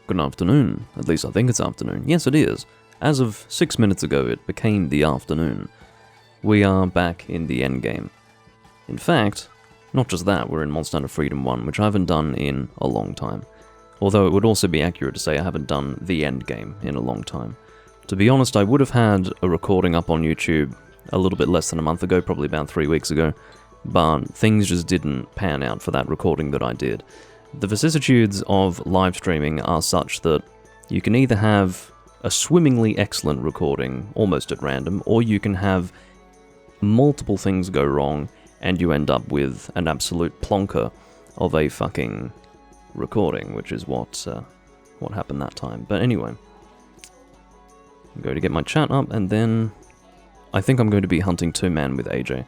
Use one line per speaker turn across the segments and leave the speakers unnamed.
Good afternoon. At least I think it's afternoon. Yes, it is. As of 6 minutes ago, it became the afternoon. We are back in the Endgame. In fact, not just that, we're in Monster Hunter Freedom 1, which I haven't done in a long time. Although it would also be accurate to say I haven't done the Endgame in a long time. To be honest, I would have had a recording up on YouTube a little bit less than a month ago, probably about 3 weeks ago, but things just didn't pan out for that recording that I did. The vicissitudes of live streaming are such that you can either have a swimmingly excellent recording, almost at random, or you can have multiple things go wrong and you end up with an absolute plonker of a fucking recording, which is what happened that time. But anyway, I'm going to get my chat up, and then I think I'm going to be hunting 2-man with AJ.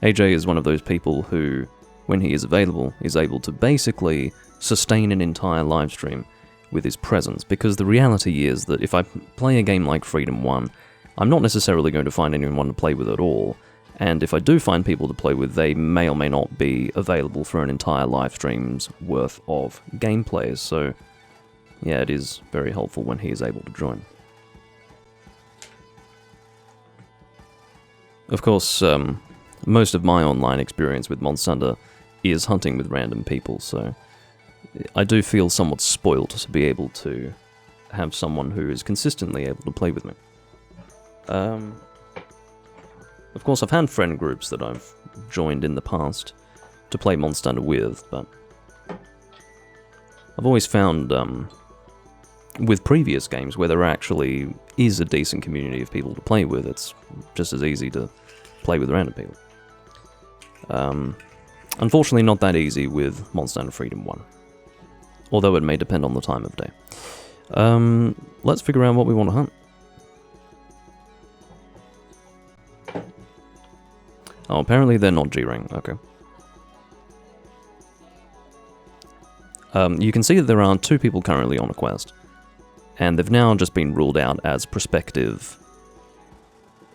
AJ is one of those people who, when he is available, is able to basically sustain an entire live stream with his presence, because the reality is that if I play a game like Freedom 1, I'm not necessarily going to find anyone to play with at all, and if I do find people to play with, they may or may not be available for an entire live stream's worth of gameplays, so yeah, it is very helpful when he is able to join. Of course, most of my online experience with Monster Hunter is hunting with random people, so I do feel somewhat spoiled to be able to have someone who is consistently able to play with me. Of course, I've had friend groups that I've joined in the past to play Monster Hunter with, but I've always found, with previous games where there actually is a decent community of people to play with, it's just as easy to play with random people. Unfortunately, not that easy with Monster Hunter Freedom 1. Although it may depend on the time of day. Let's figure out what we want to hunt. Oh, apparently they're not G-Rank, okay. You can see that there are 2 people currently on a quest, and they've now just been ruled out as prospective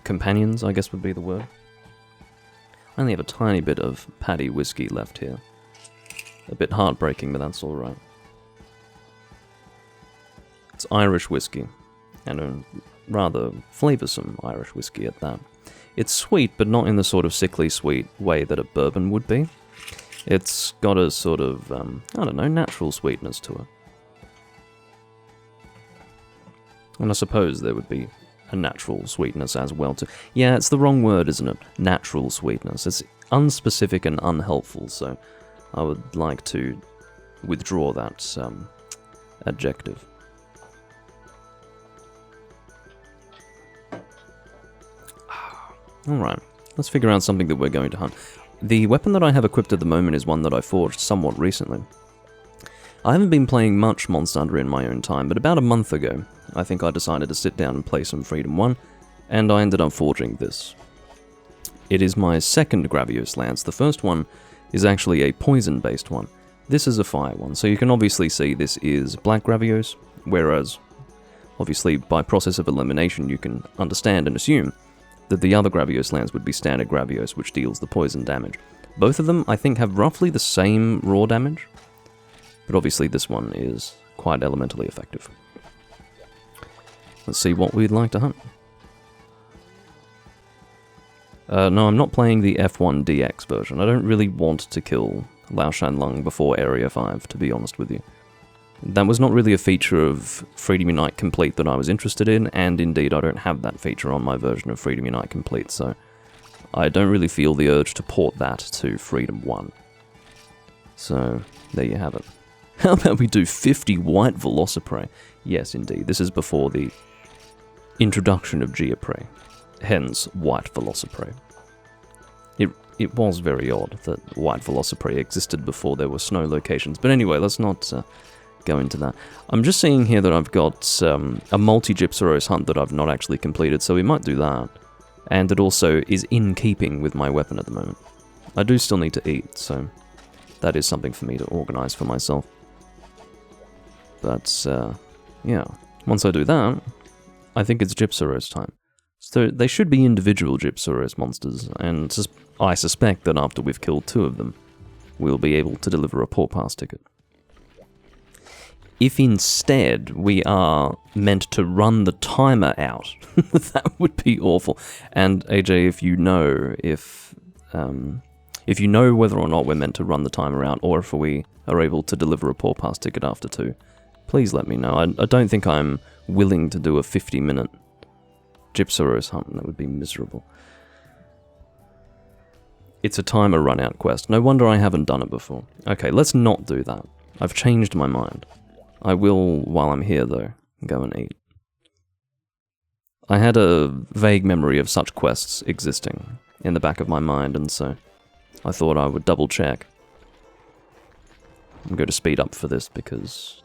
companions, I guess would be the word. I only have a tiny bit of Paddy whiskey left here. A bit heartbreaking, but that's alright. It's Irish whiskey, and a rather flavoursome Irish whiskey at that. It's sweet, but not in the sort of sickly sweet way that a bourbon would be. It's got a sort of, I don't know, natural sweetness to it. And I suppose there would be a natural sweetness as well too. Yeah, it's the wrong word, isn't it? Natural sweetness. It's unspecific and unhelpful, so I would like to withdraw that adjective. Alright, let's figure out something that we're going to hunt. The weapon that I have equipped at the moment is one that I forged somewhat recently. I haven't been playing much Monster Hunter in my own time, but about a month ago, I think I decided to sit down and play some Freedom 1, and I ended up forging this. It is my second Gravios Lance. The first one is actually a poison-based one. This is a fire one, so you can obviously see this is Black Gravios, whereas, obviously, by process of elimination, you can understand and assume that the other Gravios Lance would be standard Gravios, which deals the poison damage. Both of them, I think, have roughly the same raw damage, but obviously this one is quite elementally effective. Let's see what we'd like to hunt. No, I'm not playing the F1 DX version. I don't really want to kill Lao Shanlung before Area 5, to be honest with you. That was not really a feature of Freedom Unite Complete that I was interested in, and indeed I don't have that feature on my version of Freedom Unite Complete, so I don't really feel the urge to port that to Freedom 1. So, there you have it. How about we do 50 White Velociprey? Yes, indeed, this is before the introduction of Geoprey, hence White Velociprey. It was very odd that White Velociprey existed before there were snow locations, but anyway, let's not go into that. I'm just seeing here that I've got a multi-Gypsaros hunt that I've not actually completed, so we might do that. And it also is in keeping with my weapon at the moment. I do still need to eat, so that is something for me to organise for myself. But, yeah, once I do that, I think it's Gypsaros time. So they should be individual Gypsaros monsters, and I suspect that after we've killed 2 of them, we'll be able to deliver a Paw Pass ticket. If instead we are meant to run the timer out, that would be awful. And AJ, if you know whether or not we're meant to run the timer out, or if we are able to deliver a Poor Pass ticket after 2, please let me know. I don't think I'm willing to do a 50-minute Gypsaros hunt. That would be miserable. It's a timer run-out quest. No wonder I haven't done it before. Okay, let's not do that. I've changed my mind. I will, while I'm here though, go and eat. I had a vague memory of such quests existing in the back of my mind, and so I thought I would double check. I'm going to speed up for this because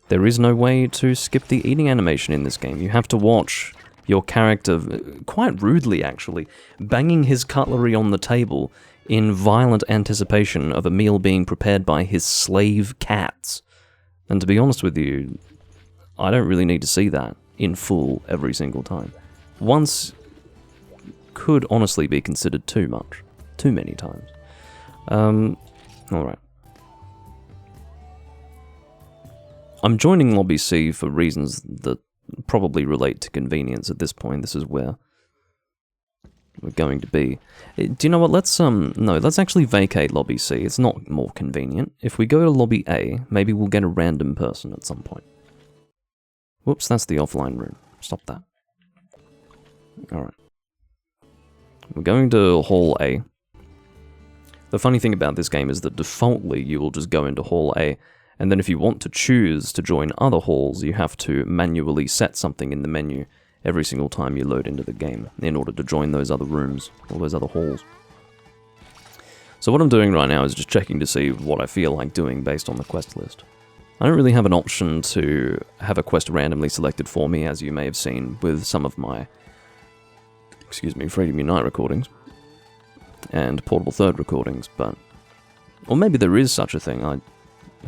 there is no way to skip the eating animation in this game. You have to watch your character, quite rudely actually, banging his cutlery on the table in violent anticipation of a meal being prepared by his slave cats. And to be honest with you, I don't really need to see that in full every single time. Once could honestly be considered too much. Too many times. Alright. I'm joining Lobby C for reasons that probably relate to convenience at this point. This is where we're going to be. Do you know what? Let's actually vacate Lobby C. It's not more convenient. If we go to Lobby A, maybe we'll get a random person at some point. Whoops, that's the offline room. Stop that. Alright. We're going to Hall A. The funny thing about this game is that defaultly you will just go into Hall A, and then if you want to choose to join other halls, you have to manually set something in the menu every single time you load into the game in order to join those other rooms, or those other halls. So what I'm doing right now is just checking to see what I feel like doing based on the quest list. I don't really have an option to have a quest randomly selected for me, as you may have seen with some of my, Freedom Unite recordings and Portable Third recordings, but... or maybe there is such a thing, I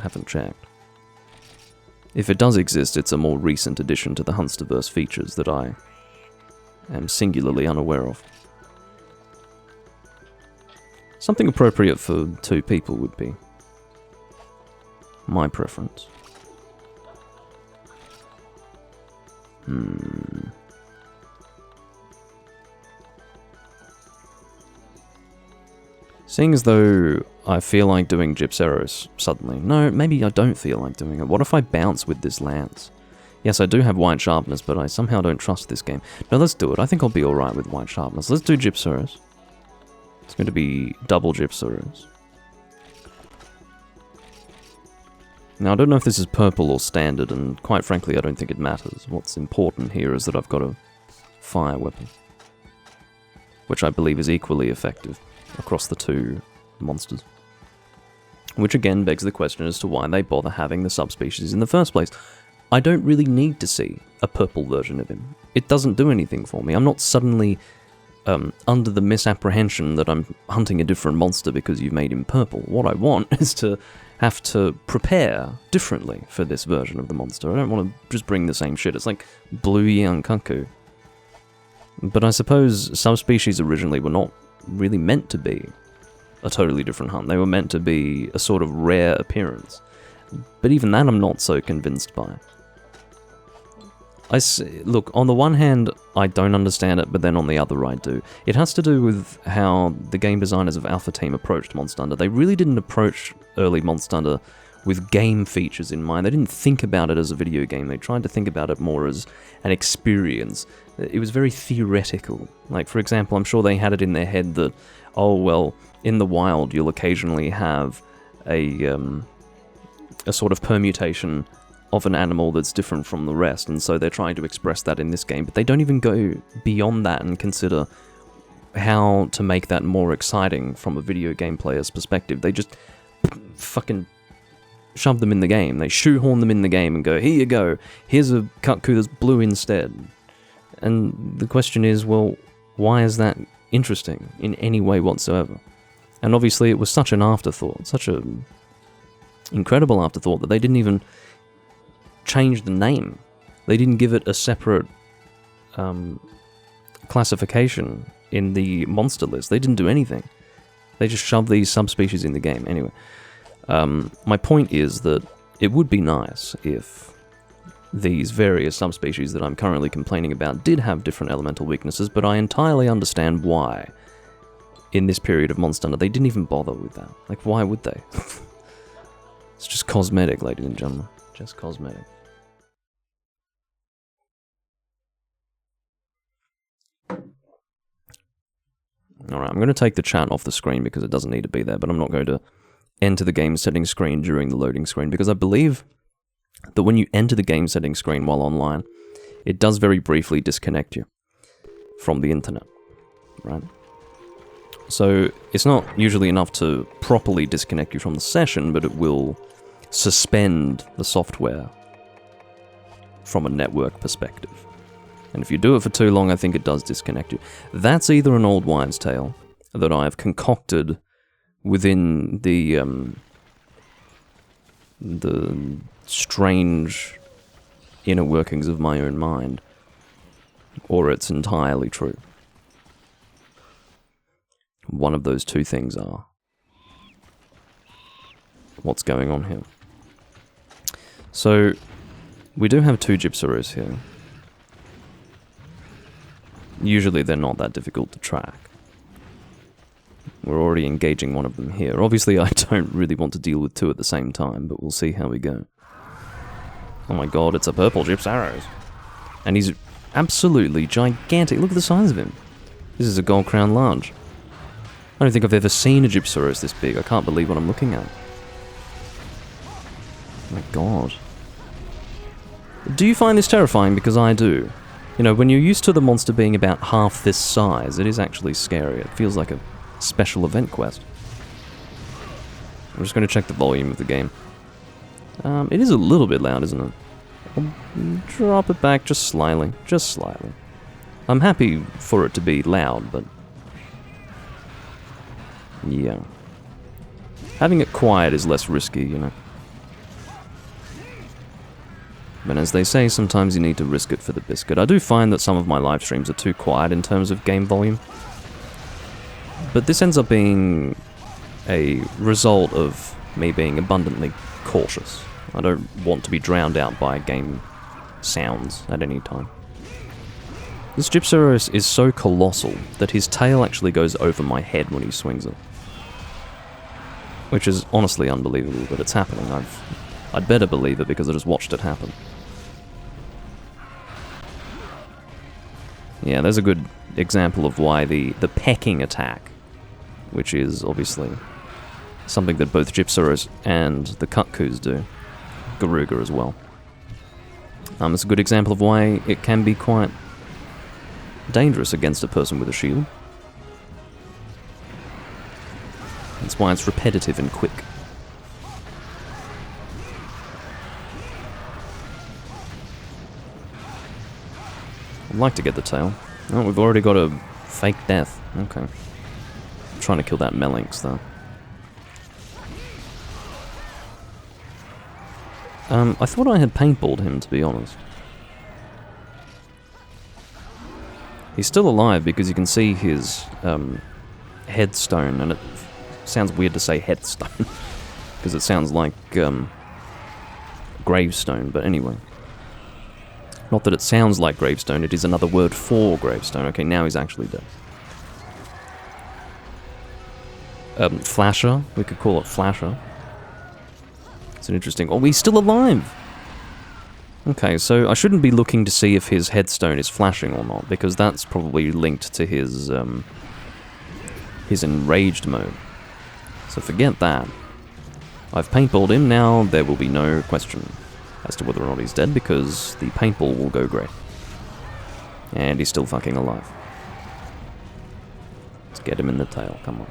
haven't checked. If it does exist, it's a more recent addition to the Hunsterverse features that I am singularly unaware of. Something appropriate for 2 people would be my preference. Seeing as though I feel like doing Gypsaros suddenly. No, maybe I don't feel like doing it. What if I bounce with this lance? Yes, I do have white sharpness, but I somehow don't trust this game. No, let's do it. I think I'll be alright with white sharpness. Let's do Gypsaros. It's going to be double Gypsaros. Now, I don't know if this is purple or standard, and quite frankly, I don't think it matters. What's important here is that I've got a fire weapon, which I believe is equally effective across the 2 monsters. Which again begs the question as to why they bother having the subspecies in the first place. I don't really need to see a purple version of him. It doesn't do anything for me. I'm not suddenly under the misapprehension that I'm hunting a different monster because you've made him purple. What I want is to have to prepare differently for this version of the monster. I don't want to just bring the same shit. It's like Blue Yankaku. But I suppose subspecies originally were not really meant to be a totally different hunt. They were meant to be a sort of rare appearance. But even that I'm not so convinced by. Look, on the one hand, I don't understand it, but then on the other I do. It has to do with how the game designers of Alpha Team approached Monster Hunter. They really didn't approach early Monster Hunter with game features in mind. They didn't think about it as a video game. They tried to think about it more as an experience. It was very theoretical. Like, for example, I'm sure they had it in their head that, oh, well, in the wild you'll occasionally have a sort of permutation of an animal that's different from the rest, and so they're trying to express that in this game, but they don't even go beyond that and consider how to make that more exciting from a video game player's perspective. They just fucking shove them in the game. They shoehorn them in the game and go, here you go, here's a Kutku that's blue instead. And the question is, well, why is that interesting in any way whatsoever? And obviously it was such an afterthought, such an incredible afterthought, that they didn't even change the name. They didn't give it a separate classification in the monster list. They didn't do anything. They just shoved these subspecies in the game. Anyway, my point is that it would be nice if these various subspecies that I'm currently complaining about did have different elemental weaknesses, but I entirely understand why, in this period of Monster Hunter, they didn't even bother with that. Like, why would they? It's just cosmetic, ladies and gentlemen. Just cosmetic. Alright, I'm going to take the chat off the screen because it doesn't need to be there, but I'm not going to enter the game settings screen during the loading screen, because I believe that when you enter the game settings screen while online, it does very briefly disconnect you from the internet, right? So it's not usually enough to properly disconnect you from the session, but it will suspend the software from a network perspective. And if you do it for too long, I think it does disconnect you. That's either an old wives' tale that I've concocted within the strange inner workings of my own mind, or it's entirely true. One of those two things are what's going on here. So, we do have two Gypsaros here. Usually they're not that difficult to track. We're already engaging one of them here. Obviously I don't really want to deal with two at the same time, but we'll see how we go. Oh my god, it's a purple Gypsaros. And he's absolutely gigantic. Look at the size of him. This is a Gold Crown Large. I don't think I've ever seen a Gypsaros this big. I can't believe what I'm looking at. Oh my god. Do you find this terrifying? Because I do. You know, when you're used to the monster being about half this size, it is actually scary. It feels like a special event quest. I'm just going to check the volume of the game. It is a little bit loud, isn't it? I'll drop it back just slightly. Just slightly. I'm happy for it to be loud, but... yeah. Having it quiet is less risky, you know. But as they say, sometimes you need to risk it for the biscuit. I do find that some of my live streams are too quiet in terms of game volume. But this ends up being a result of me being abundantly cautious. I don't want to be drowned out by game sounds at any time. This Gypsaros is so colossal that his tail actually goes over my head when he swings it. Which is honestly unbelievable, but it's happening. I'd better believe it because I just watched it happen. Yeah, there's a good example of why the pecking attack, which is obviously something that both Gypsaros and the Kutkus do, Garuga as well. It's a good example of why it can be quite dangerous against a person with a shield. That's why it's repetitive and quick. I'd like to get the tail. Oh, we've already got a fake death. Okay. I'm trying to kill that Melinx, though. I thought I had paintballed him, to be honest. He's still alive because you can see his headstone, and it sounds weird to say headstone, because it sounds like gravestone, but anyway. Not that it sounds like gravestone, it is another word for gravestone. Okay, now he's actually dead. Flasher, we could call it Flasher. It's an interesting... oh, he's still alive! Okay, so I shouldn't be looking to see if his headstone is flashing or not, because that's probably linked to his enraged mode. So forget that. I've paintballed him, now there will be no question as to whether or not he's dead, because the paintball will go grey. And he's still fucking alive. Let's get him in the tail, come on.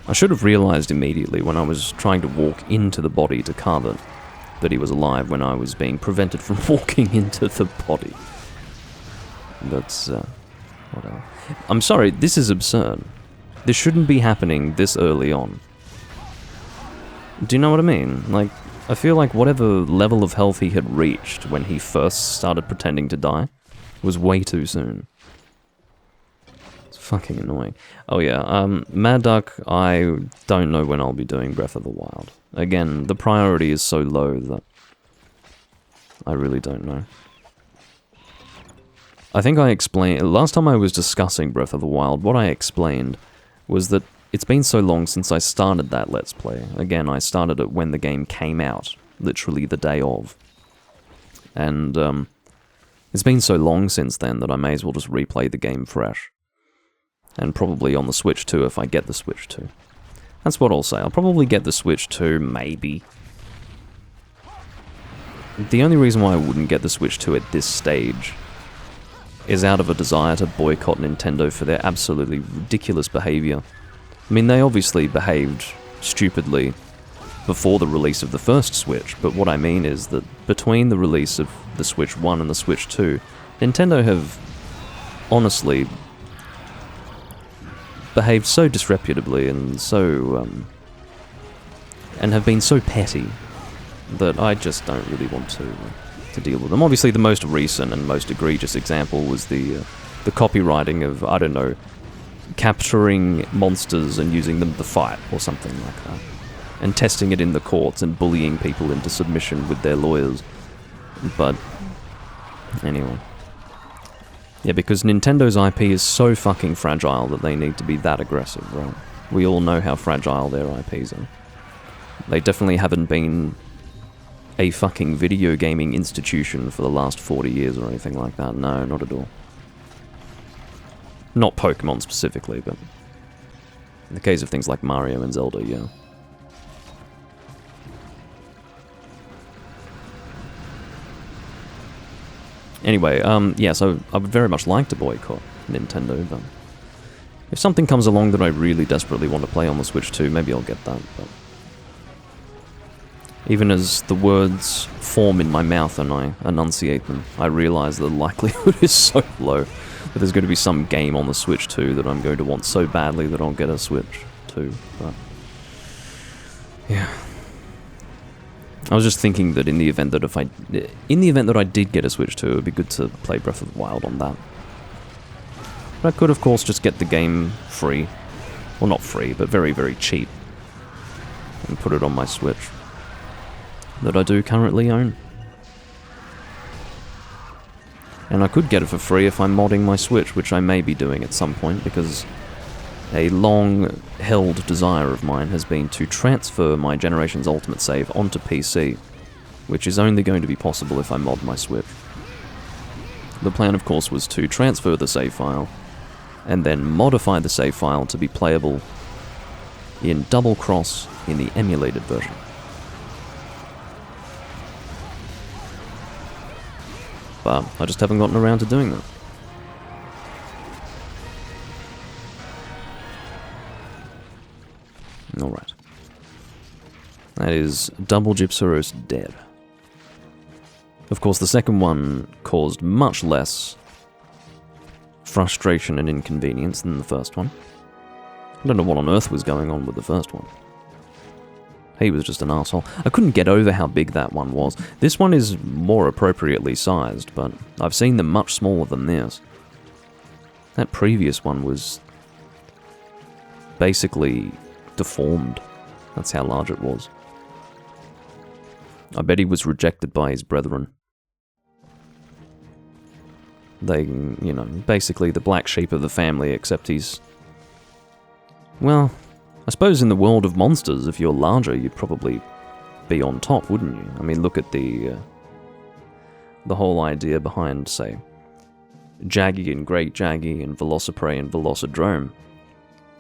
I should have realised immediately when I was trying to walk into the body to carve it that he was alive when I was being prevented from walking into the body. That's, whatever. I'm sorry, this is absurd. This shouldn't be happening this early on. Do you know what I mean? Like, I feel like whatever level of health he had reached when he first started pretending to die was way too soon. It's fucking annoying. Oh yeah, Mad Duck, I don't know when I'll be doing Breath of the Wild. Again, the priority is so low that I really don't know. I think I explained, last time I was discussing Breath of the Wild, what I explained was that it's been so long since I started that Let's Play. Again, I started it when the game came out, literally the day of. And, it's been so long since then that I may as well just replay the game fresh. And probably on the Switch too, if I get the Switch too. That's what I'll say. I'll probably get the Switch too, maybe. The only reason why I wouldn't get the Switch 2 at this stage is out of a desire to boycott Nintendo for their absolutely ridiculous behavior. I mean, they obviously behaved stupidly before the release of the first Switch, but what I mean is that between the release of the Switch 1 and the Switch 2, Nintendo have honestly behaved so disreputably and so, and have been so petty that I just don't really want to deal with them. Obviously, the most recent and most egregious example was the copywriting of, I don't know, capturing monsters and using them to fight or something like that. And testing it in the courts and bullying people into submission with their lawyers. But, anyway. Yeah, because Nintendo's IP is so fucking fragile that they need to be that aggressive, right? We all know how fragile their IPs are. They definitely haven't been a fucking video gaming institution for the last 40 years or anything like that. No, not at all. Not Pokemon specifically, but in the case of things like Mario and Zelda, yeah. Anyway, yeah, so I would very much like to boycott Nintendo, but if something comes along that I really desperately want to play on the Switch 2, maybe I'll get that, but even as the words form in my mouth and I enunciate them, I realize the likelihood is so low that there's going to be some game on the Switch 2 that I'm going to want so badly that I'll get a Switch 2, but yeah. I was just thinking that in the event that I did get a Switch 2, it would be good to play Breath of the Wild on that. But I could, of course, just get the game free. Well, not free, but very, very cheap. And put it on my Switch. That I do currently own. And I could get it for free if I'm modding my Switch, which I may be doing at some point, because a long-held desire of mine has been to transfer my Generations Ultimate save onto PC, which is only going to be possible if I mod my Switch. The plan, of course, was to transfer the save file, and then modify the save file to be playable in Double Cross in the emulated version. But I just haven't gotten around to doing that. Alright. That is Double Gypsaros dead. Of course, the second one caused much less frustration and inconvenience than the first one. I don't know what on earth was going on with the first one. He was just an asshole. I couldn't get over how big that one was. This one is more appropriately sized, but I've seen them much smaller than this. That previous one was basically deformed. That's how large it was. I bet he was rejected by his brethren. They, you know, basically the black sheep of the family, except he's... Well, I suppose in the world of monsters, if you're larger, you'd probably be on top, wouldn't you? I mean, look at the whole idea behind, say, Jaggy and Great Jaggy and Velociprey and Velocidrome.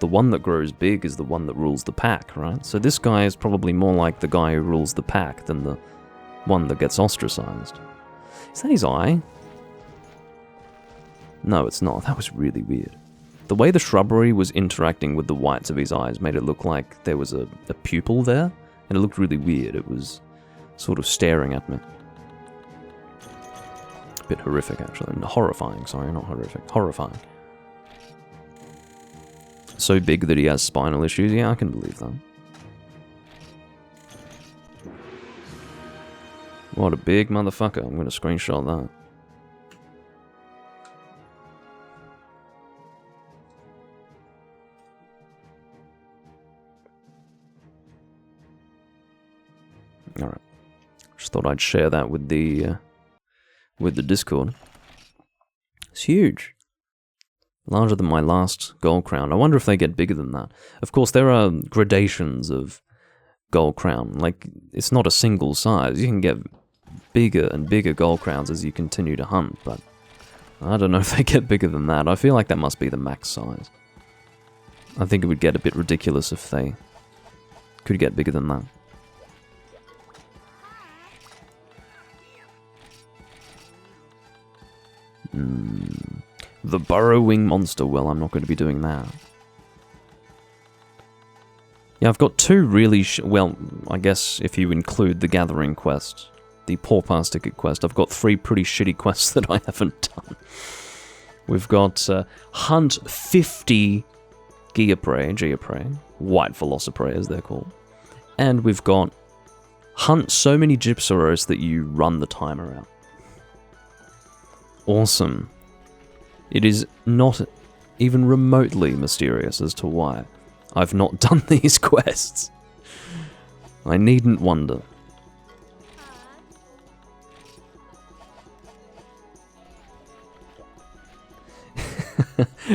The one that grows big is the one that rules the pack, right? So this guy is probably more like the guy who rules the pack than the one that gets ostracized. Is that his eye? No, it's not. That was really weird. The way the shrubbery was interacting with the whites of his eyes made it look like there was a pupil there, and it looked really weird. It was sort of staring at me. A bit horrific, actually. Horrifying, sorry, not horrific. Horrifying. So big that he has spinal issues? Yeah, I can believe that. What a big motherfucker. I'm going to screenshot that. Just thought I'd share that with the Discord. It's huge. Larger than my last gold crown. I wonder if they get bigger than that. Of course, there are gradations of gold crown. Like, it's not a single size. You can get bigger and bigger gold crowns as you continue to hunt, but I don't know if they get bigger than that. I feel like that must be the max size. I think it would get a bit ridiculous if they could get bigger than that. The burrowing monster. Well, I'm not going to be doing that. Yeah, I've got two really well, I guess if you include the gathering quest, the Paw Pass ticket quest, I've got 3 pretty shitty quests that I haven't done. We've got hunt 50 Geoprey, white Velociprey as they're called. And we've got hunt so many Gypceros that you run the timer out. Awesome. It is not even remotely mysterious as to why I've not done these quests. I needn't wonder.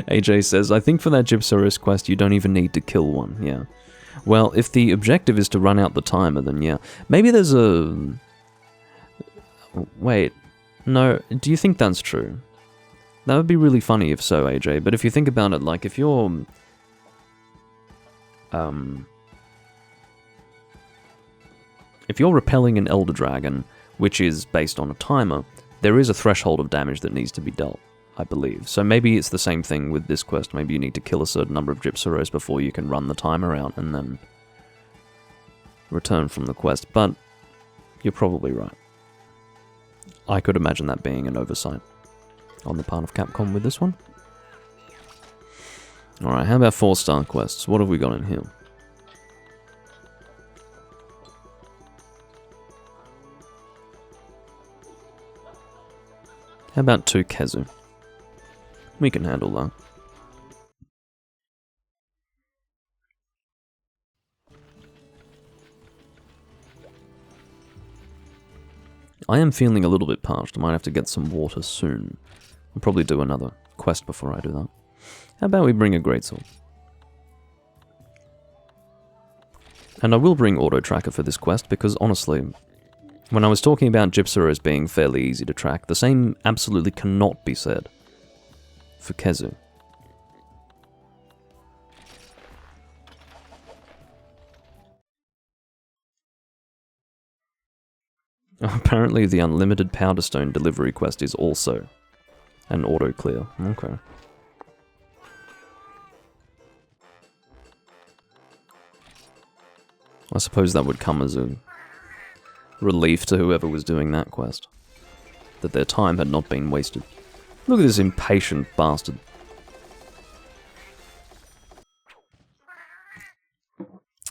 AJ says, I think for that Gypceros quest you don't even need to kill one, yeah. Well, if the objective is to run out the timer, then yeah. Maybe there's a... Wait. No, do you think that's true? That would be really funny if so, AJ, but if you think about it, like, if you're... if you're repelling an Elder Dragon, which is based on a timer, there is a threshold of damage that needs to be dealt, I believe. So maybe it's the same thing with this quest. Maybe you need to kill a certain number of Gypceros before you can run the timer out and then return from the quest. But you're probably right. I could imagine that being an oversight on the part of Capcom with this one. Alright, how about 4-star quests? What have we got in here? How about 2 Kezu? We can handle that. I am feeling a little bit parched. I might have to get some water soon. I'll probably do another quest before I do that. How about we bring a greatsword? And I will bring Auto Tracker for this quest because honestly, when I was talking about Gypceros being fairly easy to track, the same absolutely cannot be said for Kezu. Apparently the Unlimited Powder Stone delivery quest is also an auto clear. Okay. I suppose that would come as a relief to whoever was doing that quest, that their time had not been wasted. Look at this impatient bastard.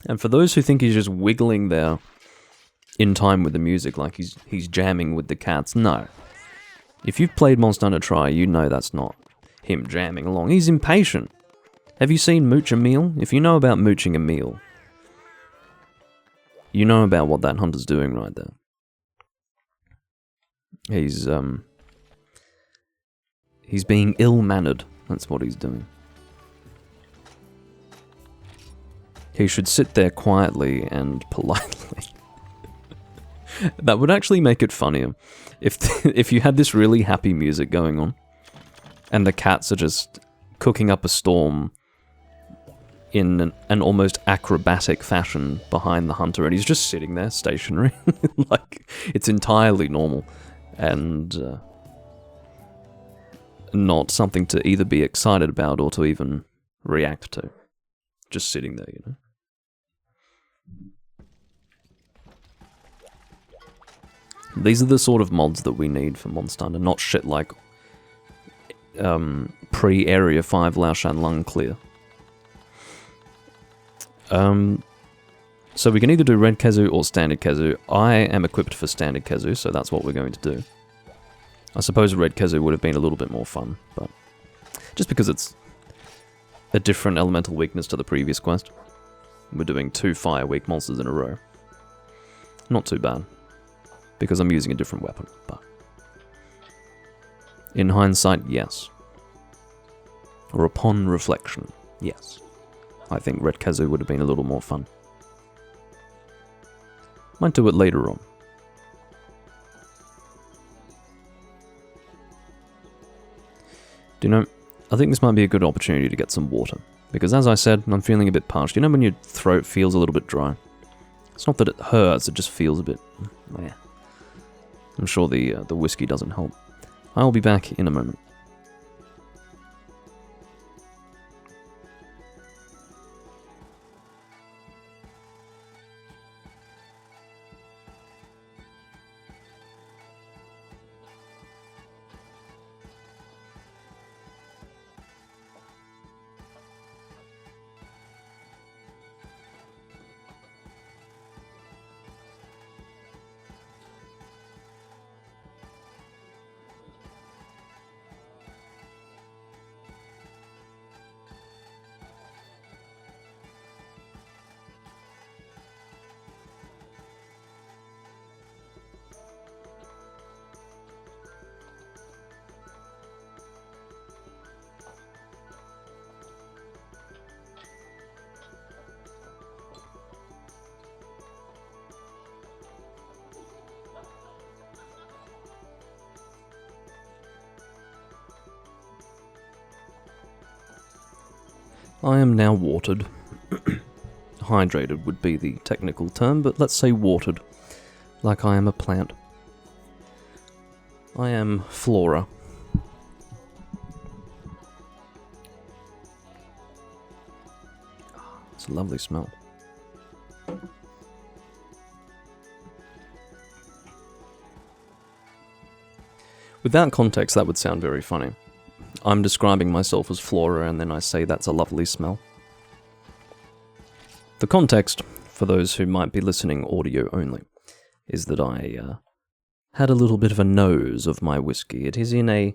And for those who think he's just wiggling there in time with the music like he's jamming with the cats, no. If you've played Monster Hunter Tri, you know that's not him jamming along. He's impatient. Have you seen Mooch a Meal? If you know about mooching a meal, you know about what that hunter's doing right there. He's being ill-mannered. That's what he's doing. He should sit there quietly and politely. That would actually make it funnier. If you had this really happy music going on, and the cats are just cooking up a storm in an almost acrobatic fashion behind the hunter, and he's just sitting there, stationary. Like, it's entirely normal, and not something to either be excited about or to even react to. Just sitting there, you know. These are the sort of mods that we need for Monster Hunter, not shit like pre-Area 5 Lao Shan Lung clear. So we can either do Red Kezu or Standard Kezu. I am equipped for Standard Kezu, so that's what we're going to do. I suppose Red Kezu would have been a little bit more fun, but just because it's a different elemental weakness to the previous quest. We're doing 2 fire weak monsters in a row. Not too bad. because I'm using a different weapon, but in hindsight, yes. Or upon reflection, yes. I think Red Kazu would have been a little more fun. Might do it later on. Do you know, I think this might be a good opportunity to get some water. Because as I said, I'm feeling a bit parched. You know when your throat feels a little bit dry? It's not that it hurts, it just feels a bit... meh. I'm sure the whiskey doesn't help. I'll be back in a moment. I am now watered. Hydrated would be the technical term, but let's say watered. Like I am a plant. I am flora. It's a lovely smell. Without context, that would sound very funny. I'm describing myself as flora, and then I say that's a lovely smell. The context, for those who might be listening audio only, is that I had a little bit of a nose of my whiskey. It is in a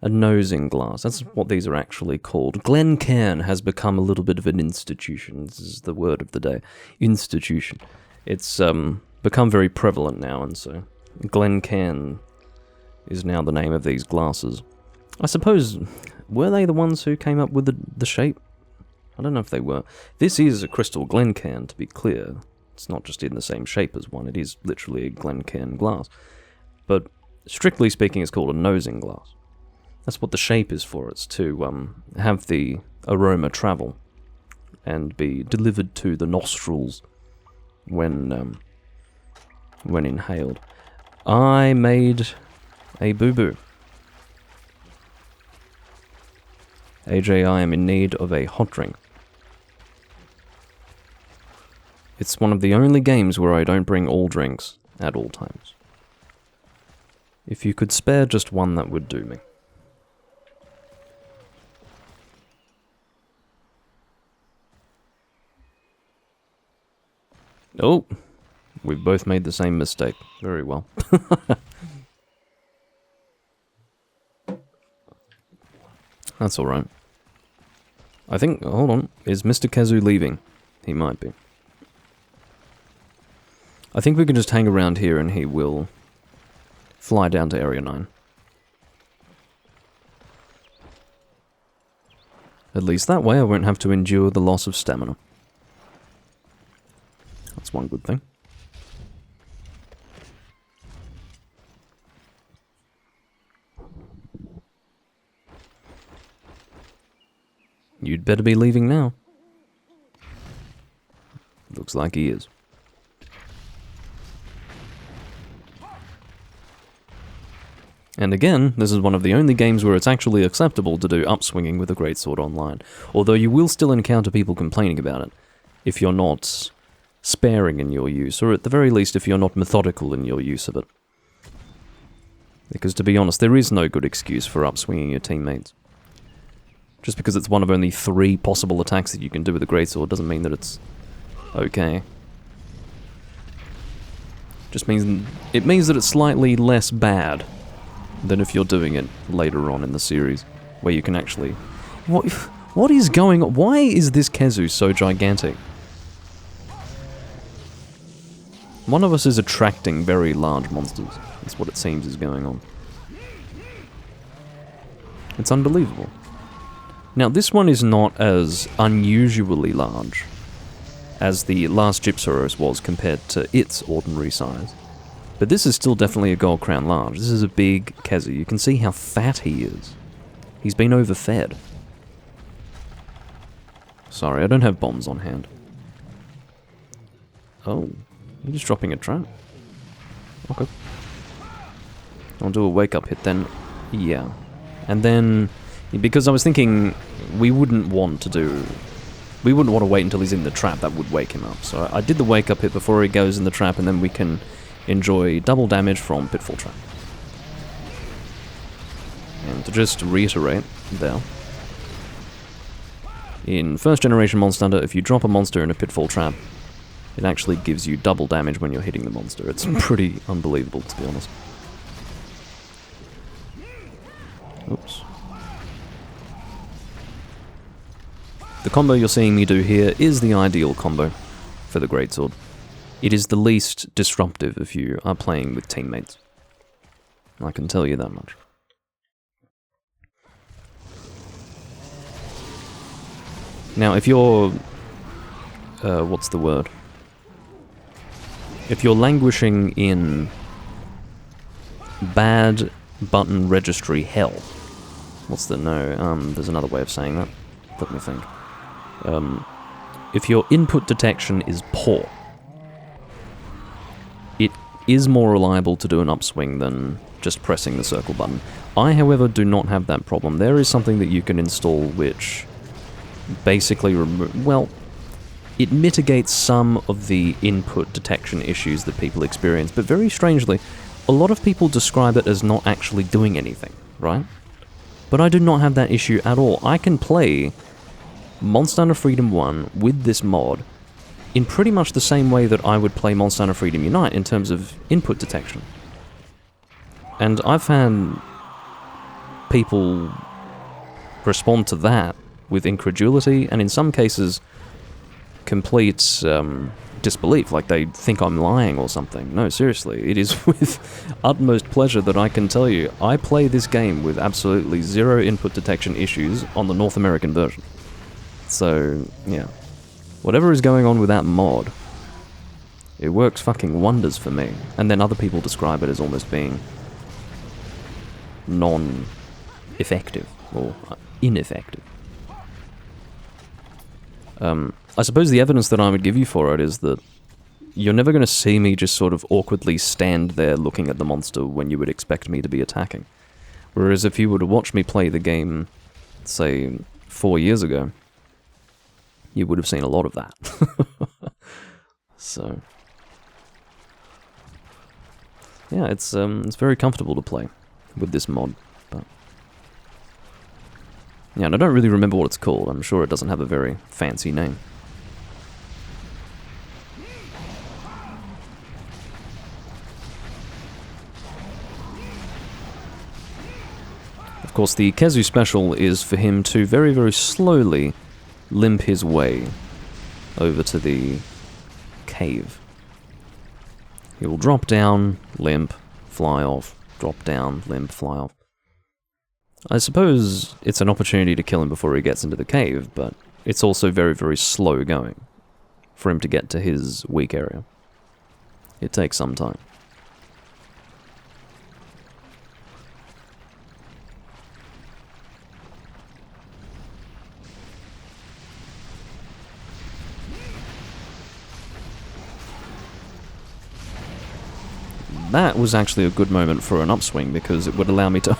nosing glass. That's what these are actually called. Glencairn has become a little bit of an institution. This is the word of the day. Institution. It's become very prevalent now, and so Glencairn is now the name of these glasses. I suppose, were they the ones who came up with the shape? I don't know if they were. This is a crystal Glencairn, to be clear. It's not just in the same shape as one, it is literally a Glencairn glass. But strictly speaking, it's called a nosing glass. That's what the shape is for. It's to have the aroma travel and be delivered to the nostrils when inhaled. I made a boo-boo. AJ, I am in need of a hot drink. It's one of the only games where I don't bring all drinks at all times. If you could spare just one, that would do me. Oh, we've both made the same mistake. Very well. That's alright. I think, hold on, is Mr. Kazu leaving? He might be. I think we can just hang around here and he will fly down to Area 9. At least that way I won't have to endure the loss of stamina. That's one good thing. You'd better be leaving now. Looks like he is. And again, this is one of the only games where it's actually acceptable to do upswinging with a greatsword online. Although you will still encounter people complaining about it, if you're not sparing in your use, or at the very least if you're not methodical in your use of it. Because to be honest, there is no good excuse for upswinging your teammates. Just because it's one of only 3 possible attacks that you can do with a greatsword doesn't mean that it's okay. Just means it means that it's slightly less bad than if you're doing it later on in the series, where you can actually... What is going on? Why is this Kazu so gigantic? One of us is attracting very large monsters. That's what it seems is going on. It's unbelievable. Now, this one is not as unusually large as the last Gypsaurus was compared to its ordinary size. But this is still definitely a Gold Crown large. This is a big Kezi. You can see how fat he is. He's been overfed. Sorry, I don't have bombs on hand. Oh, you're just dropping a trap. Okay. I'll do a wake-up hit then. Yeah. And then, because I was thinking we wouldn't want to wait until he's in the trap. That would wake him up. So I did the wake-up hit before he goes in the trap, and then we can enjoy double damage from Pitfall Trap. And to just reiterate there, in first generation Monster Hunter, if you drop a monster in a Pitfall Trap, it actually gives you double damage when you're hitting the monster. It's pretty unbelievable, to be honest. Oops. The combo you're seeing me do here is the ideal combo for the Greatsword. It is the least disruptive if you are playing with teammates. I can tell you that much. Now, if you're... what's the word? If you're languishing in bad button registry hell... What's the... no, there's another way of saying that. Let me think. If your input detection is poor, it is more reliable to do an upswing than just pressing the circle button. I, however, do not have that problem. There is something that you can install which basically well, it mitigates some of the input detection issues that people experience, but very strangely, a lot of people describe it as not actually doing anything, right? But I do not have that issue at all. I can play Monster Hunter Freedom 1 with this mod in pretty much the same way that I would play Monster Hunter Freedom Unite in terms of input detection. And I've had people respond to that with incredulity, and in some cases, complete disbelief, like they think I'm lying or something. No, seriously, it is with utmost pleasure that I can tell you, I play this game with absolutely zero input detection issues on the North American version. So, yeah. Whatever is going on with that mod, it works fucking wonders for me. And then other people describe it as almost being non-effective, or ineffective. I suppose the evidence that I would give you for it is that you're never going to see me just sort of awkwardly stand there looking at the monster when you would expect me to be attacking. Whereas if you were to watch me play the game, say, 4 years ago, you would have seen a lot of that. So, yeah, it's very comfortable to play with this mod. But yeah, and I don't really remember what it's called. I'm sure it doesn't have a very fancy name. Of course, the Kezu special is for him to very, very slowly limp his way over to the cave. He will drop down, limp, fly off, drop down, limp, fly off. I suppose it's an opportunity to kill him before he gets into the cave, but it's also very, very slow going for him to get to his weak area. It takes some time. That was actually a good moment for an upswing because it would allow me to...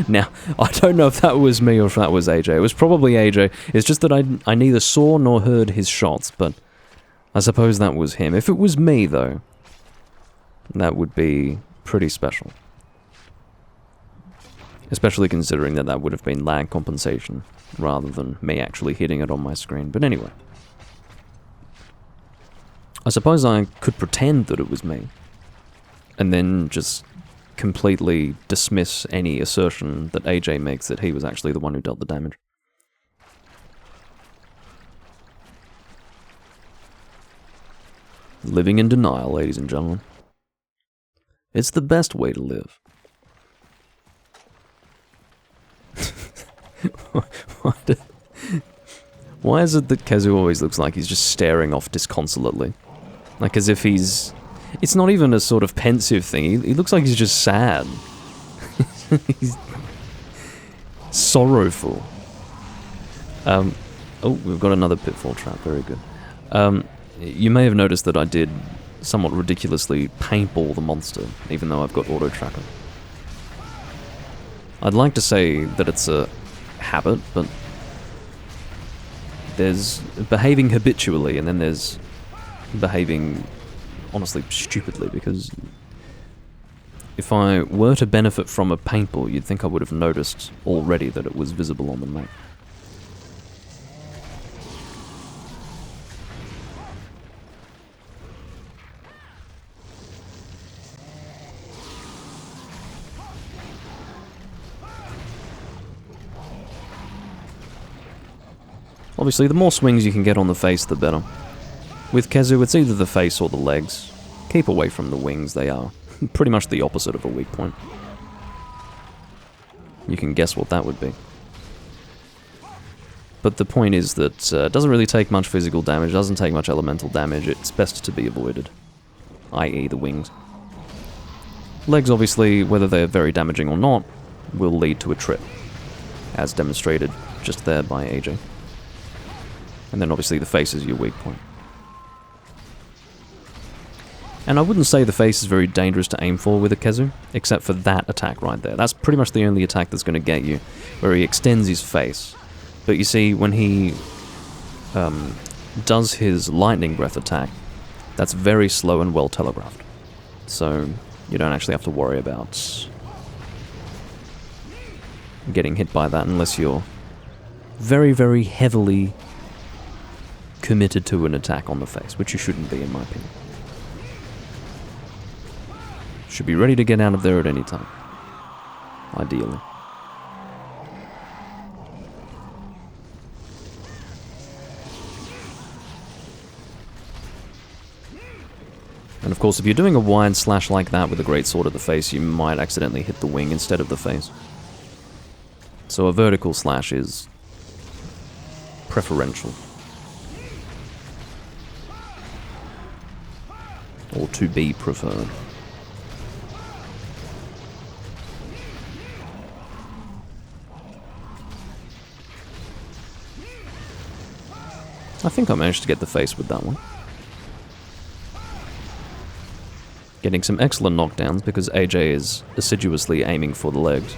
Now, I don't know if that was me or if that was AJ. It was probably AJ. It's just that I neither saw nor heard his shots, but I suppose that was him. If it was me, though, that would be pretty special. Especially considering that that would have been lag compensation rather than me actually hitting it on my screen. But anyway. I suppose I could pretend that it was me, and then just completely dismiss any assertion that AJ makes that he was actually the one who dealt the damage. Living in denial, ladies and gentlemen. It's the best way to live. Why is it that Kezu always looks like he's just staring off disconsolately? Like as if he's... It's not even a sort of pensive thing, he looks like he's just sad. He's sorrowful. Oh, we've got another pitfall trap, very good. You may have noticed that I did somewhat ridiculously paintball the monster, even though I've got auto tracker. I'd like to say that it's a habit, but there's behaving habitually, and then there's behaving, honestly, stupidly, because if I were to benefit from a paintball, you'd think I would have noticed already that it was visible on the map. Obviously, the more swings you can get on the face, the better. With Kezu, it's either the face or the legs. Keep away from the wings, they are pretty much the opposite of a weak point. You can guess what that would be. But the point is that it doesn't really take much physical damage, doesn't take much elemental damage, it's best to be avoided. I.e. the wings. Legs, obviously, whether they're very damaging or not, will lead to a trip, as demonstrated just there by AJ. And then obviously the face is your weak point. And I wouldn't say the face is very dangerous to aim for with a Kezu, except for that attack right there. That's pretty much the only attack that's going to get you, where he extends his face. But you see, when he does his lightning breath attack, that's very slow and well telegraphed. So you don't actually have to worry about getting hit by that unless you're very, very heavily committed to an attack on the face, which you shouldn't be, in my opinion. Should be ready to get out of there at any time. Ideally. And of course, if you're doing a wide slash like that with a great sword at the face, you might accidentally hit the wing instead of the face. So a vertical slash is preferential. Or to be preferred. I think I managed to get the face with that one. Getting some excellent knockdowns because AJ is assiduously aiming for the legs.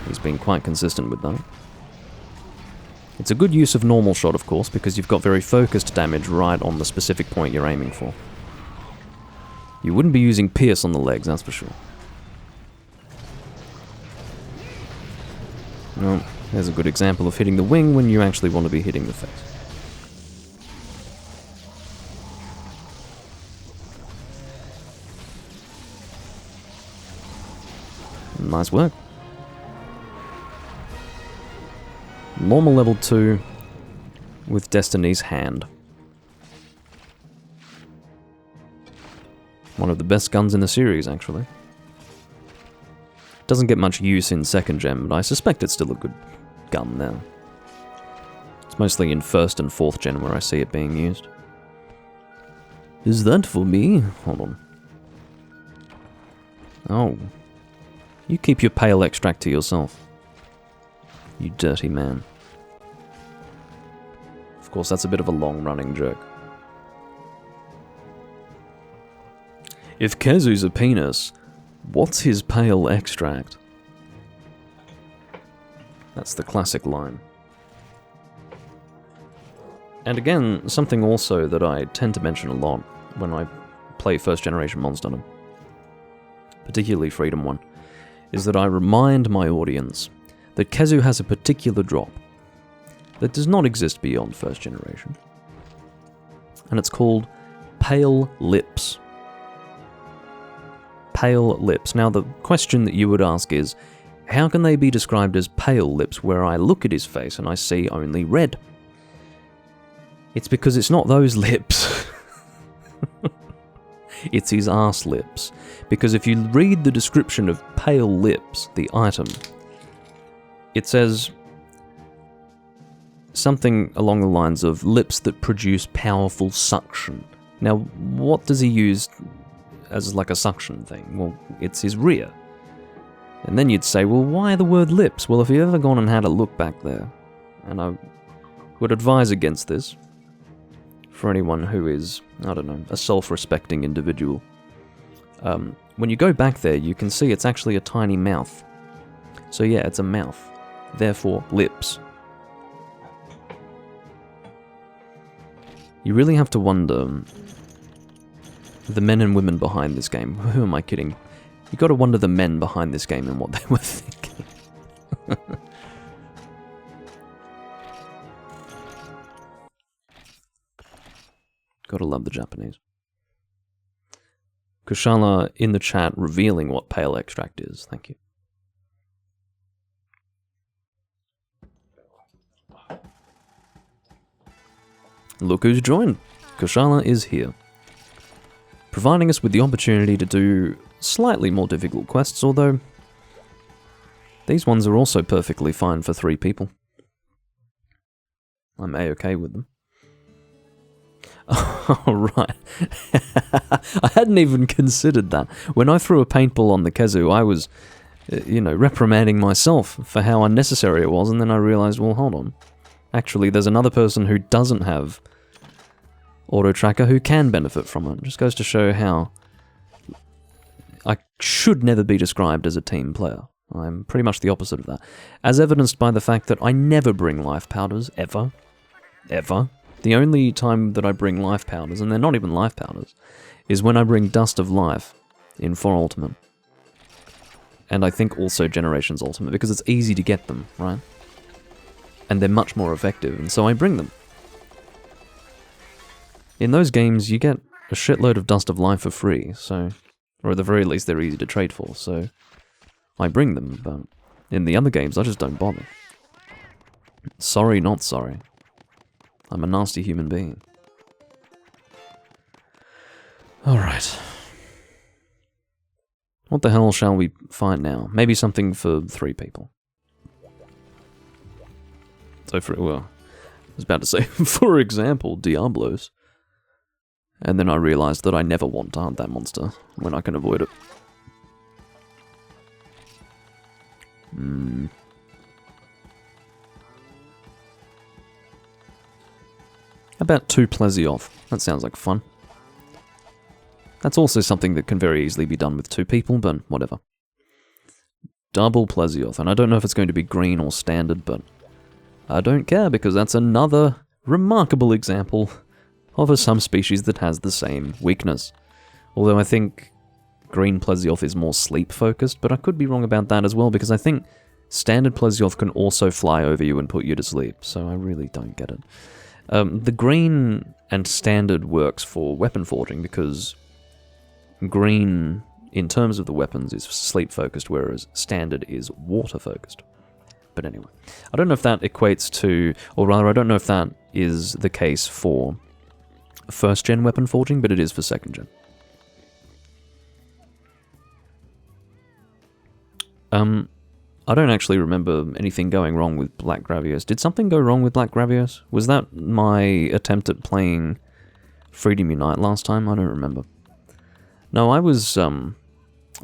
He's been quite consistent with that. It's a good use of normal shot, of course, because you've got very focused damage right on the specific point you're aiming for. You wouldn't be using Pierce on the legs, that's for sure. Well, there's a good example of hitting the wing when you actually want to be hitting the face. Nice work. Normal level 2 with Destiny's Hand. One of the best guns in the series, actually. Doesn't get much use in 2nd gen, but I suspect it's still a good gun now. It's mostly in 1st and 4th gen where I see it being used. Is that for me? Hold on. Oh. You keep your pale extract to yourself. You dirty man. Of course, that's a bit of a long-running joke. If Kezu's a penis, what's his pale extract? That's the classic line. And again, something also that I tend to mention a lot when I play 1st generation Monster Hunter, particularly Freedom 1, is that I remind my audience that Kezu has a particular drop that does not exist beyond 1st generation. And it's called Pale Lips. Pale lips. Now the question that you would ask is, how can they be described as pale lips where I look at his face and I see only red? It's because it's not those lips. It's his arse lips. Because if you read the description of pale lips, the item, it says something along the lines of lips that produce powerful suction. Now, what does he use as like a suction thing? Well, it's his rear. And then you'd say, well, why the word lips? Well, if you've ever gone and had a look back there, and I would advise against this for anyone who is, I don't know, a self-respecting individual. When you go back there, you can see it's actually a tiny mouth. So yeah, it's a mouth. Therefore, lips. You really have to wonder the men and women behind this game. Who am I kidding? You gotta wonder the men behind this game and what they were thinking. Gotta love the Japanese. Kushala in the chat revealing what pale extract is. Thank you. Look who's joined. Kushala is here, providing us with the opportunity to do slightly more difficult quests, although these ones are also perfectly fine for 3 people. I'm A-okay with them. Oh, right. I hadn't even considered that. When I threw a paintball on the Kezu, I was, reprimanding myself for how unnecessary it was, and then I realized, well, hold on. Actually, there's another person who doesn't have auto-tracker who can benefit from it. It just goes to show how I should never be described as a team player. I'm pretty much the opposite of that. As evidenced by the fact that I never bring life powders, ever. Ever. The only time that I bring life powders, and they're not even life powders, is when I bring Dust of Life in 4 Ultimate. And I think also Generations Ultimate, because it's easy to get them, right? And they're much more effective, and so I bring them. In those games, you get a shitload of Dust of Life for free, so... Or at the very least, they're easy to trade for, so... I bring them, but... In the other games, I just don't bother. Sorry, not sorry. I'm a nasty human being. Alright. What the hell shall we find now? Maybe something for 3 people. So I was about to say, for example, Diablos. And then I realized that I never want to hunt that monster when I can avoid it. How about 2 Plesioth? That sounds like fun. That's also something that can very easily be done with 2 people, but whatever. Double Plesioth, and I don't know if it's going to be green or standard, but I don't care because that's another remarkable example of a some species that has the same weakness. Although I think green Plesioth is more sleep focused, but I could be wrong about that as well because I think standard Plesioth can also fly over you and put you to sleep, so I really don't get it. The green and standard works for weapon forging because green, in terms of the weapons, is sleep focused, whereas standard is water focused. But anyway, I don't know if that equates to, or rather I don't know if that is the case for 1st gen weapon forging, but it is for 2nd gen. I don't actually remember anything going wrong with Black Gravios. Did something go wrong with Black Gravios? Was that my attempt at playing Freedom Unite last time? I don't remember. No, I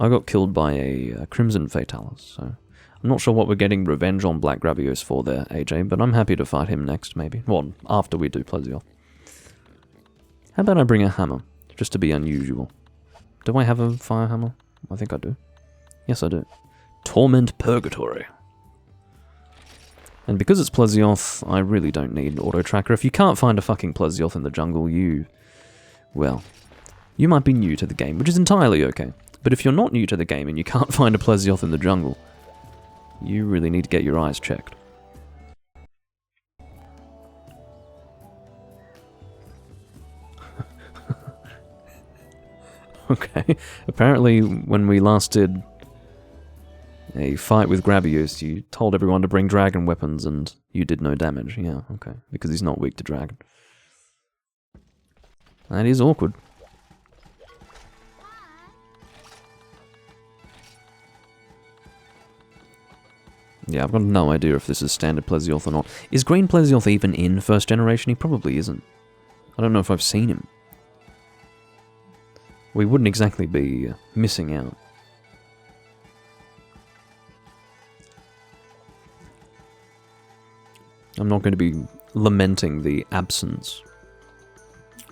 got killed by a Crimson Fatalis, so I'm not sure what we're getting revenge on Black Gravios for there, AJ, but I'm happy to fight him next, maybe. Well, after we do Plesioth. How about I bring a hammer, just to be unusual? Do I have a fire hammer? I think I do. Yes, I do. Torment Purgatory. And because it's Plesioth, I really don't need an auto-tracker. If you can't find a fucking Plesioth in the jungle, well, you might be new to the game, which is entirely okay. But if you're not new to the game and you can't find a Plesioth in the jungle, you really need to get your eyes checked. Okay, apparently when we last did a fight with Gravius, you told everyone to bring dragon weapons and you did no damage. Yeah, okay, because he's not weak to dragon. That is awkward. Yeah, I've got no idea if this is standard Plesioth or not. Is Green Plesioth even in first generation? He probably isn't. I don't know if I've seen him. We wouldn't exactly be missing out. I'm not going to be lamenting the absence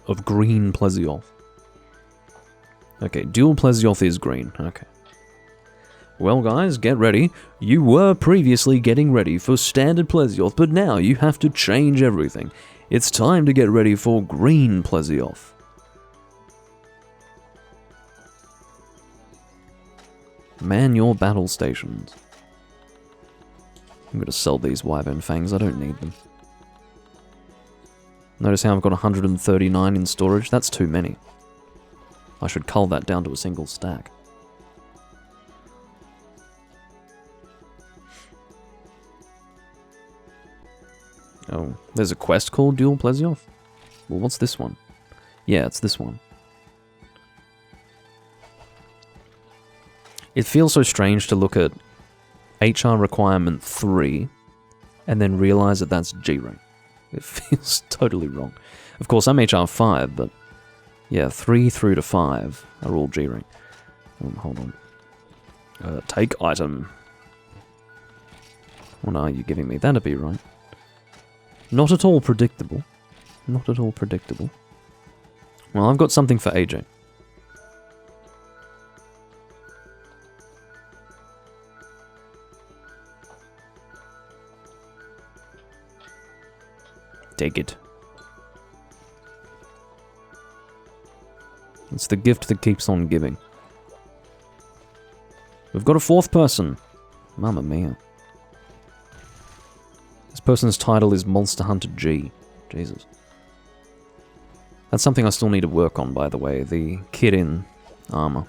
of Green Plesioth. Okay, Dual Plesioth is green. Okay. Well, guys, get ready. You were previously getting ready for standard Plesioth, but now you have to change everything. It's time to get ready for Green Plesioth. Man your battle stations. I'm going to sell these Wyvern Fangs, I don't need them. Notice how I've got 139 in storage? That's too many. I should cull that down to a single stack. Oh, there's a quest called Dual Plesioth? Well, what's this one? Yeah, it's this one. It feels so strange to look at HR requirement 3 and then realize that that's G-rank. It feels totally wrong. Of course, I'm HR 5, but yeah, 3 through to 5 are all G-rank. Hold on. Take item. What are you giving me? That'd be right. Not at all predictable. Not at all predictable. Well, I've got something for AJ. Take it. It's the gift that keeps on giving. We've got a fourth person. Mamma mia. This person's title is Monster Hunter G. Jesus. That's something I still need to work on, by the way. The kid in armor.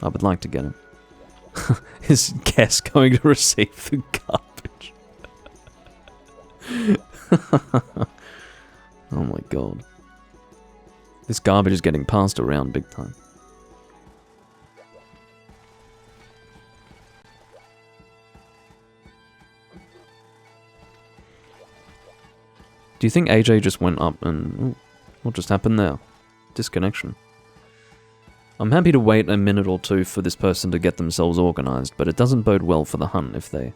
I would like to get him. Is Guess going to receive the garbage? Oh my god. This garbage is getting passed around big time. Do you think AJ just went up and... Ooh, what just happened there? Disconnection. I'm happy to wait a minute or two for this person to get themselves organized, but it doesn't bode well for the hunt if they...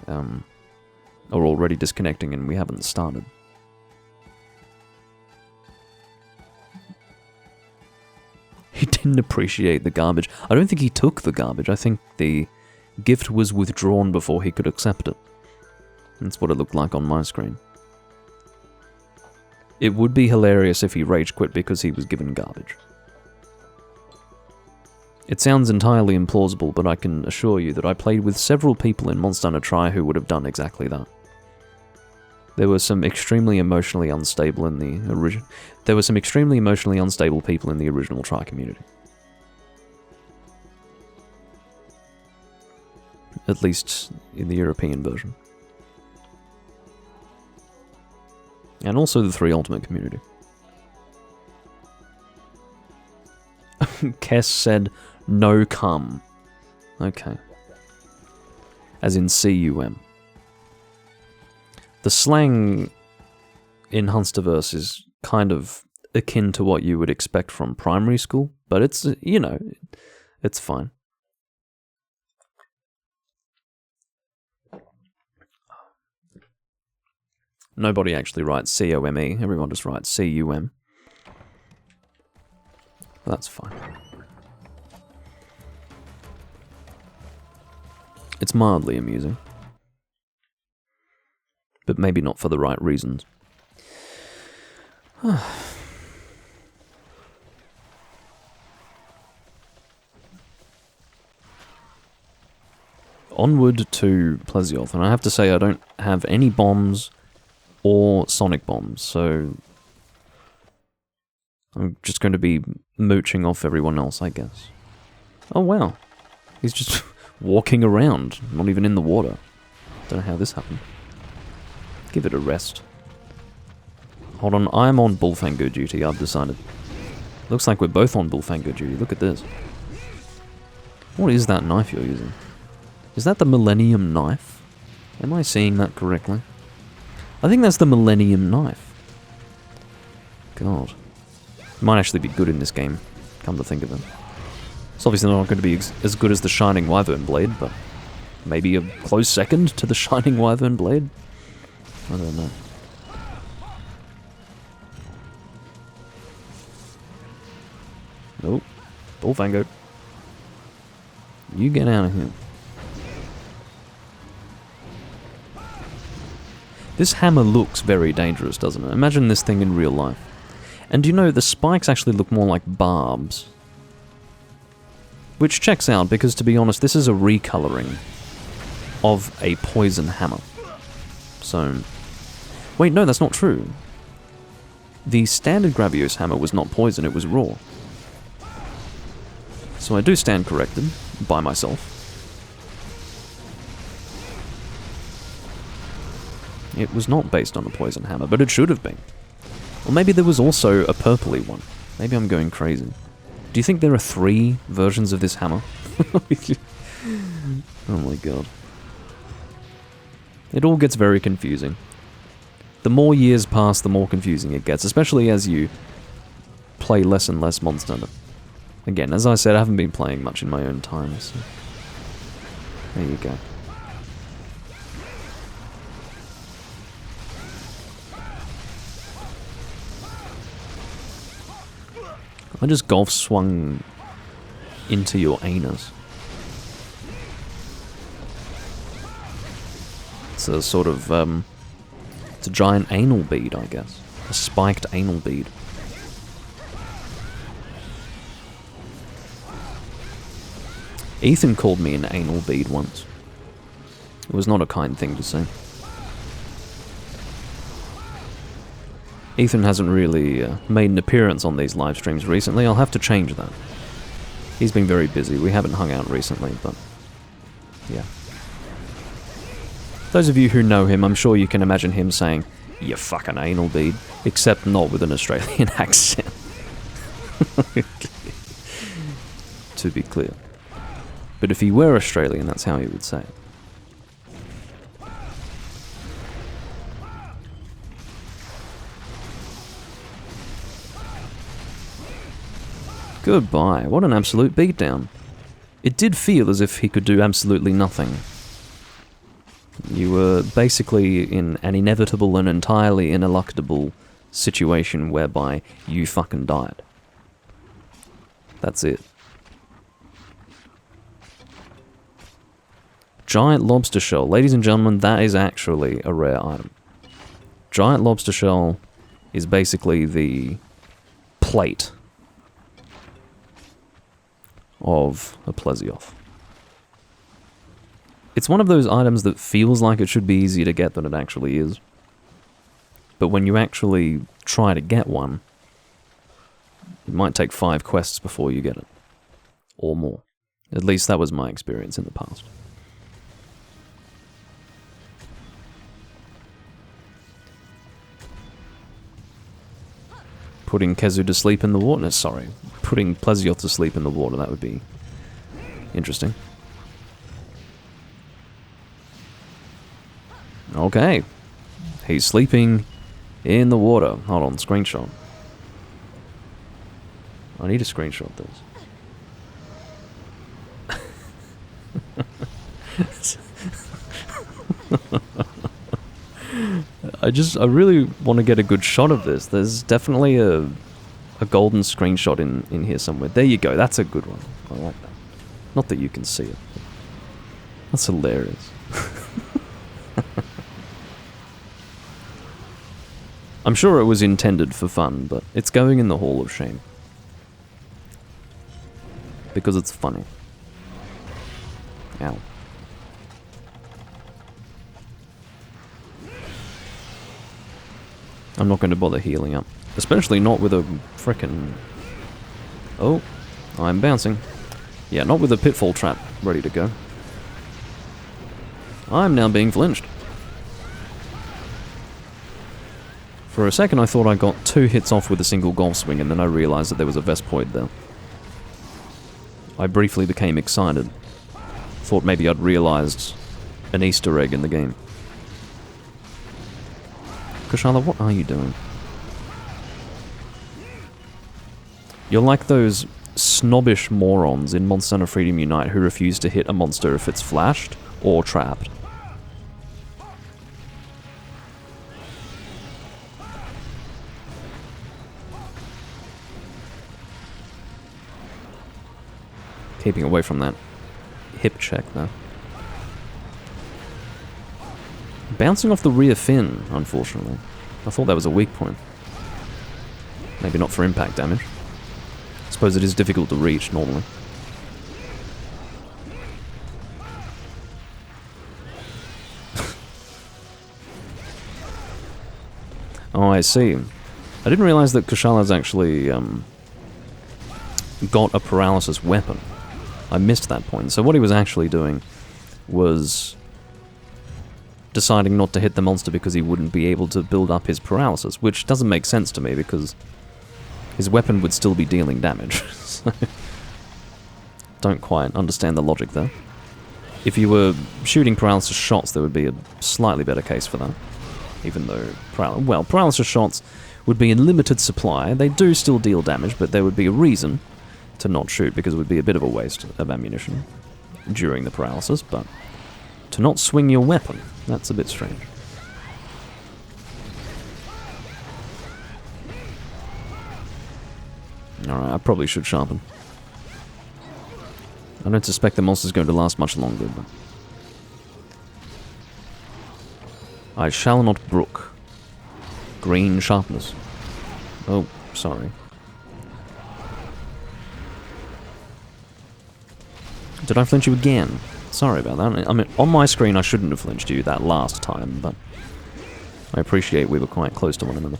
are already disconnecting and we haven't started. He didn't appreciate the garbage. I don't think he took the garbage. I think the gift was withdrawn before he could accept it. That's what it looked like on my screen. It would be hilarious if he rage quit because he was given garbage. It sounds entirely implausible, but I can assure you that I played with several people in Monster Hunter Tri who would have done exactly that. There were some extremely emotionally unstable in the original. There were some extremely emotionally unstable people in the original Tri community. At least in the European version. And also the 3 Ultimate community. Kess said, no cum. Okay. As in C-U-M. The slang in Hunsterverse is kind of akin to what you would expect from primary school, but it's, you know, it's fine. Nobody actually writes C-O-M-E, everyone just writes C-U-M. That's fine. It's mildly amusing. But maybe not for the right reasons. Onward to Plesioth, and I have to say I don't have any bombs or sonic bombs, so I'm just going to be mooching off everyone else, I guess. Oh wow, he's just walking around, not even in the water. Don't know how this happened. Give it a rest. Hold on, I'm on Bullfango duty, I've decided. Looks like we're both on Bullfango duty, look at this. What is that knife you're using? Is that the Millennium Knife? Am I seeing that correctly? I think that's the Millennium Knife. God. It might actually be good in this game, come to think of it. It's obviously not going to be as good as the Shining Wyvern Blade, but maybe a close second to the Shining Wyvern Blade? I don't know. Nope. Bullfango. You get out of here. This hammer looks very dangerous, doesn't it? Imagine this thing in real life. And you know, the spikes actually look more like barbs. Which checks out, because to be honest, this is a recoloring of a poison hammer. So... Wait, no, that's not true. The standard Gravios hammer was not poison, it was raw. So I do stand corrected, by myself. It was not based on a poison hammer, but it should have been. Or maybe there was also a purpley one. Maybe I'm going crazy. Do you think there are 3 versions of this hammer? Oh my god. It all gets very confusing. The more years pass, the more confusing it gets, especially as you play less and less Monster Hunter. Again, as I said, I haven't been playing much in my own time, so... There you go. I just golf swung into your anus. It's a sort of, it's a giant anal bead, I guess. A spiked anal bead. Ethan called me an anal bead once. It was not a kind thing to say. Ethan hasn't really made an appearance on these live streams recently. I'll have to change that. He's been very busy. We haven't hung out recently, but yeah. Those of you who know him, I'm sure you can imagine him saying, "You fucking anal bead," except not with an Australian accent. To be clear. But if he were Australian, that's how he would say it. Goodbye. What an absolute beatdown. It did feel as if he could do absolutely nothing. You were basically in an inevitable and entirely ineluctable situation whereby you fucking died. That's it. Giant lobster shell. Ladies and gentlemen, that is actually a rare item. Giant lobster shell is basically the plate of a Plesioth. It's one of those items that feels like it should be easier to get than it actually is. But when you actually try to get one, it might take 5 quests before you get it. Or more. At least that was my experience in the past. Putting Kezu to sleep in the water. No, sorry. Putting Plesioth to sleep in the water, that would be interesting. Okay. He's sleeping in the water. Hold on, screenshot. I need to screenshot this. I really want to get a good shot of this. There's definitely a golden screenshot in here somewhere. There you go, that's a good one. I like that. Not that you can see it. That's hilarious. I'm sure it was intended for fun, but it's going in the Hall of Shame. Because it's funny. Ow. I'm not going to bother healing up. Especially not with a frickin'... Oh, I'm bouncing. Yeah, not with a pitfall trap ready to go. I'm now being flinched. For a second I thought I got 2 hits off with a single golf swing, and then I realized that there was a Vespoid there. I briefly became excited. Thought maybe I'd realized an Easter egg in the game. Kushala, what are you doing? You're like those snobbish morons in Monster Hunter Freedom Unite who refuse to hit a monster if it's flashed or trapped. Keeping away from that hip check, though. Bouncing off the rear fin, unfortunately. I thought that was a weak point. Maybe not for impact damage. I suppose it is difficult to reach, normally. Oh, I see. I didn't realize that Kushala's actually got a paralysis weapon. I missed that point. So what he was actually doing was deciding not to hit the monster because he wouldn't be able to build up his paralysis, which doesn't make sense to me because his weapon would still be dealing damage. So don't quite understand the logic there. If you were shooting paralysis shots, there would be a slightly better case for that. Even though, paralysis shots would be in limited supply. They do still deal damage, but there would be a reason to not shoot because it would be a bit of a waste of ammunition during the paralysis, but to not swing your weapon, that's a bit strange. Alright, I probably should sharpen. I don't suspect the monster's going to last much longer, but I shall not brook green sharpness. Oh, sorry. Did I flinch you again? Sorry about that. I mean, on my screen I shouldn't have flinched you that last time, but I appreciate we were quite close to one another.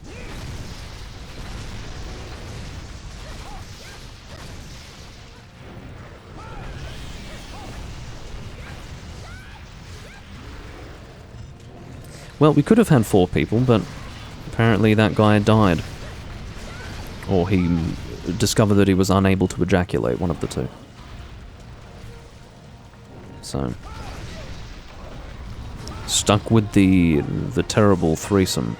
Well, we could have had 4 people, but apparently that guy died. Or he discovered that he was unable to ejaculate, one of the two. So, stuck with the terrible threesome.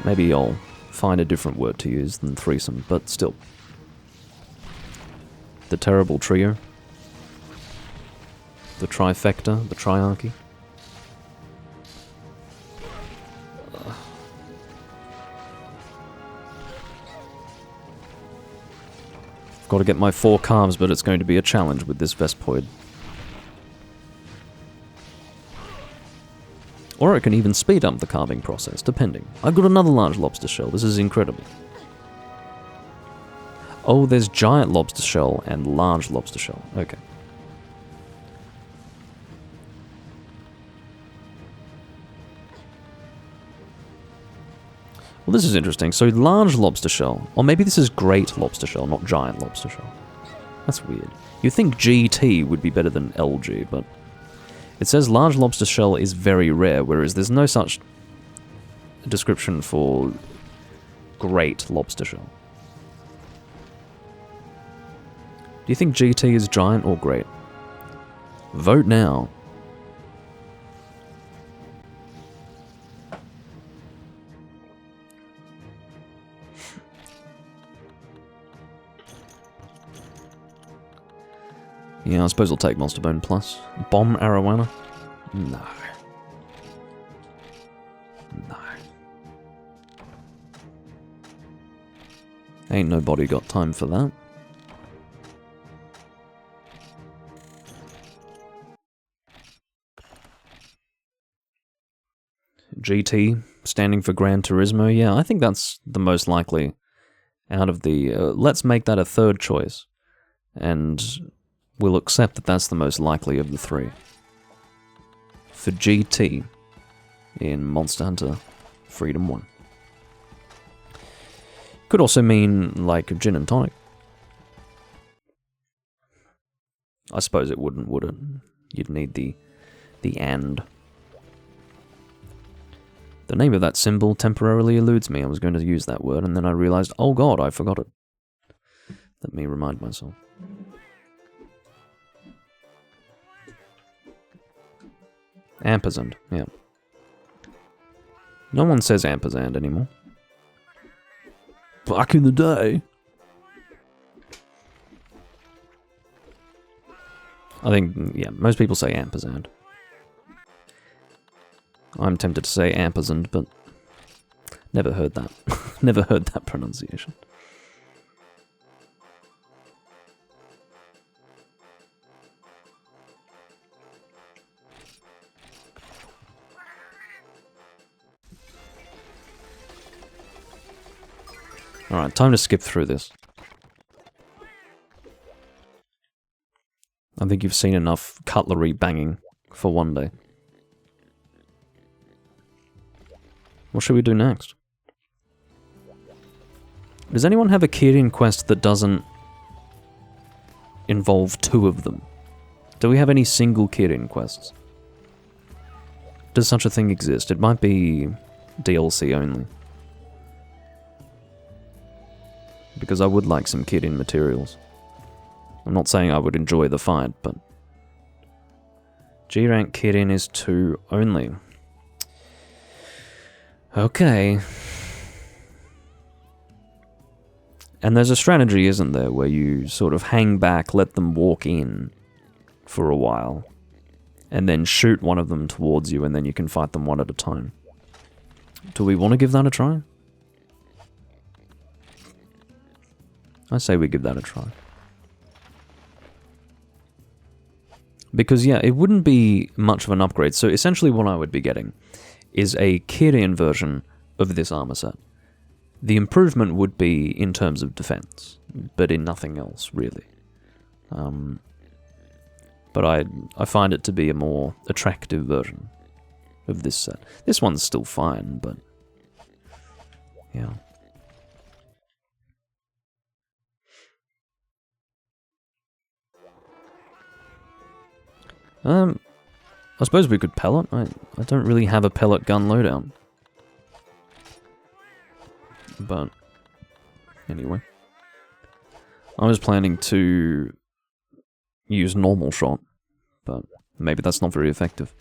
Maybe I'll find a different word to use than threesome, but still. The terrible trio. The trifecta, the triarchy. I've got to get my 4 calves, but it's going to be a challenge with this Vespoid. Or it can even speed up the carving process, depending. I've got another large lobster shell. This is incredible. Oh, there's giant lobster shell and large lobster shell. Okay. Well, this is interesting. So large lobster shell, or maybe this is great lobster shell, not giant lobster shell. That's weird. You'd think GT would be better than LG, but it says large lobster shell is very rare, whereas there's no such description for great lobster shell. Do you think GT is giant or great? Vote now. Yeah, I suppose I'll take Monster Bone Plus. Bomb Arowana? No. No. Ain't nobody got time for that. GT, standing for Gran Turismo. Yeah, I think that's the most likely out of the... let's make that a third choice. And we'll accept that that's the most likely of the 3. For GT in Monster Hunter Freedom 1. Could also mean, like, gin and tonic. I suppose it wouldn't, would it? You'd need the and. The name of that symbol temporarily eludes me. I was going to use that word, and then I realized, oh god, I forgot it. Let me remind myself. Ampersand, yeah. No one says ampersand anymore. Back in the day. I think, yeah, most people say ampersand. I'm tempted to say ampersand, but never heard that. Never heard that pronunciation. Alright, time to skip through this. I think you've seen enough cutlery banging for one day. What should we do next? Does anyone have a Kirin quest that doesn't involve two of them? Do we have any single Kirin quests? Does such a thing exist? It might be DLC only. Because I would like some Kirin materials. I'm not saying I would enjoy the fight, but... G-rank Kirin is 2 only. Okay. And there's a strategy, isn't there, where you sort of hang back, let them walk in for a while, and then shoot one of them towards you, and then you can fight them one at a time. Do we want to give that a try? I say we give that a try. Because, yeah, it wouldn't be much of an upgrade. So essentially what I would be getting is a Kirin version of this armor set. The improvement would be in terms of defense, but in nothing else, really. But I find it to be a more attractive version of this set. This one's still fine, but... yeah. I suppose we could pellet. I don't really have a pellet gun loadout. But, anyway. I was planning to use normal shot, but maybe that's not very effective.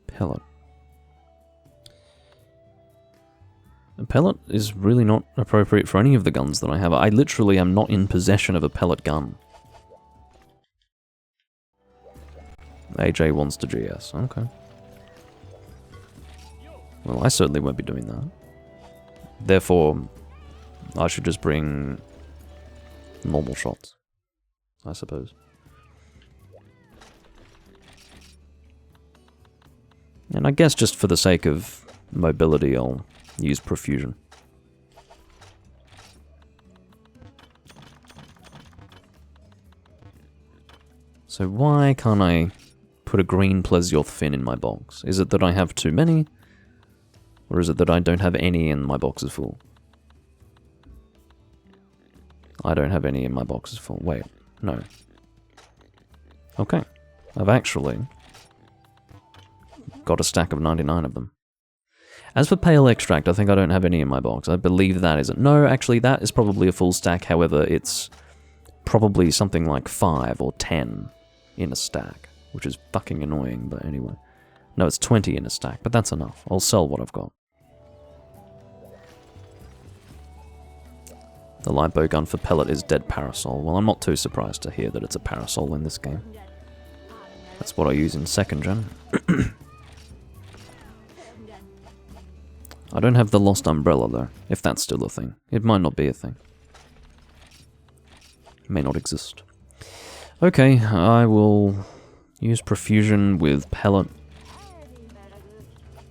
Pellet. A pellet is really not appropriate for any of the guns that I have. I literally am not in possession of a pellet gun. AJ wants to GS. Okay. Well, I certainly won't be doing that. Therefore, I should just bring normal shots, I suppose. And I guess just for the sake of mobility, I'll use profusion. So why can't I put a green Plesioth fin in my box? Is it that I have too many? Or is it that I don't have any and my box is full? I don't have any and my box is full. Wait, no. Okay, I've actually got a stack of 99 of them. As for Pale Extract, I think I don't have any in my box. I believe that isn't. No, actually, that is probably a full stack. However, it's probably something like 5 or 10 in a stack, which is fucking annoying, but anyway. No, it's 20 in a stack, but that's enough. I'll sell what I've got. The light bow gun for pellet is Dead Parasol. Well, I'm not too surprised to hear that it's a parasol in this game. That's what I use in 2nd gen. I don't have the Lost Umbrella, though, if that's still a thing. It might not be a thing. It may not exist. Okay, I will use Profusion with Pellet.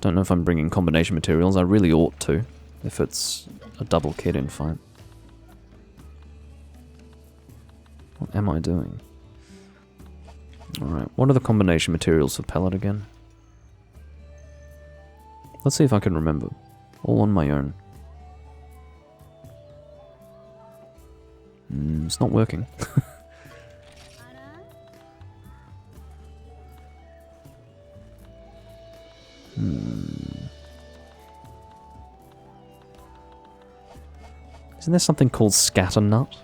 Don't know if I'm bringing combination materials. I really ought to, if it's a double kit in fight. What am I doing? Alright, what are the combination materials for Pellet again? Let's see if I can remember. All on my own. It's not working. Isn't there something called scatternut?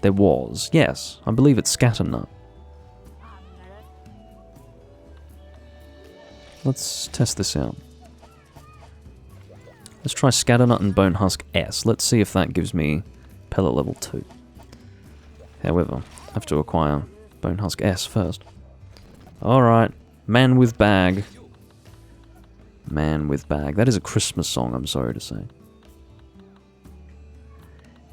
There was, yes. I believe it's scatternut. Let's test this out. Let's try scatternut and bone husk S. Let's see if that gives me pellet level 2. However, I have to acquire bone husk S first. Alright. Man with bag. Man with bag. That is a Christmas song, I'm sorry to say.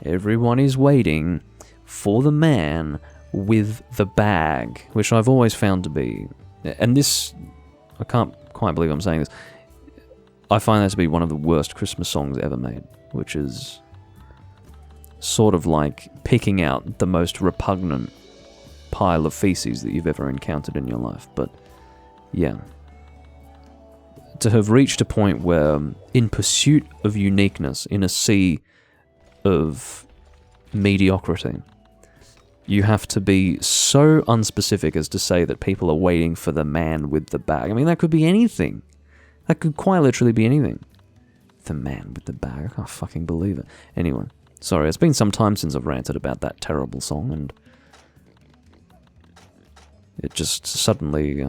Everyone is waiting for the man with the bag, which I've always found to be... And this... I can't quite believe I'm saying this. I find that to be one of the worst Christmas songs ever made, which is sort of like picking out the most repugnant pile of feces that you've ever encountered in your life. But, yeah. To have reached a point where, in pursuit of uniqueness, in a sea of mediocrity, you have to be so unspecific as to say that people are waiting for the man with the bag. I mean, that could be anything. That could quite literally be anything. The man with the bag. I can't fucking believe it. Anyway, sorry, it's been some time since I've ranted about that terrible song, and it just suddenly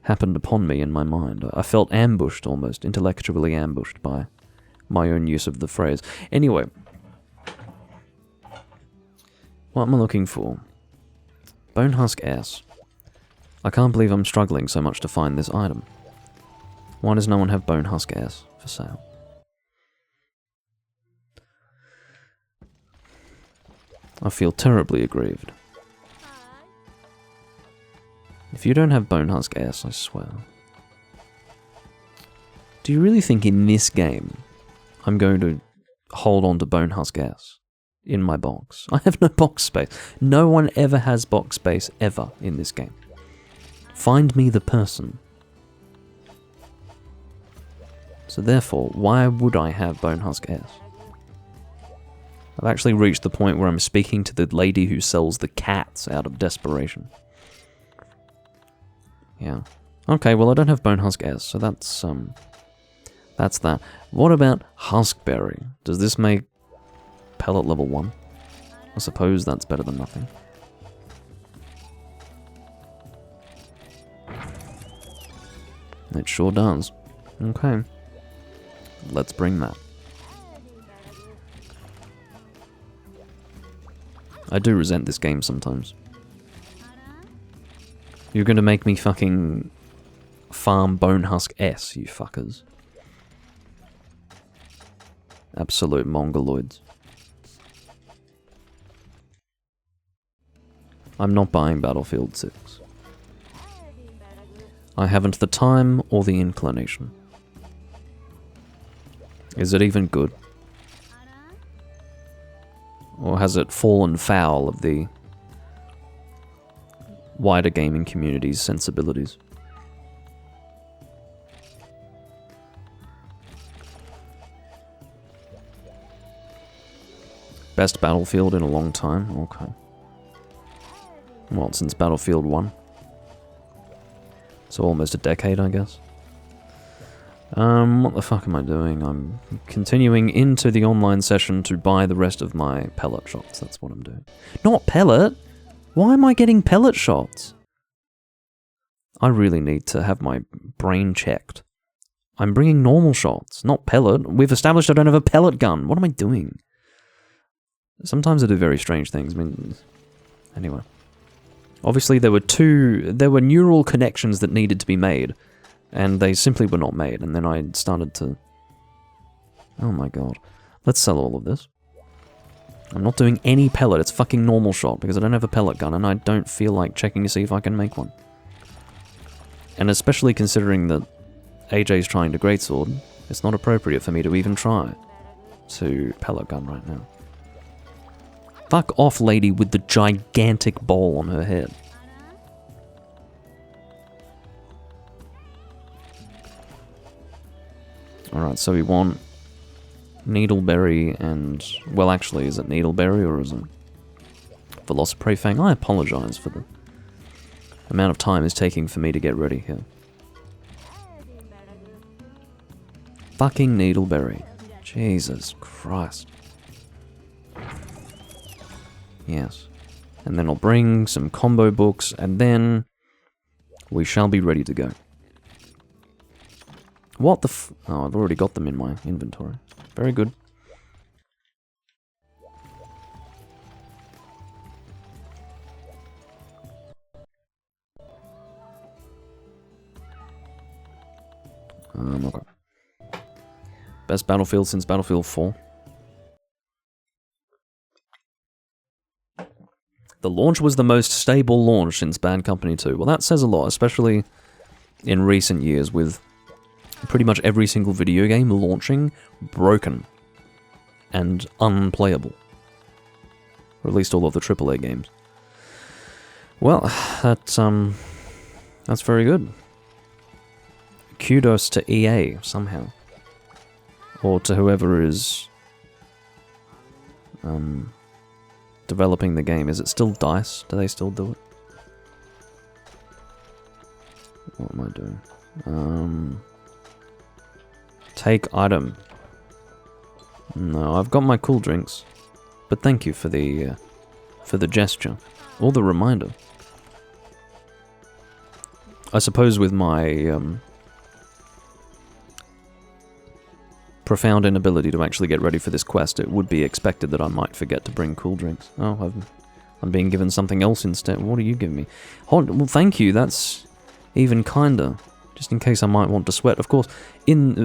happened upon me in my mind. I felt ambushed, almost, intellectually ambushed by my own use of the phrase. Anyway, what am I looking for? Bone husk S. I can't believe I'm struggling so much to find this item. Why does no one have bone husk S for sale? I feel terribly aggrieved. If you don't have bone husk S, I swear. Do you really think in this game I'm going to hold on to bone husk S in my box? I have no box space. No one ever has box space ever in this game. Find me the person. So therefore, why would I have bone husk S? I've actually reached the point where I'm speaking to the lady who sells the cats out of desperation. Yeah. Okay, well I don't have bone husk S, so that's that. What about huskberry? Does this make pellet level 1? I suppose that's better than nothing. It sure does. Okay. Let's bring that. I do resent this game sometimes. You're gonna make me fucking farm bone husk S, you fuckers. Absolute mongoloids. I'm not buying Battlefield 6. I haven't the time or the inclination. Is it even good? Or has it fallen foul of the wider gaming community's sensibilities? Best Battlefield in a long time? Okay. Well, since Battlefield 1. So almost a decade, I guess. What the fuck am I doing? I'm continuing into the online session to buy the rest of my pellet shots. That's what I'm doing. Not pellet! Why am I getting pellet shots? I really need to have my brain checked. I'm bringing normal shots, not pellet. We've established I don't have a pellet gun. What am I doing? Sometimes I do very strange things. I mean, anyway. Obviously there were neural connections that needed to be made. And they simply were not made, and then I started to... Oh my god. Let's sell all of this. I'm not doing any pellet, it's fucking normal shot, because I don't have a pellet gun, and I don't feel like checking to see if I can make one. And especially considering that AJ's trying to greatsword, it's not appropriate for me to even try to pellet gun right now. Fuck off, lady with the gigantic bowl on her head. Alright, so we want Needleberry and... Well, actually, is it Needleberry or is it Velociprey Fang? I apologize for the amount of time it's taking for me to get ready here. Fucking Needleberry. Jesus Christ. Yes. And then I'll bring some combo books, and then we shall be ready to go. What the f... Oh, I've already got them in my inventory. Very good. Okay. Best battlefield since Battlefield 4. The launch was the most stable launch since Bad Company 2. Well, that says a lot, especially in recent years with pretty much every single video game launching broken and unplayable. Or at least all of the AAA games. Well, that's very good. Kudos to EA, somehow. Or to whoever is developing the game. Is it still DICE? Do they still do it? What am I doing? Take item. No, I've got my cool drinks. But thank you for the gesture. Or the reminder. I suppose with my profound inability to actually get ready for this quest, it would be expected that I might forget to bring cool drinks. Oh, I'm being given something else instead. What are you giving me? Well, thank you. That's even kinder. Just in case I might want to sweat. Of course,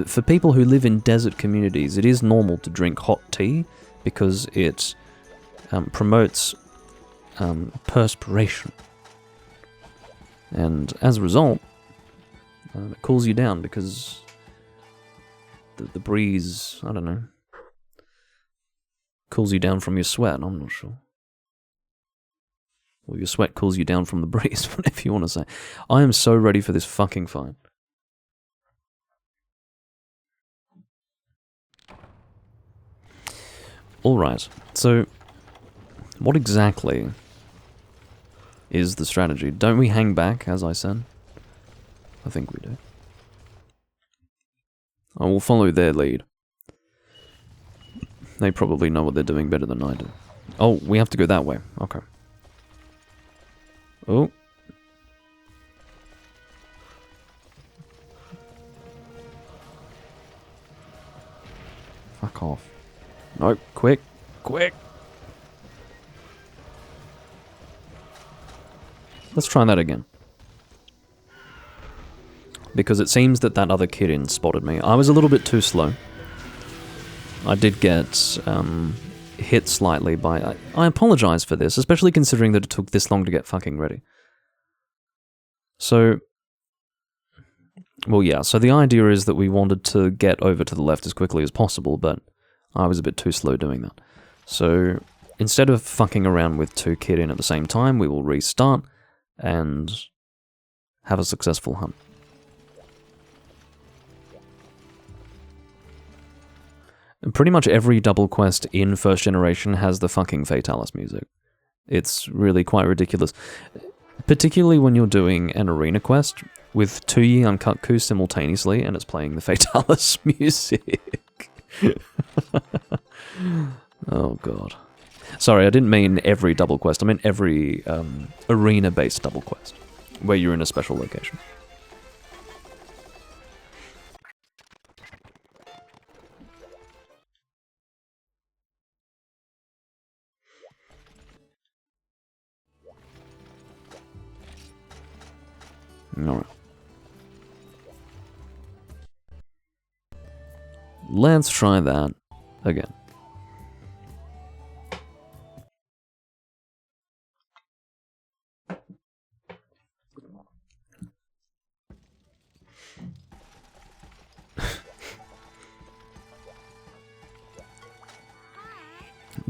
for people who live in desert communities, it is normal to drink hot tea because it promotes perspiration. And as a result, it cools you down because the breeze, I don't know, cools you down from your sweat, I'm not sure. Or your sweat cools you down from the breeze, whatever you want to say. I am so ready for this fucking fight. Alright, so what exactly is the strategy? Don't we hang back, as I said? I think we do. I will follow their lead. They probably know what they're doing better than I do. Oh, we have to go that way. Okay. Oh. Fuck off. No, quick. Quick. Let's try that again. Because it seems that other kid spotted me. I was a little bit too slow. I did get hit slightly by... I apologize for this, especially considering that it took this long to get fucking ready. So... Well, yeah, so the idea is that we wanted to get over to the left as quickly as possible, but I was a bit too slow doing that. So, instead of fucking around with two kid at the same time, we will restart and have a successful hunt. Pretty much every double quest in First Generation has the fucking Fatalis music. It's really quite ridiculous. Particularly when you're doing an arena quest with 2 Uncut Coup simultaneously and it's playing the Fatalis music. Oh god. Sorry, I didn't mean every double quest. I meant every arena-based double quest where you're in a special location. Alright. Let's try that again.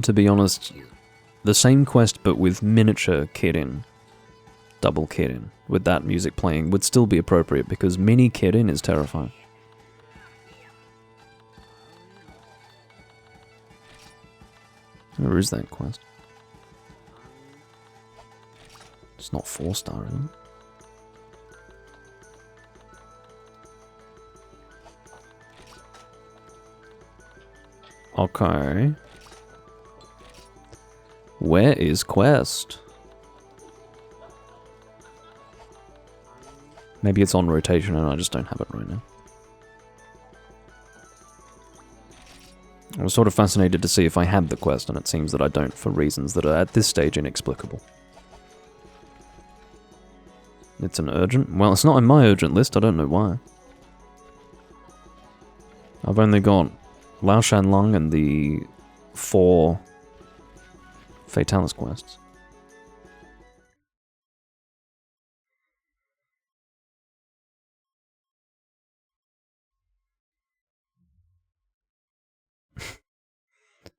To be honest, the same quest but with miniature Kirin, double Kirin, with that music playing would still be appropriate because mini Kirin is terrifying. Where is that quest? It's not 4-star, is it? Okay. Where is quest? Maybe it's on rotation and I just don't have it right now. I was sort of fascinated to see if I had the quest, and it seems that I don't for reasons that are at this stage inexplicable. It's an urgent? Well, it's not in my urgent list, I don't know why. I've only got Lao Shan Lung and the 4 Fatalis quests.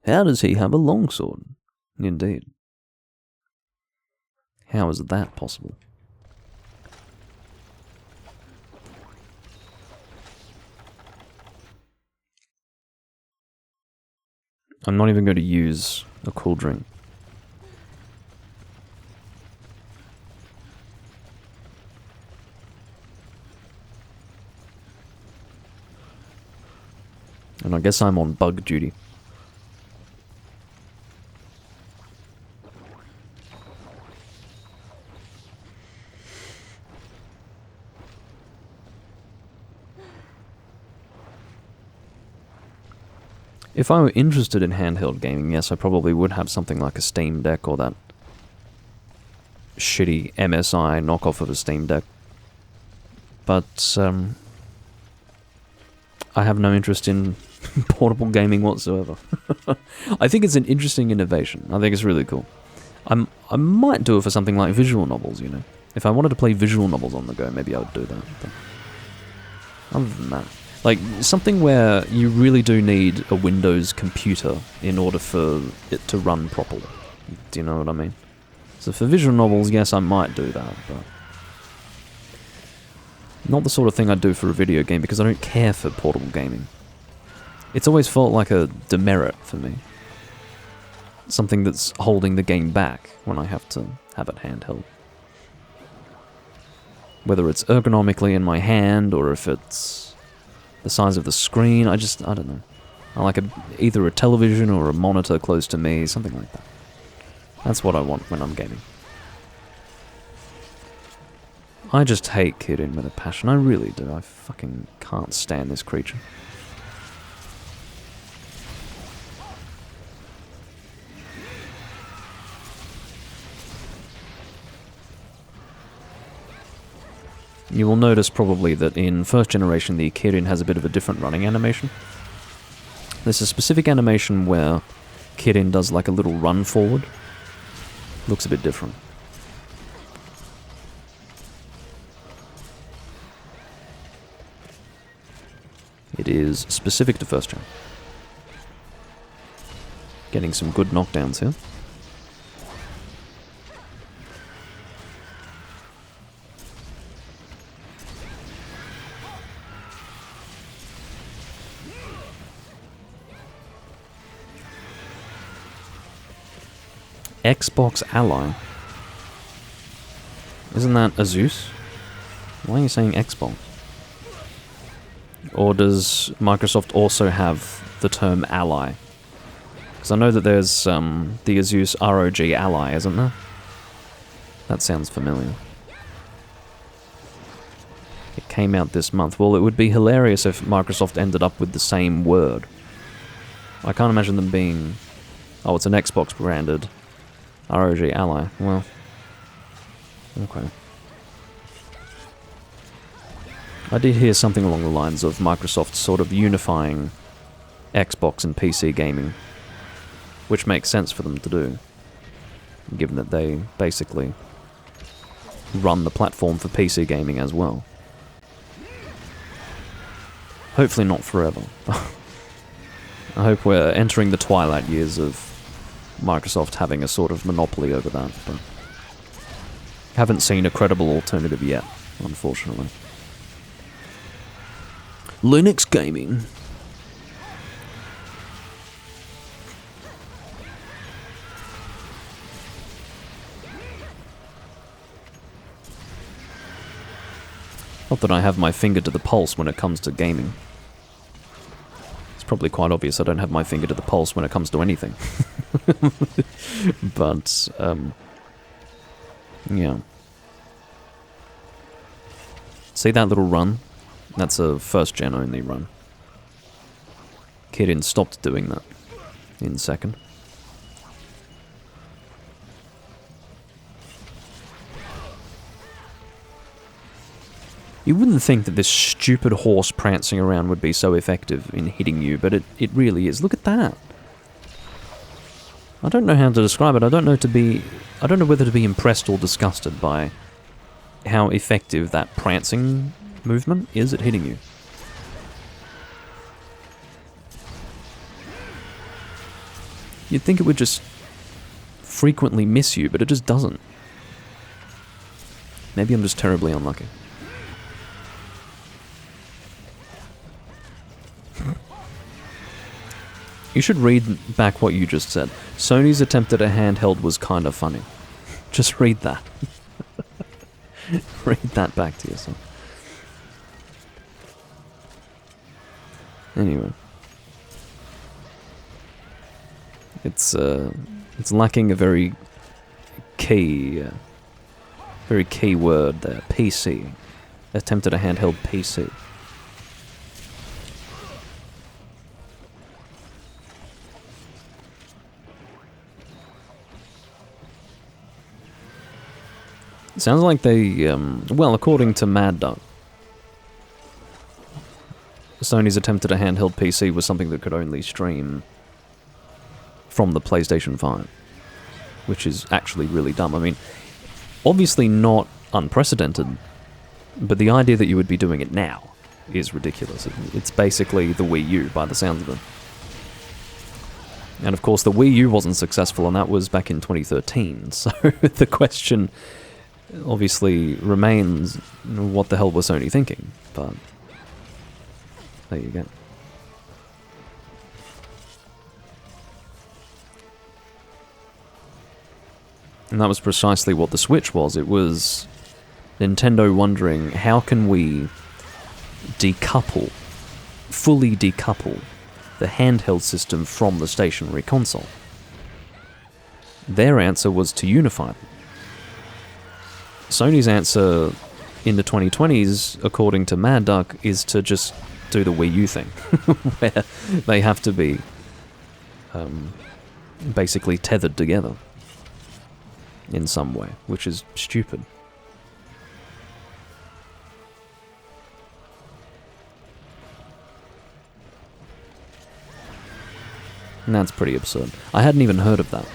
How does he have a longsword? Indeed. How is that possible? I'm not even going to use a cool drink. And I guess I'm on bug duty. If I were interested in handheld gaming, yes, I probably would have something like a Steam Deck or that shitty MSI knockoff of a Steam Deck. But, I have no interest in portable gaming whatsoever. I think it's an interesting innovation. I think it's really cool. I might do it for something like visual novels, you know. If I wanted to play visual novels on the go, maybe I would do that. But other than that, like, something where you really do need a Windows computer in order for it to run properly. Do you know what I mean? So for visual novels, yes, I might do that, but not the sort of thing I'd do for a video game, because I don't care for portable gaming. It's always felt like a demerit for me. Something that's holding the game back when I have to have it handheld. Whether it's ergonomically in my hand, or if it's the size of the screen, I don't know. I like either a television or a monitor close to me, something like that. That's what I want when I'm gaming. I just hate Kirin with a passion, I really do. I fucking can't stand this creature. You will notice probably that in first generation the Kirin has a bit of a different running animation. There's a specific animation where Kirin does like a little run forward. Looks a bit different. It is specific to first gen. Getting some good knockdowns here. Xbox Ally? Isn't that Asus? Why are you saying Xbox? Or does Microsoft also have the term Ally? Because I know that there's the Asus ROG Ally, isn't there? That sounds familiar. It came out this month. Well, it would be hilarious if Microsoft ended up with the same word. I can't imagine them being... Oh, it's an Xbox branded ROG Ally. Well, okay. I did hear something along the lines of Microsoft sort of unifying Xbox and PC gaming, which makes sense for them to do, given that they basically run the platform for PC gaming as well. Hopefully not forever. I hope we're entering the twilight years of Microsoft having a sort of monopoly over that, but haven't seen a credible alternative yet, unfortunately. Linux gaming. Not that I have my finger to the pulse when it comes to gaming. It's probably quite obvious I don't have my finger to the pulse when it comes to anything. But, yeah. See that little run? That's a first-gen only run. Kirin stopped doing that in second. You wouldn't think that this stupid horse prancing around would be so effective in hitting you, but it really is. Look at that. I don't know how to describe it. I don't know whether to be impressed or disgusted by how effective that prancing movement is at hitting you. You'd think it would just frequently miss you, but it just doesn't. Maybe I'm just terribly unlucky. You should read back what you just said. Sony's attempt at a handheld was kind of funny. Just read that. Read that back to yourself. Anyway. It's lacking a very key word there. PC. Attempt at a handheld PC. Sounds like they, well, according to Mad Duck, Sony's attempt at a handheld PC was something that could only stream from the PlayStation 5, which is actually really dumb. I mean, obviously not unprecedented, but the idea that you would be doing it now is ridiculous. It's basically the Wii U by the sounds of it. And of course the Wii U wasn't successful, and that was back in 2013, so the question obviously remains, what the hell was Sony thinking? But there you go. And that was precisely what the Switch was. It was Nintendo wondering, how can we fully decouple the handheld system from the stationary console? Their answer was to unify them. Sony's answer in the 2020s, according to Mad Duck, is to just do the Wii U thing, where they have to be basically tethered together in some way, which is stupid. And that's pretty absurd. I hadn't even heard of that.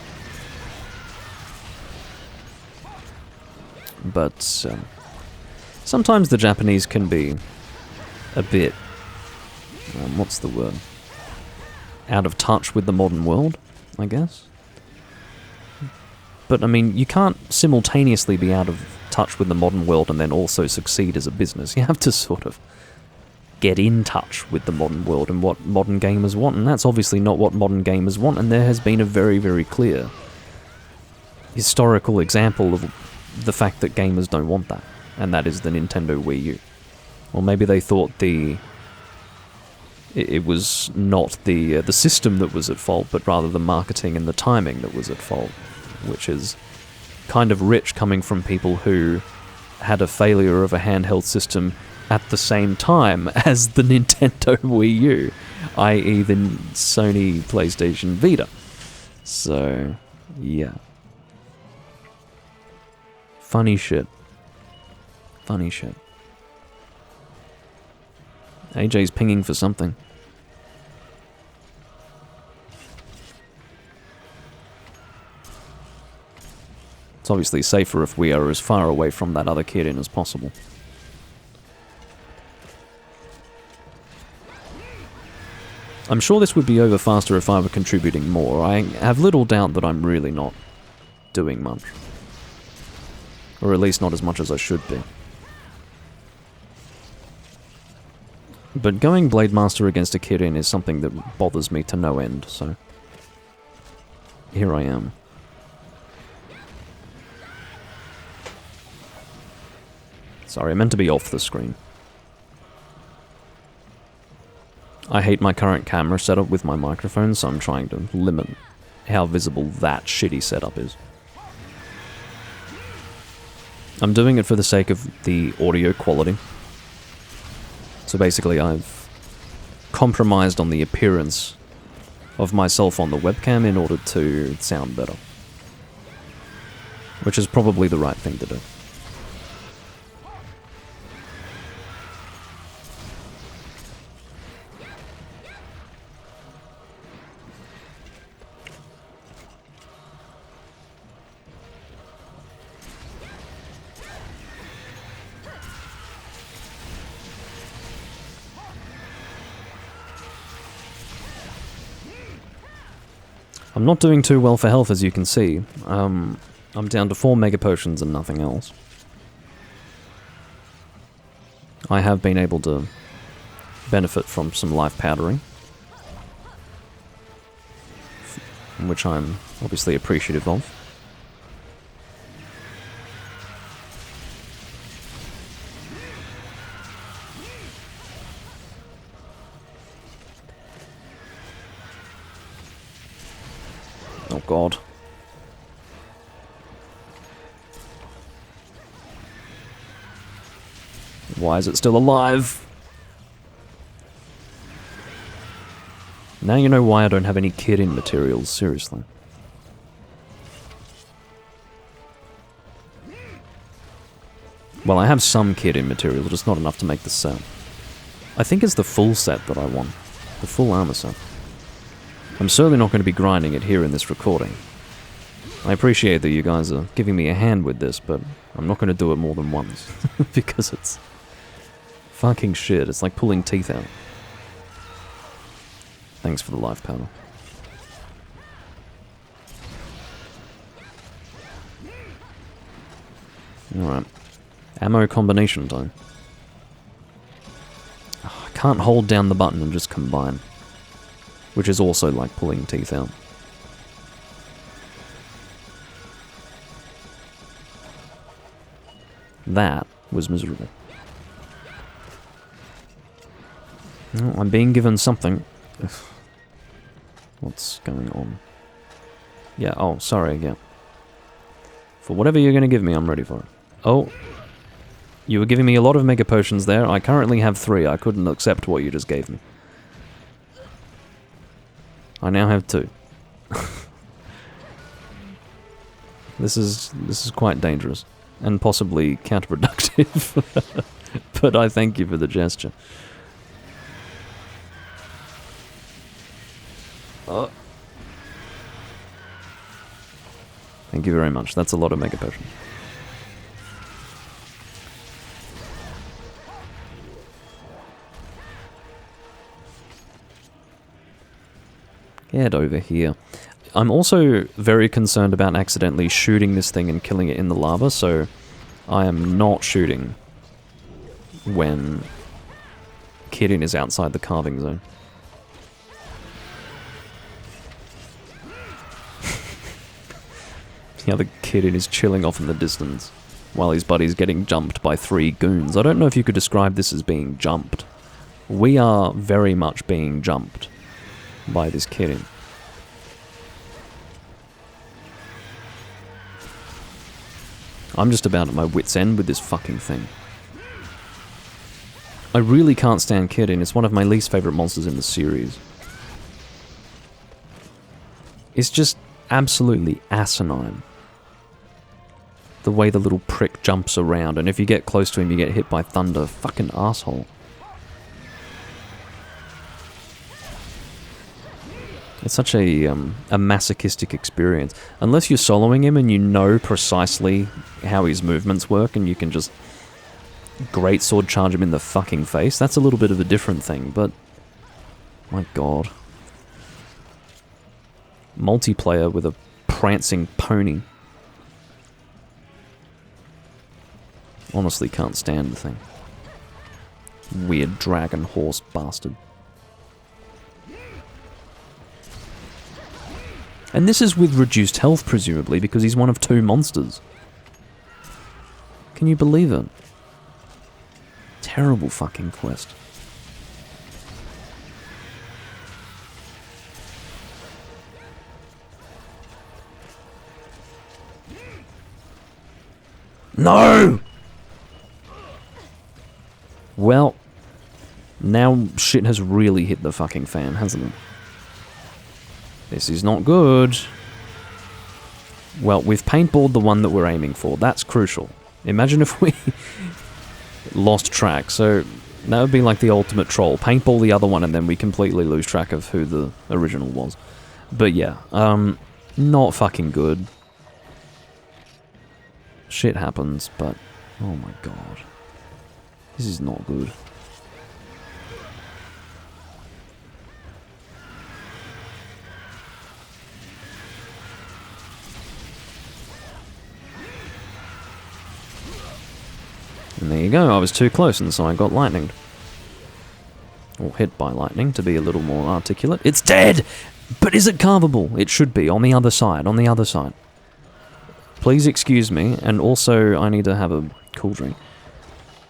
But sometimes the Japanese can be a bit, what's the word? Out of touch with the modern world, I guess. But I mean, you can't simultaneously be out of touch with the modern world and then also succeed as a business. You have to sort of get in touch with the modern world and what modern gamers want, and that's obviously not what modern gamers want, and there has been a very, very clear historical example of the fact that gamers don't want that, and that is the Nintendo Wii U. Or maybe they thought it was not the system that was at fault, but rather the marketing and the timing that was at fault, which is kind of rich coming from people who had a failure of a handheld system at the same time as the Nintendo Wii U, i.e. the Sony PlayStation Vita. So, yeah. Funny shit. Funny shit. AJ's pinging for something. It's obviously safer if we are as far away from that other kid in as possible. I'm sure this would be over faster if I were contributing more. I have little doubt that I'm really not doing much. Or at least not as much as I should be. But going Blade Master against a Kirin is something that bothers me to no end, so here I am. Sorry, I meant to be off the screen. I hate my current camera setup with my microphone, so I'm trying to limit how visible that shitty setup is. I'm doing it for the sake of the audio quality. So basically I've compromised on the appearance of myself on the webcam in order to sound better. Which is probably the right thing to do. I'm not doing too well for health, as you can see. I'm down to 4 mega potions and nothing else. I have been able to benefit from some life powdering, which I'm obviously appreciative of. Oh god. Why is it still alive? Now you know why I don't have any kit-in materials, seriously. Well, I have some kit-in materials, just not enough to make the set. I think it's the full set that I want. The full armor set. I'm certainly not going to be grinding it here in this recording. I appreciate that you guys are giving me a hand with this, but I'm not going to do it more than once. Because it's fucking shit. It's like pulling teeth out. Thanks for the life panel. Alright. Ammo combination time. Oh, I can't hold down the button and just combine. Which is also like pulling teeth out. That was miserable. Oh, I'm being given something. Ugh. What's going on? Yeah, oh, sorry, yeah. For whatever you're gonna give me, I'm ready for it. Oh. You were giving me a lot of mega potions there. I currently have 3. I couldn't accept what you just gave me. I now have 2. This is quite dangerous. And possibly counterproductive. But I thank you for the gesture. Oh. Thank you very much. That's a lot of mega potions. Get over here. I'm also very concerned about accidentally shooting this thing and killing it in the lava, so I am not shooting when Kirin is outside the carving zone. The other Kirin is chilling off in the distance while his buddy's getting jumped by 3 goons. I don't know if you could describe this as being jumped. We are very much being jumped by this Kirin. I'm just about at my wit's end with this fucking thing. I really can't stand Kirin. It's one of my least favourite monsters in the series. It's just absolutely asinine. The way the little prick jumps around, and if you get close to him you get hit by thunder. Fucking asshole. It's such a masochistic experience. Unless you're soloing him and you know precisely how his movements work and you can just greatsword charge him in the fucking face, that's a little bit of a different thing, but my god. Multiplayer with a prancing pony. Honestly can't stand the thing. Weird dragon horse bastard. And this is with reduced health, presumably, because he's one of 2 monsters. Can you believe it? Terrible fucking quest. No! Well, now shit has really hit the fucking fan, hasn't it? This is not good. Well, we've paintballed the one that we're aiming for. That's crucial. Imagine if we lost track. So that would be like the ultimate troll. Paintball the other one and then we completely lose track of who the original was. But yeah, not fucking good. Shit happens, but oh my god. This is not good. And there you go, I was too close and so I got lightninged. Or hit by lightning, to be a little more articulate. It's dead! But is it carvable? It should be, on the other side, on the other side. Please excuse me, and also I need to have a cool drink.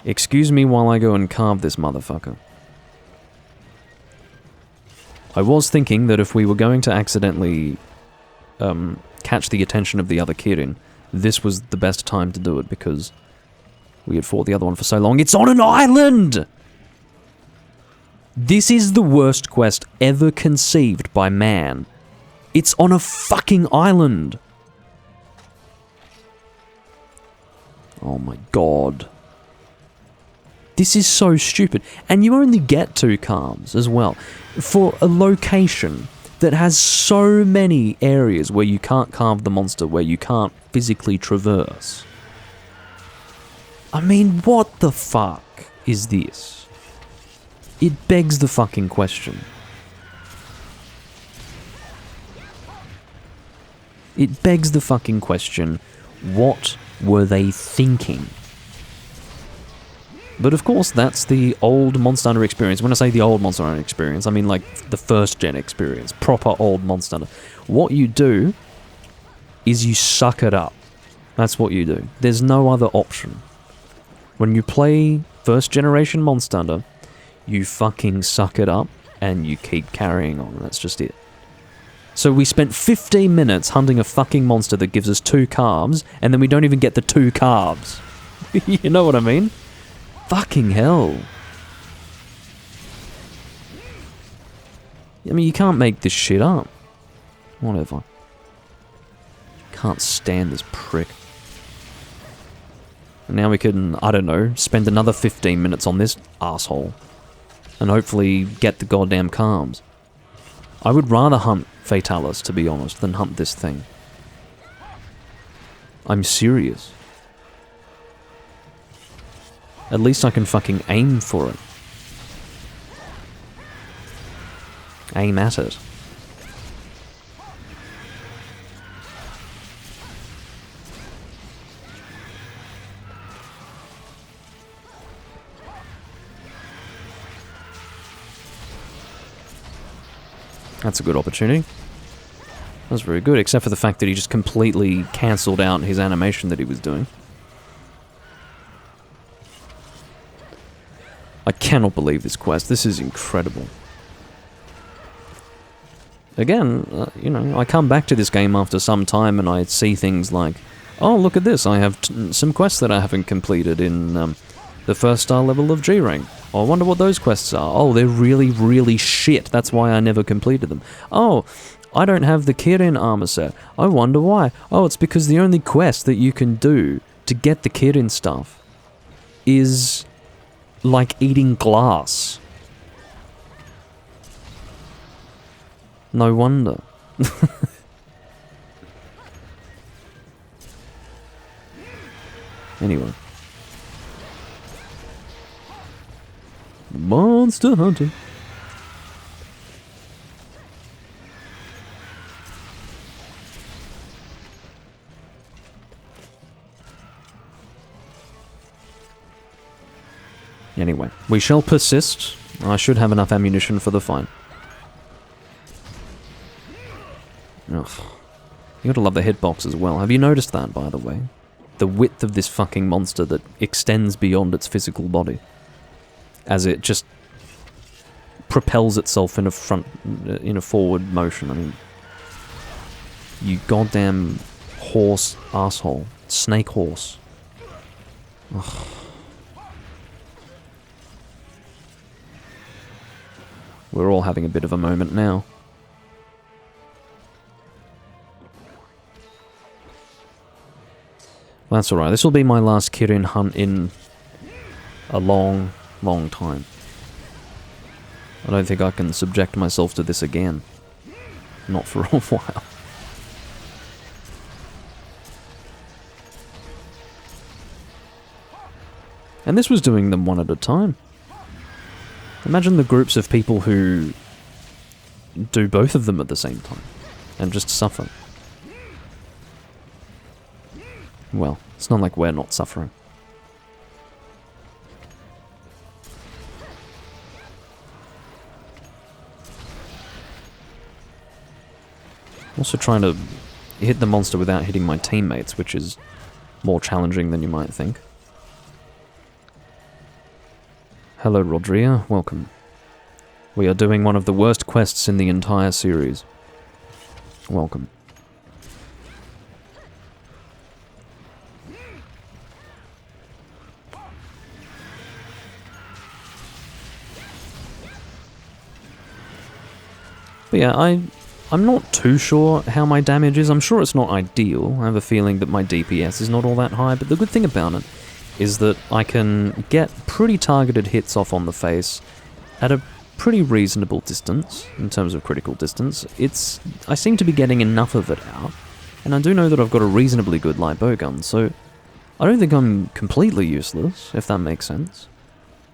Excuse me while I go and carve this motherfucker. I was thinking that if we were going to accidentally catch the attention of the other Kirin, this was the best time to do it because we had fought the other one for so long. It's on an island! This is the worst quest ever conceived by man. It's on a fucking island! Oh my god. This is so stupid. And you only get 2 calms as well. For a location that has so many areas where you can't carve the monster, where you can't physically traverse. I mean, what the fuck is this? It begs the fucking question. It begs the fucking question, what were they thinking? But of course, that's the old Monster Hunter experience. When I say the old Monster Hunter experience, I mean like the first gen experience. Proper old Monster Hunter. What you do is you suck it up. That's what you do. There's no other option. When you play first generation Monster Hunter, you fucking suck it up and you keep carrying on. That's just it. So we spent 15 minutes hunting a fucking monster that gives us 2 calves, and then we don't even get the 2 calves. You know what I mean? Fucking hell. I mean, you can't make this shit up. Whatever. Can't stand this prick. And now we can, I don't know, spend another 15 minutes on this asshole. And hopefully get the goddamn calms. I would rather hunt Fatalis, to be honest, than hunt this thing. I'm serious. At least I can fucking aim for it. Aim at it. That's a good opportunity. That's very good, except for the fact that he just completely cancelled out his animation that he was doing. I cannot believe this quest. This is incredible. Again, you know, I come back to this game after some time and I see things like, oh, look at this, I have some quests that I haven't completed in the first star level of G-Rank. Oh, I wonder what those quests are. Oh, they're really, really shit. That's why I never completed them. Oh, I don't have the Kirin armor set. I wonder why. Oh, it's because the only quest that you can do to get the Kirin stuff is like eating glass. No wonder. Anyway. Monster Hunter. Anyway, we shall persist. I should have enough ammunition for the fight. Ugh. You gotta love the hitbox as well. Have you noticed that, by the way? The width of this fucking monster that extends beyond its physical body. As it just propels itself in a forward motion. I mean, you goddamn horse asshole. Snake horse. Ugh. We're all having a bit of a moment now. That's alright. This will be my last Kirin hunt in a long, long time. I don't think I can subject myself to this again. Not for a while. And this was doing them one at a time. Imagine the groups of people who do both of them at the same time and just suffer. Well, it's not like we're not suffering. Also trying to hit the monster without hitting my teammates, which is more challenging than you might think. Hello, Rodria. Welcome. We are doing one of the worst quests in the entire series. Welcome. But yeah, I'm not too sure how my damage is. I'm sure it's not ideal. I have a feeling that my DPS is not all that high, but the good thing about it is that I can get pretty targeted hits off on the face at a pretty reasonable distance, in terms of critical distance. I seem to be getting enough of it out, and I do know that I've got a reasonably good light bow gun, so I don't think I'm completely useless, if that makes sense.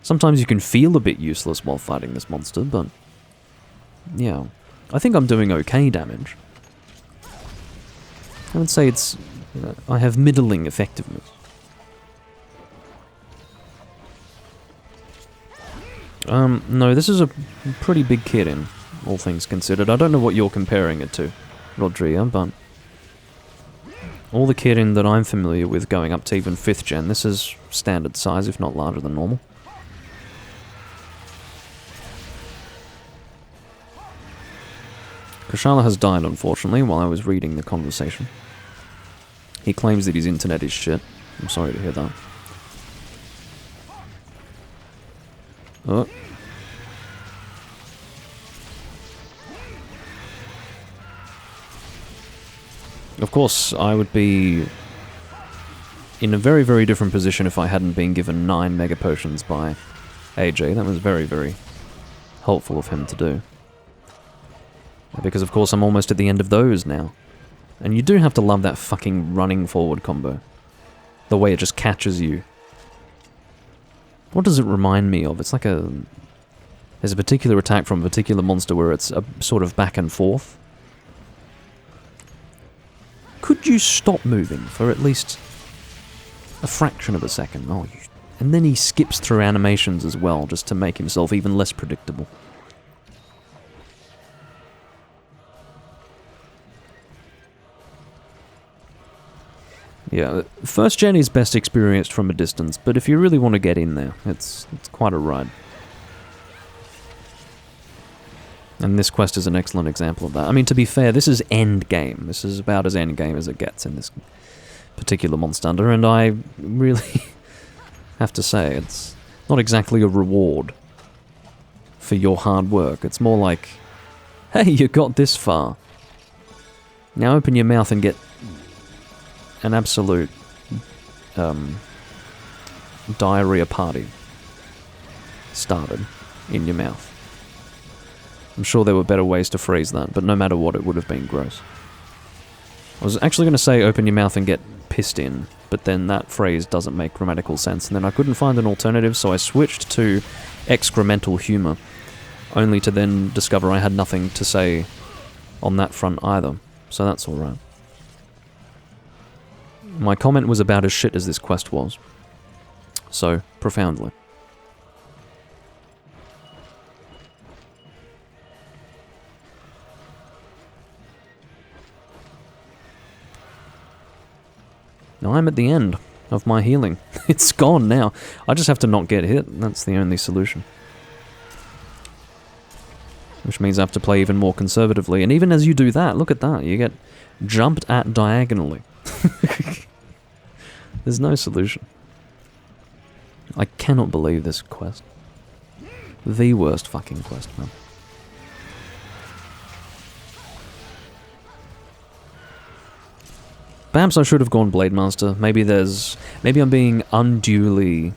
Sometimes you can feel a bit useless while fighting this monster, but yeah, I think I'm doing okay damage. I would say I have middling effectiveness. No, this is a pretty big Kirin, all things considered. I don't know what you're comparing it to, Rodria, but all the Kirin that I'm familiar with going up to even 5th gen, this is standard size, if not larger than normal. Kushala has died, unfortunately, while I was reading the conversation. He claims that his internet is shit. I'm sorry to hear that. Oh. Of course, I would be in a very, very different position if I hadn't been given 9 mega potions by AJ. That was very, very helpful of him to do. Because of course I'm almost at the end of those now. And you do have to love that fucking running forward combo. The way it just catches you. What does it remind me of? It's like there's a particular attack from a particular monster where it's a sort of back and forth. Could you stop moving for at least a fraction of a second? Oh, and then he skips through animations as well, just to make himself even less predictable. Yeah, 1st gen is best experienced from a distance, but if you really want to get in there, it's quite a ride. And this quest is an excellent example of that. I mean, to be fair, this is Endgame. This is about as Endgame as it gets in this particular monster, and I really have to say, it's not exactly a reward for your hard work. It's more like, hey, you got this far. Now open your mouth and get an absolute diarrhea party started in your mouth. I'm sure there were better ways to phrase that, but no matter what, it would have been gross. I was actually going to say open your mouth and get pissed in, but then that phrase doesn't make grammatical sense, and then I couldn't find an alternative, so I switched to excremental humour, only to then discover I had nothing to say on that front either, so that's alright. My comment was about as shit as this quest was. So, profoundly. Now I'm at the end of my healing. It's gone now. I just have to not get hit. That's the only solution. Which means I have to play even more conservatively. And even as you do that, look at that. You get jumped at diagonally. There's no solution. I cannot believe this quest. The worst fucking quest, man. Perhaps I should have gone Blade Master. Maybe I'm being unduly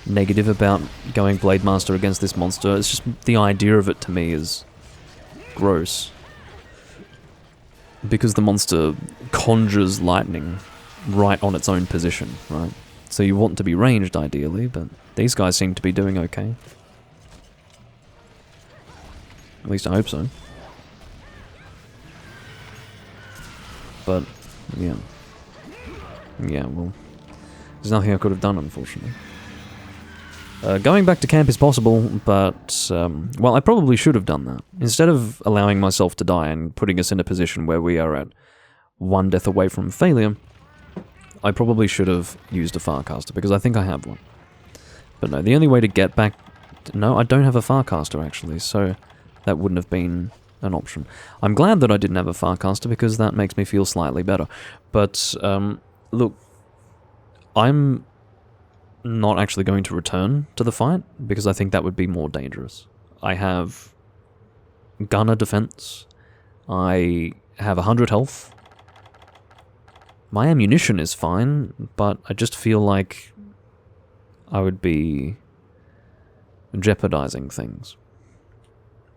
negative about going Blade Master against this monster. It's just the idea of it to me is gross. Because the monster conjures lightning right on its own position, right? So you want to be ranged ideally, but these guys seem to be doing okay. At least I hope so. But, yeah. Yeah, well, there's nothing I could have done, unfortunately. Going back to camp is possible, but, well, I probably should have done that. Instead of allowing myself to die and putting us in a position where we are at one death away from failure, I probably should have used a Farcaster, because I think I have one. But no, the only way to get back... No, I don't have a Farcaster, actually, so that wouldn't have been an option. I'm glad that I didn't have a Farcaster, because that makes me feel slightly better. But, look, I'm not actually going to return to the fight, because I think that would be more dangerous. I have gunner defense. I have 100 health. My ammunition is fine, but I just feel like I would be jeopardizing things.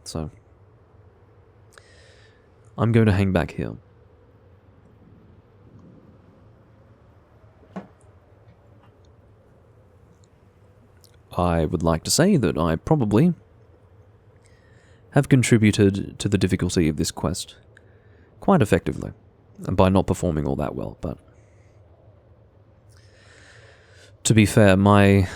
So, I'm going to hang back here. I would like to say that I probably have contributed to the difficulty of this quest quite effectively, and by not performing all that well, but to be fair, my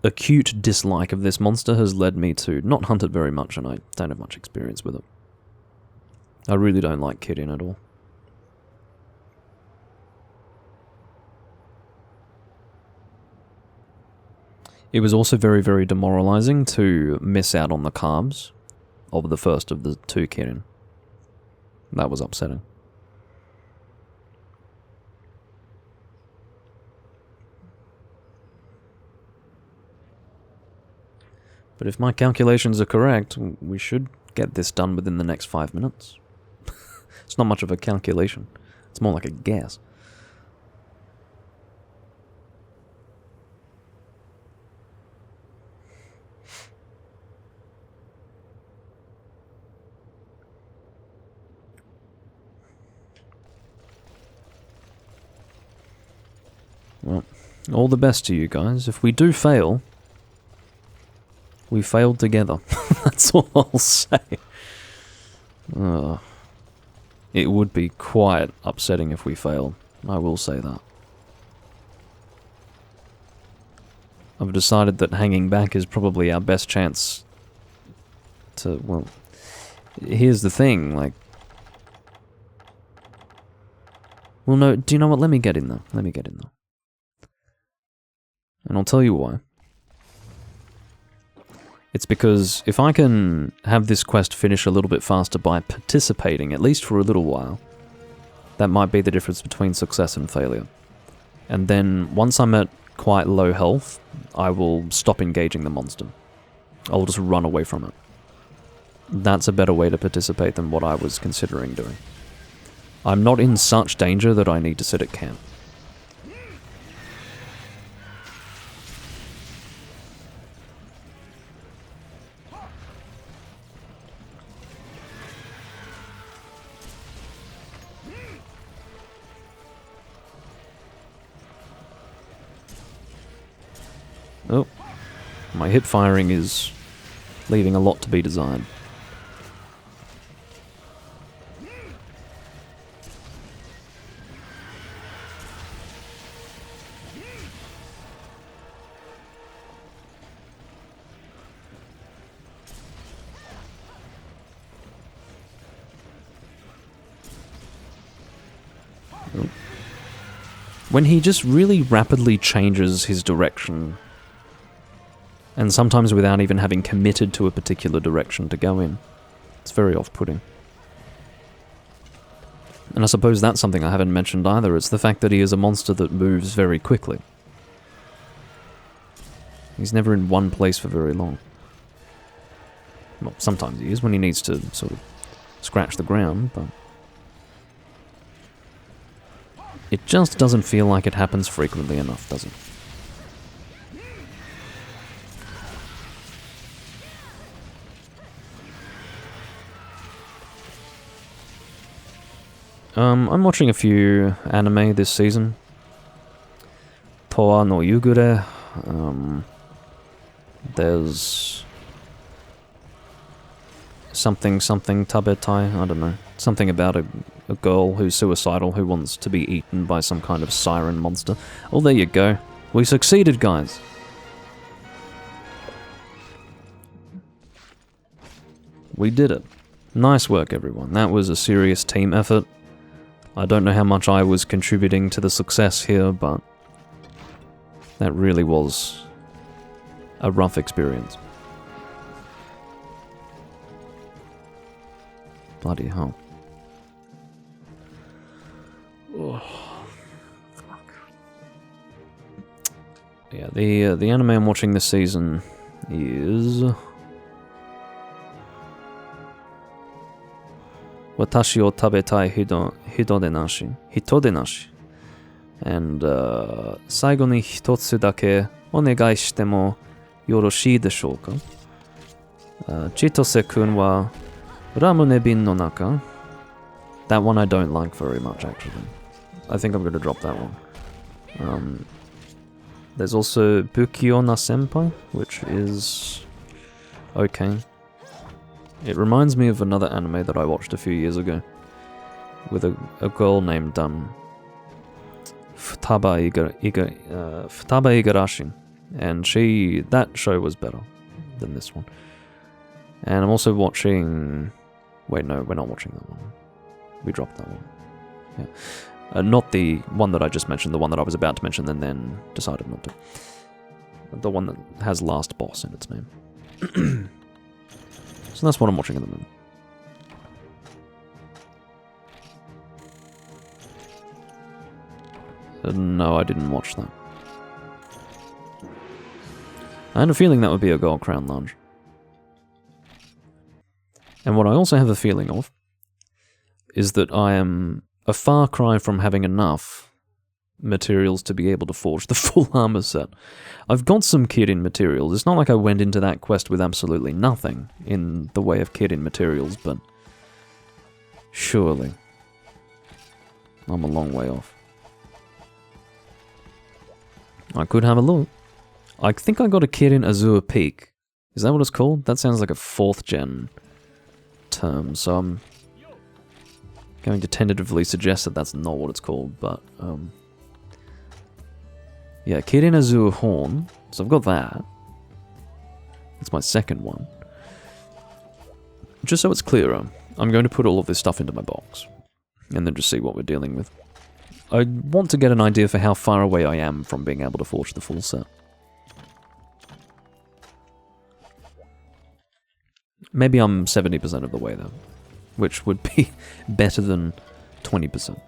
acute dislike of this monster has led me to not hunt it very much, and I don't have much experience with it. I really don't like Kirin at all. It was also very, very demoralizing to miss out on the carbs of the first of the two Kirin. That was upsetting. But if my calculations are correct, we should get this done within the next 5 minutes. It's not much of a calculation. It's more like a guess. Well, all the best to you guys. If we do fail, we failed together. That's all I'll say. It would be quite upsetting if we fail. I will say that. I've decided that hanging back is probably our best chance to, well, here's the thing, like... Well, no, do you know what? Let me get in there. Let me get in there. And I'll tell you why. It's because if I can have this quest finish a little bit faster by participating, at least for a little while, that might be the difference between success and failure. And then, once I'm at quite low health, I will stop engaging the monster. I'll just run away from it. That's a better way to participate than what I was considering doing. I'm not in such danger that I need to sit at camp. Oh, my hip firing is leaving a lot to be desired. Oh. When he just really rapidly changes his direction, and sometimes without even having committed to a particular direction to go in. It's very off-putting. And I suppose that's something I haven't mentioned either, it's the fact that he is a monster that moves very quickly. He's never in one place for very long. Well, sometimes he is when he needs to sort of scratch the ground, but it just doesn't feel like it happens frequently enough, does it? I'm watching a few anime this season. Toa no Yugure. There's something tabetai, I don't know. Something about a girl who's suicidal who wants to be eaten by some kind of siren monster. Oh, there you go. We succeeded, guys. We did it. Nice work, everyone. That was a serious team effort. I don't know how much I was contributing to the success here, but that really was a rough experience. Bloody hell. Oh, fuck. Yeah, the anime I'm watching this season is Watashi o tabetai hitodenashi. And saigo ni hitotsu dake onegai shite mo yoroshii deshou ka? Chitose-kun wa ramune bin no naka. That one I don't like very much, actually. I think I'm going to drop that one. There's also Bukiona Senpai, which is okay. It reminds me of another anime that I watched a few years ago with a girl named Futaba Igarashi, and that show was better than this one. And I'm also watching... Wait, no, we're not watching that one. We dropped that one. Yeah. Not the one that I just mentioned, the one that I was about to mention and then decided not to. The one that has Last Boss in its name. So that's what I'm watching at the moment. No, I didn't watch that. I had a feeling that would be a Gold Crown Lounge. And what I also have a feeling of is that I am a far cry from having enough materials to be able to forge the full armor set. I've got some Kirin materials. It's not like I went into that quest with absolutely nothing in the way of Kirin materials, but surely I'm a long way off. I could have a look. I think I got a Kirin Azure Peak. Is that what it's called? That sounds like a 4th gen term, so I'm going to tentatively suggest that that's not what it's called, but yeah, Kirin Azure Horn. So I've got that. It's my second one. Just so it's clearer, I'm going to put all of this stuff into my box, and then just see what we're dealing with. I want to get an idea for how far away I am from being able to forge the full set. Maybe I'm 70% of the way though, which would be better than 20%.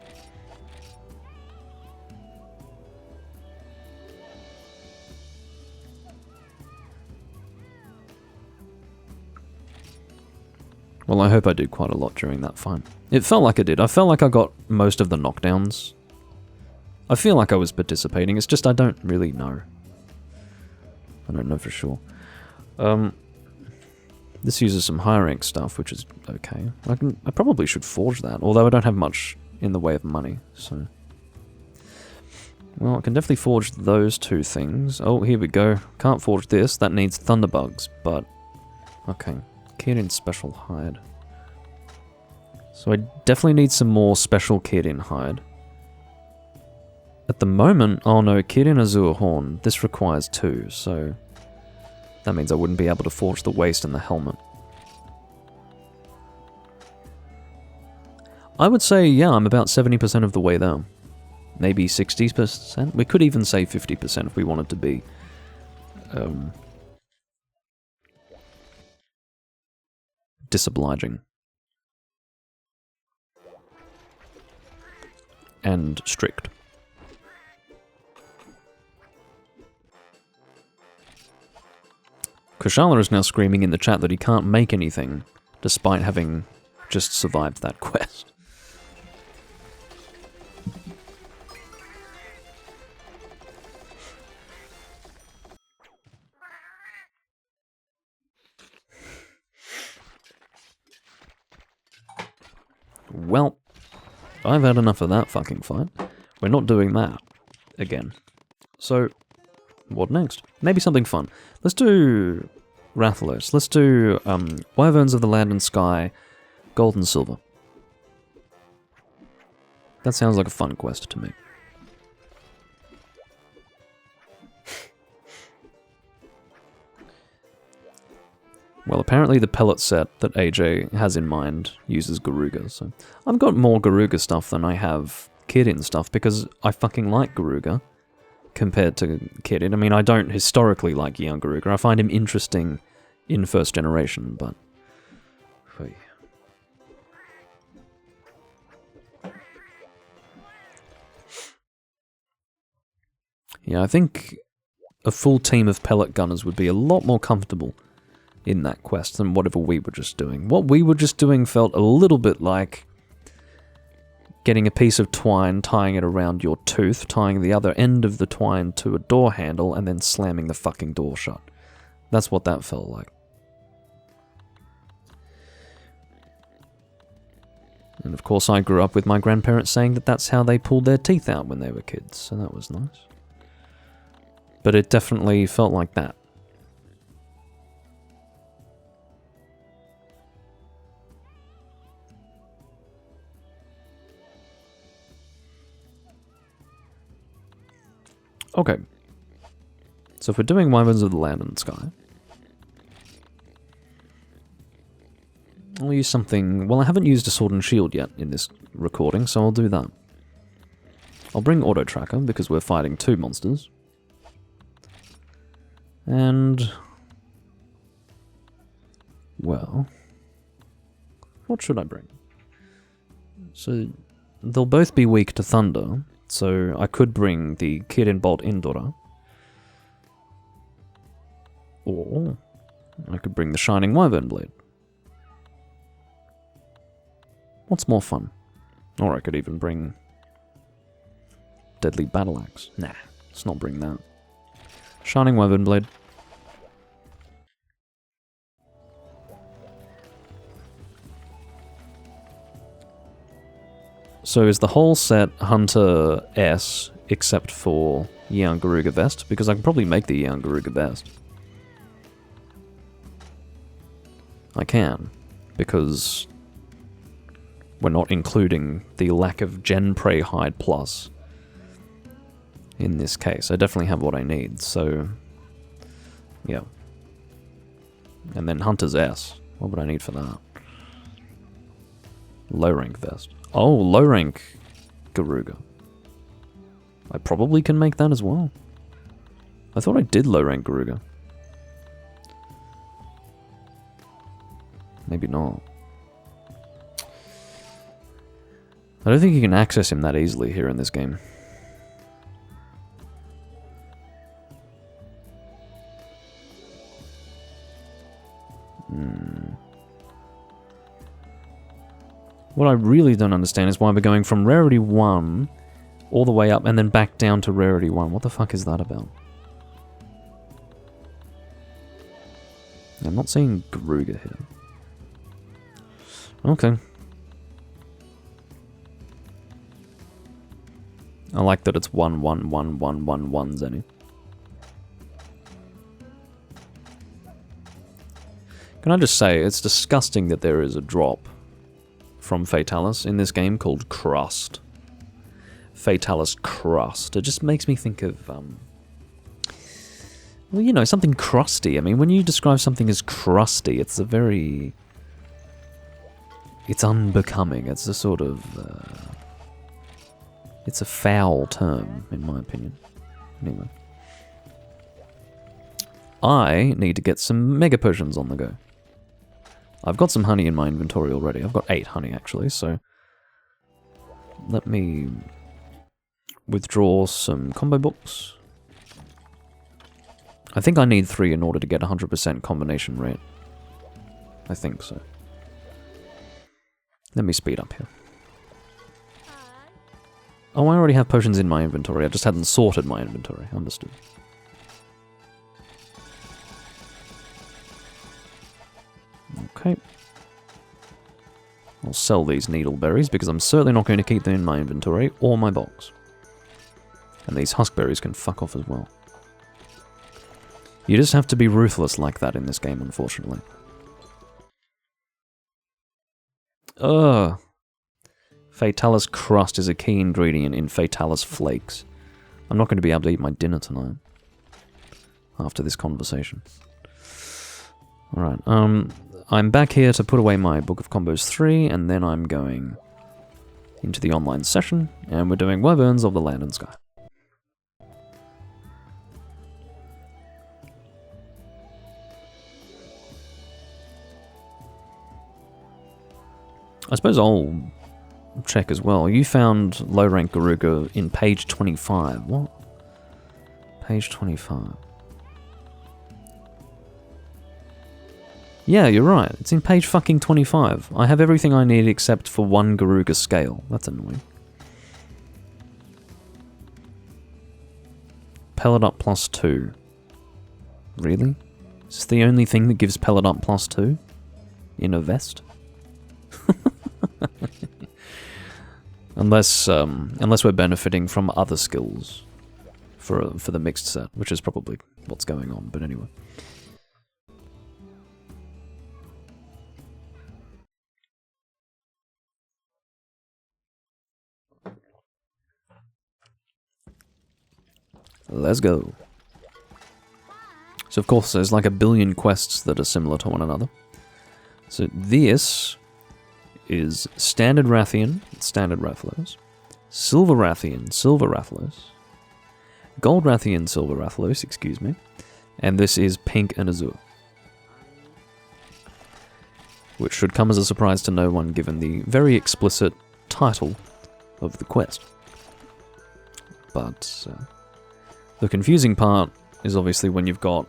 Well, I hope I did quite a lot during that fight. It felt like I did. I felt like I got most of the knockdowns. I feel like I was participating, it's just I don't really know. I don't know for sure. This uses some high rank stuff, which is okay. I probably should forge that, although I don't have much in the way of money, so... Well, I can definitely forge those two things. Oh, here we go. Can't forge this, that needs thunderbugs, but... Okay. Kirin Special Hide. So I definitely need some more special Kirin Hide. At the moment, oh no, Kirin Azure Horn, this requires 2, so... That means I wouldn't be able to forge the waist and the helmet. I would say, yeah, I'm about 70% of the way there. Maybe 60%? We could even say 50% if we wanted to be... disobliging. And strict. Kushala is now screaming in the chat that he can't make anything, despite having just survived that quest. Well, I've had enough of that fucking fight. We're not doing that again. So, what next? Maybe something fun. Let's do Rathalos. Let's do Wyverns of the Land and Sky, Gold and Silver. That sounds like a fun quest to me. Well, apparently the pellet set that AJ has in mind uses Garuga, so I've got more Garuga stuff than I have Kirin stuff because I fucking like Garuga compared to Kirin. I mean, I don't historically like young Garuga. I find him interesting in first generation, but... Yeah, I think a full team of pellet gunners would be a lot more comfortable in that quest than whatever we were just doing. What we were just doing felt a little bit like getting a piece of twine, tying it around your tooth, tying the other end of the twine to a door handle, and then slamming the fucking door shut. That's what that felt like. And of course I grew up with my grandparents saying that that's how they pulled their teeth out when they were kids, so that was nice. But it definitely felt like that. Okay, so if we're doing Wyverns of the Land and Sky, I'll use something... Well, I haven't used a Sword and Shield yet in this recording, so I'll do that. I'll bring Auto Tracker, because we're fighting two monsters. And... well... what should I bring? So, they'll both be weak to Thunder, so I could bring the Kirin Bolt Indora. Or I could bring the Shining Wyvern Blade. What's more fun? Or I could even bring Deadly Battle Axe. Nah, let's not bring that. Shining Wyvern Blade. So is the whole set Hunter S except for Yeon Garuga Vest? Because I can probably make the Yeon Garuga Vest. I can, because we're not including the lack of Gen Prey Hide Plus in this case. I definitely have what I need, so yeah. And then Hunter's S. What would I need for that? Low rank vest. Oh, low rank Garuga. I probably can make that as well. I thought I did low rank Garuga. Maybe not. I don't think you can access him that easily here in this game. What I really don't understand is why we're going from Rarity 1 all the way up and then back down to Rarity 1. What the fuck is that about? I'm not seeing Garuga here. Okay. I like that it's 1, 1, 1, 1, 1, 1, Zenny. Can I just say, it's disgusting that there is a drop from Fatalis in this game called Crust. Fatalis Crust. It just makes me think of, well, you know, something crusty. I mean, when you describe something as crusty, it's a very... it's unbecoming. It's a sort of... it's a foul term, in my opinion. Anyway. I need to get some Mega Potions on the go. I've got some honey in my inventory already. I've got 8 honey, actually, so... let me withdraw some combo books. I think I need 3 in order to get 100% combination rate. I think so. Let me speed up here. Oh, I already have potions in my inventory. I just hadn't sorted my inventory. Understood. Okay. I'll sell these needleberries because I'm certainly not going to keep them in my inventory or my box. And these huskberries can fuck off as well. You just have to be ruthless like that in this game, unfortunately. Ugh. Fatalis crust is a key ingredient in Fatalis flakes. I'm not going to be able to eat my dinner tonight. After this conversation. Alright, I'm back here to put away my Book of Combos 3, and then I'm going into the online session, and we're doing Wyverns of the Land and Sky. I suppose I'll check as well. You found low-rank Garuka in page 25. What? Page 25. Yeah, you're right. It's in page fucking 25. I have everything I need except for 1 Garuka scale. That's annoying. Pellet up +2. Really? Is this the only thing that gives pellet up +2? In a vest? Unless we're benefiting from other skills for the mixed set, which is probably what's going on, but anyway. Let's go. So of course there's like a billion quests that are similar to one another. So this is Standard Rathian, Standard Rathalos, Silver Rathian, Silver Rathalos, Gold Rathian, Silver Rathalos, excuse me, and this is Pink and Azure. Which should come as a surprise to no one given the very explicit title of the quest. But the confusing part is obviously when you've got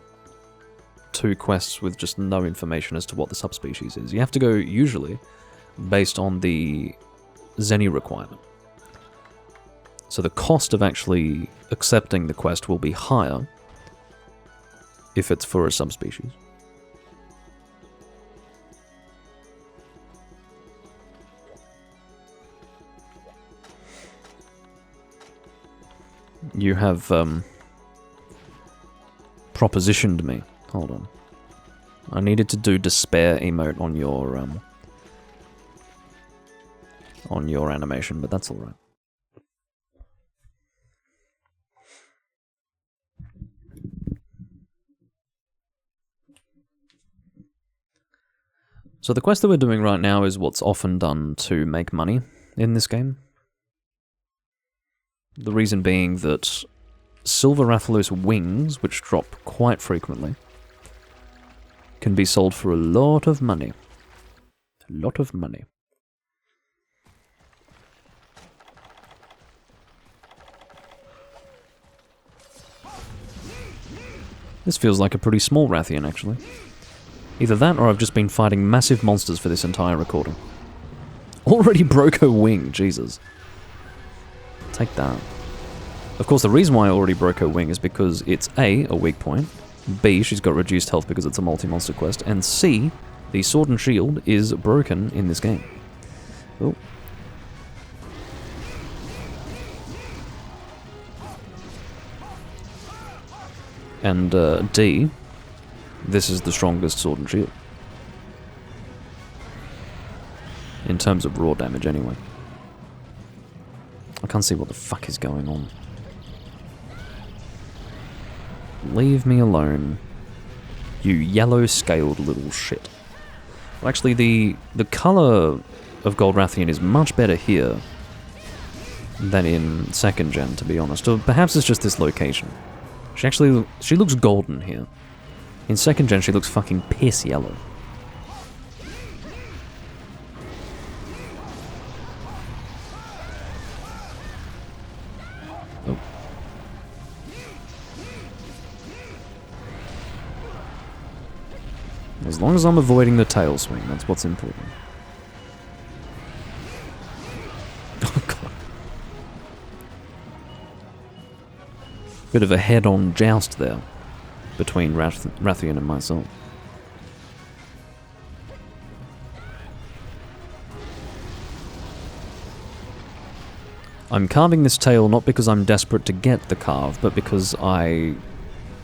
2 quests with just no information as to what the subspecies is. You have to go, usually, based on the Zenny requirement. So the cost of actually accepting the quest will be higher if it's for a subspecies. You have propositioned me. Hold on. I needed to do despair emote on your animation, but that's alright. So the quest that we're doing right now is what's often done to make money in this game. The reason being that Silver Rathalos wings, which drop quite frequently, can be sold for a lot of money. A lot of money. This feels like a pretty small Rathian, actually. Either that, or I've just been fighting massive monsters for this entire recording. Already broke her wing, Jesus. Take that. Of course, the reason why I already broke her wing is because it's A, a weak point, B, she's got reduced health because it's a multi-monster quest, and C, the sword and shield is broken in this game. Oh. And D, this is the strongest sword and shield. In terms of raw damage, anyway. I can't see what the fuck is going on. Leave me alone, you yellow-scaled little shit. Well, actually, the colour of Gold Rathian is much better here than in 2nd gen, to be honest. Or perhaps it's just this location. She looks golden here. In 2nd gen, she looks fucking piss yellow. As long as I'm avoiding the tail swing, that's what's important. Oh god. Bit of a head-on joust there between Rathian and myself. I'm carving this tail not because I'm desperate to get the carve, but because I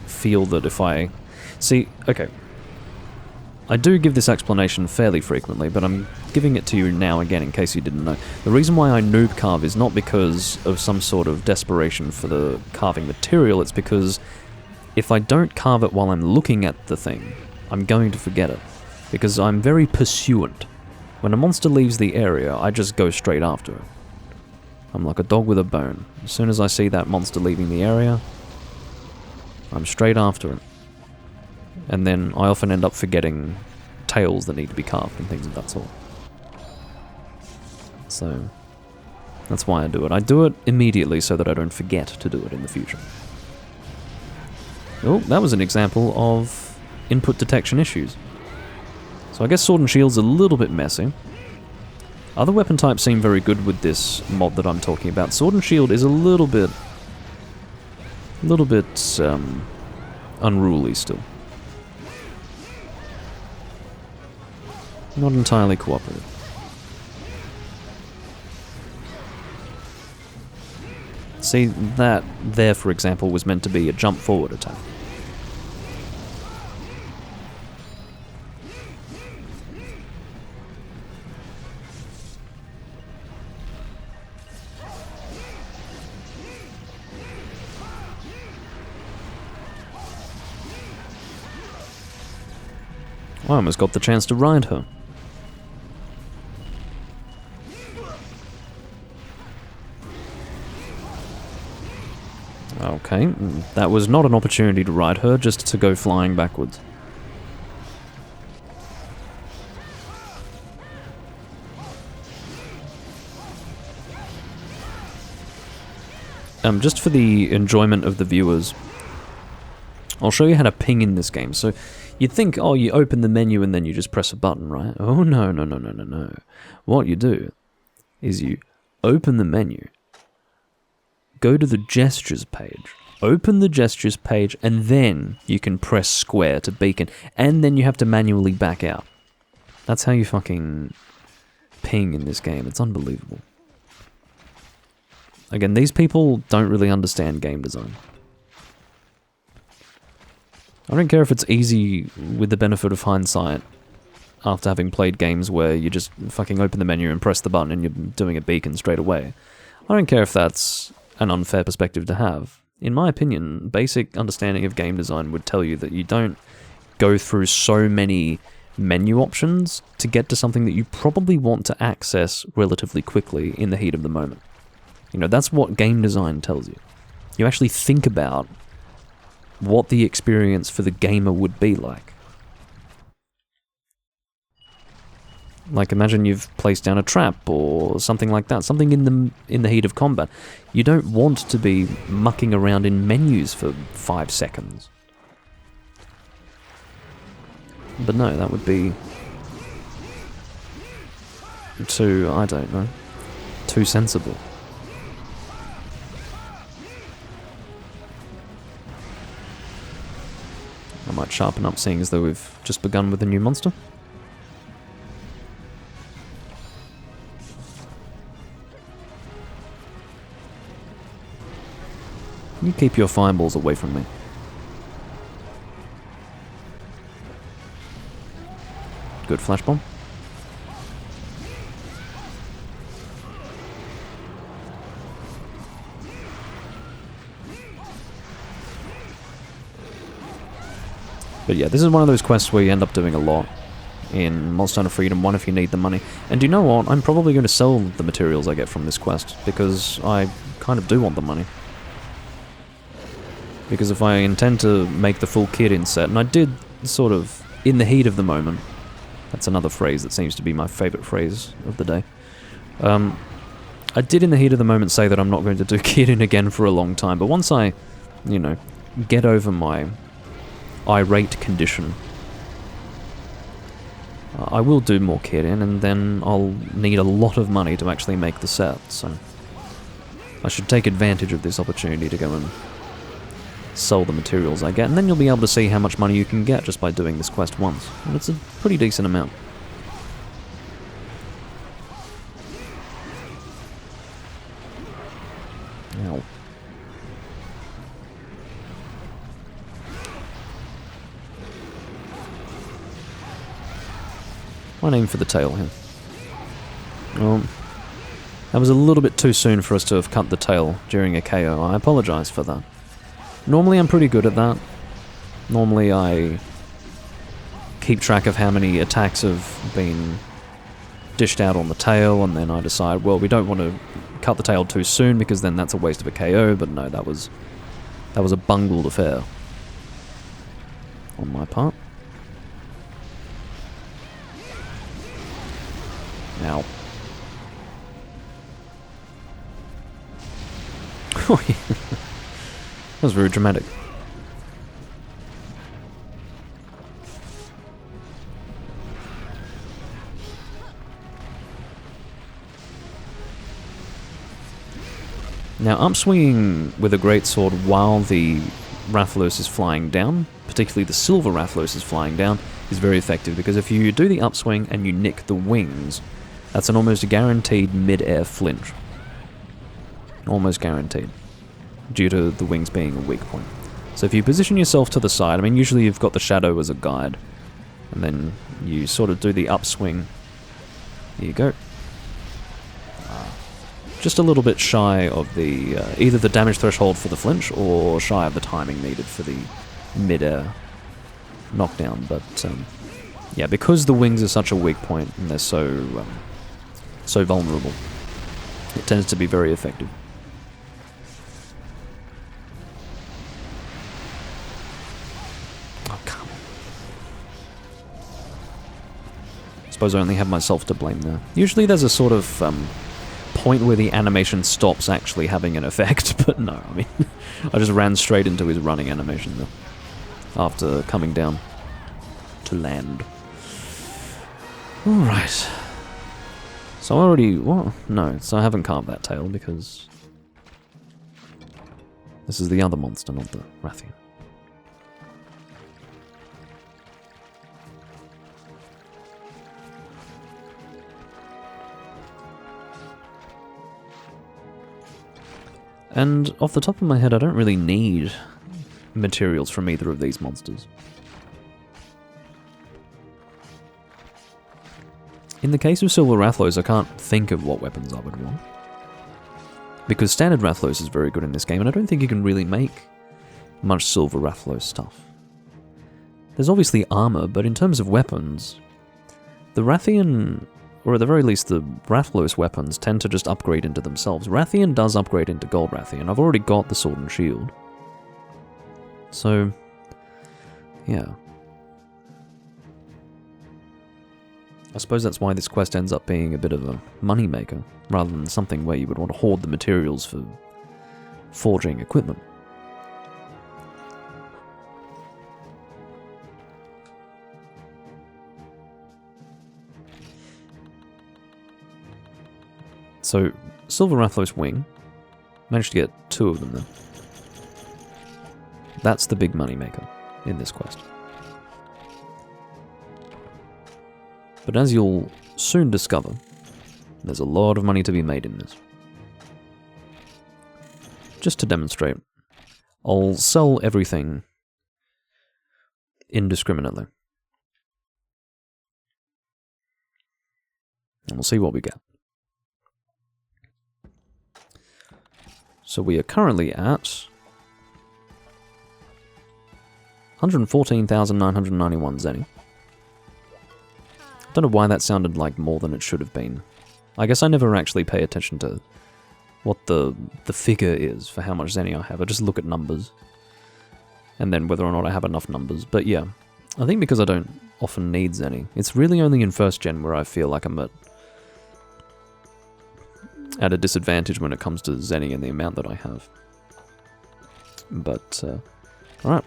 feel that if I... See, okay. I do give this explanation fairly frequently, but I'm giving it to you now again in case you didn't know. The reason why I noob carve is not because of some sort of desperation for the carving material, it's because if I don't carve it while I'm looking at the thing, I'm going to forget it. Because I'm very pursuant. When a monster leaves the area, I just go straight after it. I'm like a dog with a bone. As soon as I see that monster leaving the area, I'm straight after it. And then I often end up forgetting tails that need to be carved and things of that sort. So, that's why I do it. I do it immediately so that I don't forget to do it in the future. Oh, that was an example of input detection issues. So I guess Sword and Shield's a little bit messy. Other weapon types seem very good with this mod that I'm talking about. Sword and Shield is a little bit unruly still. Not entirely cooperative. See, that there, for example, was meant to be a jump forward attack. I almost got the chance to ride her. Okay, that was not an opportunity to ride her, just to go flying backwards. Just for the enjoyment of the viewers, I'll show you how to ping in this game. So, you'd think, oh, you open the menu and then you just press a button, right? Oh, no, no, no, no, no, no. What you do is you open the menu, go to the gestures page, open the gestures page, and then you can press square to beacon, and then you have to manually back out. That's how you fucking ping in this game. It's unbelievable. Again, these people don't really understand game design. I don't care if it's easy with the benefit of hindsight after having played games where you just fucking open the menu and press the button and you're doing a beacon straight away. I don't care if that's an unfair perspective to have. In my opinion, basic understanding of game design would tell you that you don't go through so many menu options to get to something that you probably want to access relatively quickly in the heat of the moment. You know, that's what game design tells you. You actually think about what the experience for the gamer would be like. Like, imagine you've placed down a trap or something like that, something in the heat of combat. You don't want to be mucking around in menus for 5 seconds. But no, that would be too, I don't know, too sensible. I might sharpen up, seeing as though we've just begun with a new monster. You keep your fireballs away from me. Good flash bomb. But yeah, this is one of those quests where you end up doing a lot in Monster Hunter Freedom 1 if you need the money. And do you know what? I'm probably going to sell the materials I get from this quest, because I kind of do want the money. Because if I intend to make the full kit inset, and I did sort of, in the heat of the moment, that's another phrase that seems to be my favourite phrase of the day. I did in the heat of the moment say that I'm not going to do kitting again for a long time, but once I, you know, get over my irate condition, I will do more kit in, and then I'll need a lot of money to actually make the set, so I should take advantage of this opportunity to go and sell the materials I get, and then you'll be able to see how much money you can get just by doing this quest once. And it's a pretty decent amount. Ow. Might aim for the tail here. Well, that was a little bit too soon for us to have cut the tail during a KO. I apologise for that. Normally I'm pretty good at that. Normally I keep track of how many attacks have been dished out on the tail, and then I decide, well, we don't want to cut the tail too soon because then that's a waste of a KO, but no, that was a bungled affair on my part. Ow. Oh, yeah. That was very dramatic. Now, upswinging with a greatsword while the Rathalos is flying down, particularly the silver Rathalos is flying down, is very effective, because if you do the upswing and you nick the wings, that's an almost guaranteed mid-air flinch. Almost guaranteed, due to the wings being a weak point. So if you position yourself to the side, I mean, usually you've got the shadow as a guide, and then you sort of do the upswing. Here you go. Just a little bit shy of the either the damage threshold for the flinch or shy of the timing needed for the mid-air knockdown. But yeah, because the wings are such a weak point and they're so vulnerable, it tends to be very effective. Oh, come on. I suppose I only have myself to blame there. Usually there's a sort of point where the animation stops actually having an effect, but no, I mean, I just ran straight into his running animation though, after coming down to land. Alright. So I already, what? No, so I haven't carved that tail because this is the other monster, not the Rathian. And off the top of my head, I don't really need materials from either of these monsters. In the case of Silver Rathalos, I can't think of what weapons I would want. Because standard Rathalos is very good in this game, and I don't think you can really make much Silver Rathalos stuff. There's obviously armor, but in terms of weapons, the Rathian, or at the very least the Rathalos weapons, tend to just upgrade into themselves. Rathian does upgrade into Gold Rathian. I've already got the Sword and Shield. So, yeah. I suppose that's why this quest ends up being a bit of a money maker, rather than something where you would want to hoard the materials for forging equipment. So, Silver Rathalos wing, managed to get 2 of them then. That's the big money maker in this quest. But as you'll soon discover, there's a lot of money to be made in this. Just to demonstrate, I'll sell everything indiscriminately. And we'll see what we get. So we are currently at 114,991 Zenny. I don't know why that sounded like more than it should have been. I guess I never actually pay attention to what the figure is for how much Zenny I have. I just look at numbers. And then whether or not I have enough numbers. But yeah, I think because I don't often need Zenny. It's really only in 1st gen where I feel like I'm at a disadvantage when it comes to Zenny and the amount that I have. But, alright.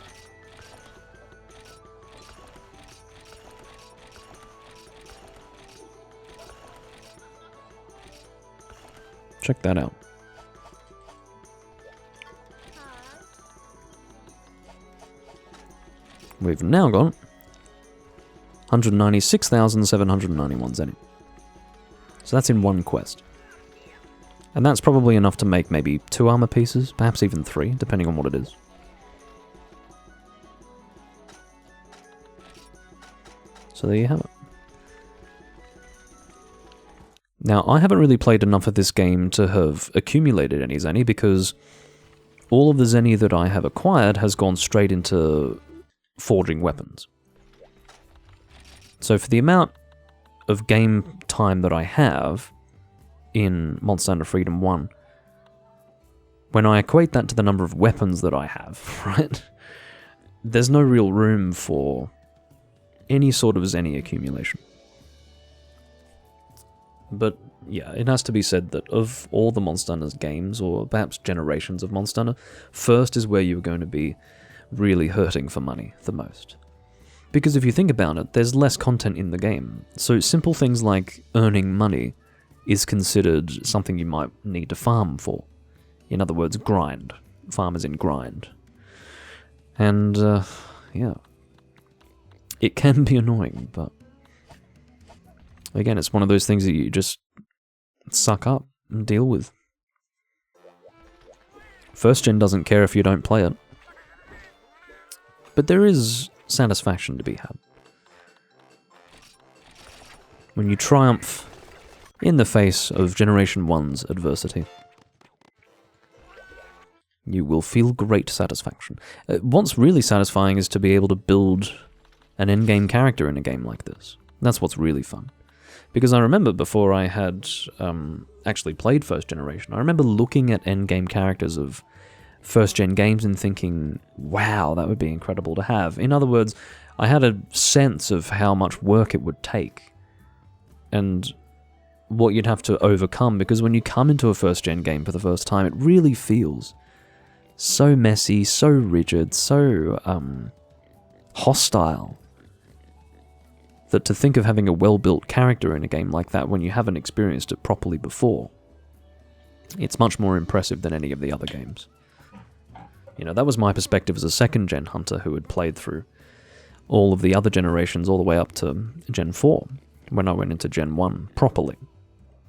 Check that out. We've now got 196,791 zenny. So that's in one quest. And that's probably enough to make maybe 2 armor pieces, perhaps even 3, depending on what it is. So there you have it. Now, I haven't really played enough of this game to have accumulated any zenny, because all of the zenny that I have acquired has gone straight into forging weapons. So for the amount of game time that I have in Monster Hunter Freedom 1, when I equate that to the number of weapons that I have, right, there's no real room for any sort of zenny accumulation. But yeah, it has to be said that of all the Monster Hunter games, or perhaps generations of Monster Hunter, first is where you're going to be really hurting for money the most. Because if you think about it, there's less content in the game, so simple things like earning money is considered something you might need to farm for. In other words, grind. Farm as in grind. And, yeah. It can be annoying, but again, it's one of those things that you just suck up and deal with. First gen doesn't care if you don't play it. But there is satisfaction to be had when you triumph in the face of Generation 1's adversity. You will feel great satisfaction. What's really satisfying is to be able to build an endgame character in a game like this. That's what's really fun. Because I remember before I had actually played First Generation, I remember looking at endgame characters of first-gen games and thinking, wow, that would be incredible to have. In other words, I had a sense of how much work it would take and what you'd have to overcome, because when you come into a first-gen game for the first time, it really feels so messy, so rigid, so hostile, that to think of having a well-built character in a game like that when you haven't experienced it properly before, it's much more impressive than any of the other games. You know, that was my perspective as a second-gen hunter who had played through all of the other generations all the way up to Gen 4, when I went into Gen 1 properly.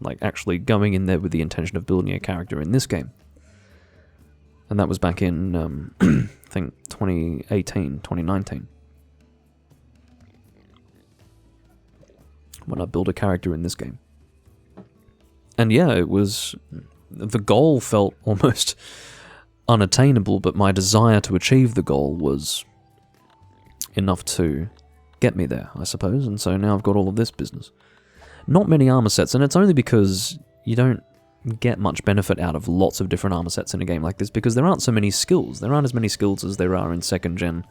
Like, actually going in there with the intention of building a character in this game. And that was back in, I think, 2018, 2019. When I built a character in this game. And yeah, it was... the goal felt almost unattainable, but my desire to achieve the goal was enough to get me there, I suppose, and so now I've got all of this business. Not many armor sets, and it's only because you don't get much benefit out of lots of different armor sets in a game like this, because there aren't so many skills. There aren't as many skills as there are in second gen,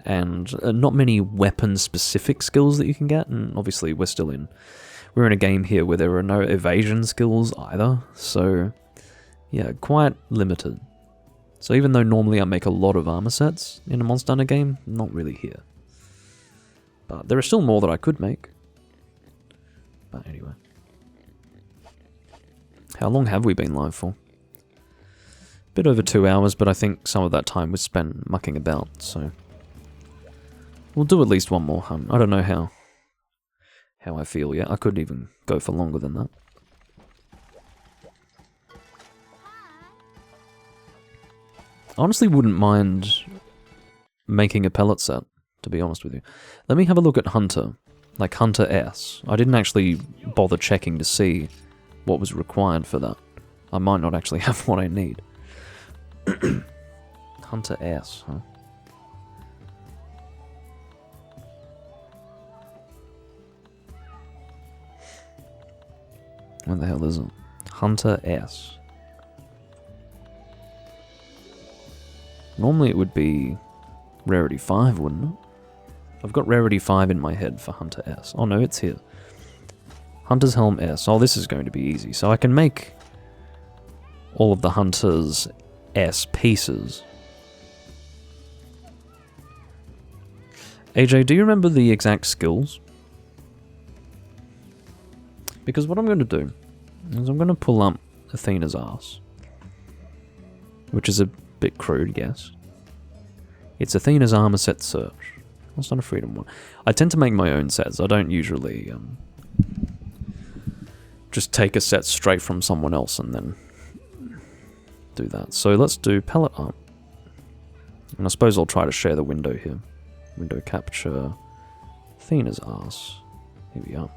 and not many weapon-specific skills that you can get, and obviously we're in a game here where there are no evasion skills either, so yeah, quite limited. So even though normally I make a lot of armor sets in a Monster Hunter game, not really here. But there are still more that I could make. But anyway. How long have we been live for? A bit over 2 hours, but I think some of that time was spent mucking about, so... we'll do at least one more hunt. I don't know how I feel yet. I could even go for longer than that. I honestly wouldn't mind making a pellet set, to be honest with you. Let me have a look at Hunter, like Hunter S. I didn't actually bother checking to see what was required for that. I might not actually have what I need. Hunter S, huh? What the hell is it? Hunter S. Normally it would be Rarity 5, wouldn't it? I've got Rarity 5 in my head for Hunter S. Oh no, it's here. Hunter's Helm S. Oh, this is going to be easy. So I can make all of the Hunter's S pieces. AJ, do you remember the exact skills? Because what I'm going to do is I'm going to pull up Athena's ass. Which is a bit crude, yes. It's Athena's armor set search. That's not a freedom one. I tend to make my own sets. I don't usually just take a set straight from someone else and then do that. So let's do palette art. And I suppose I'll try to share the window here. Window capture. Athena's ass. Here we are.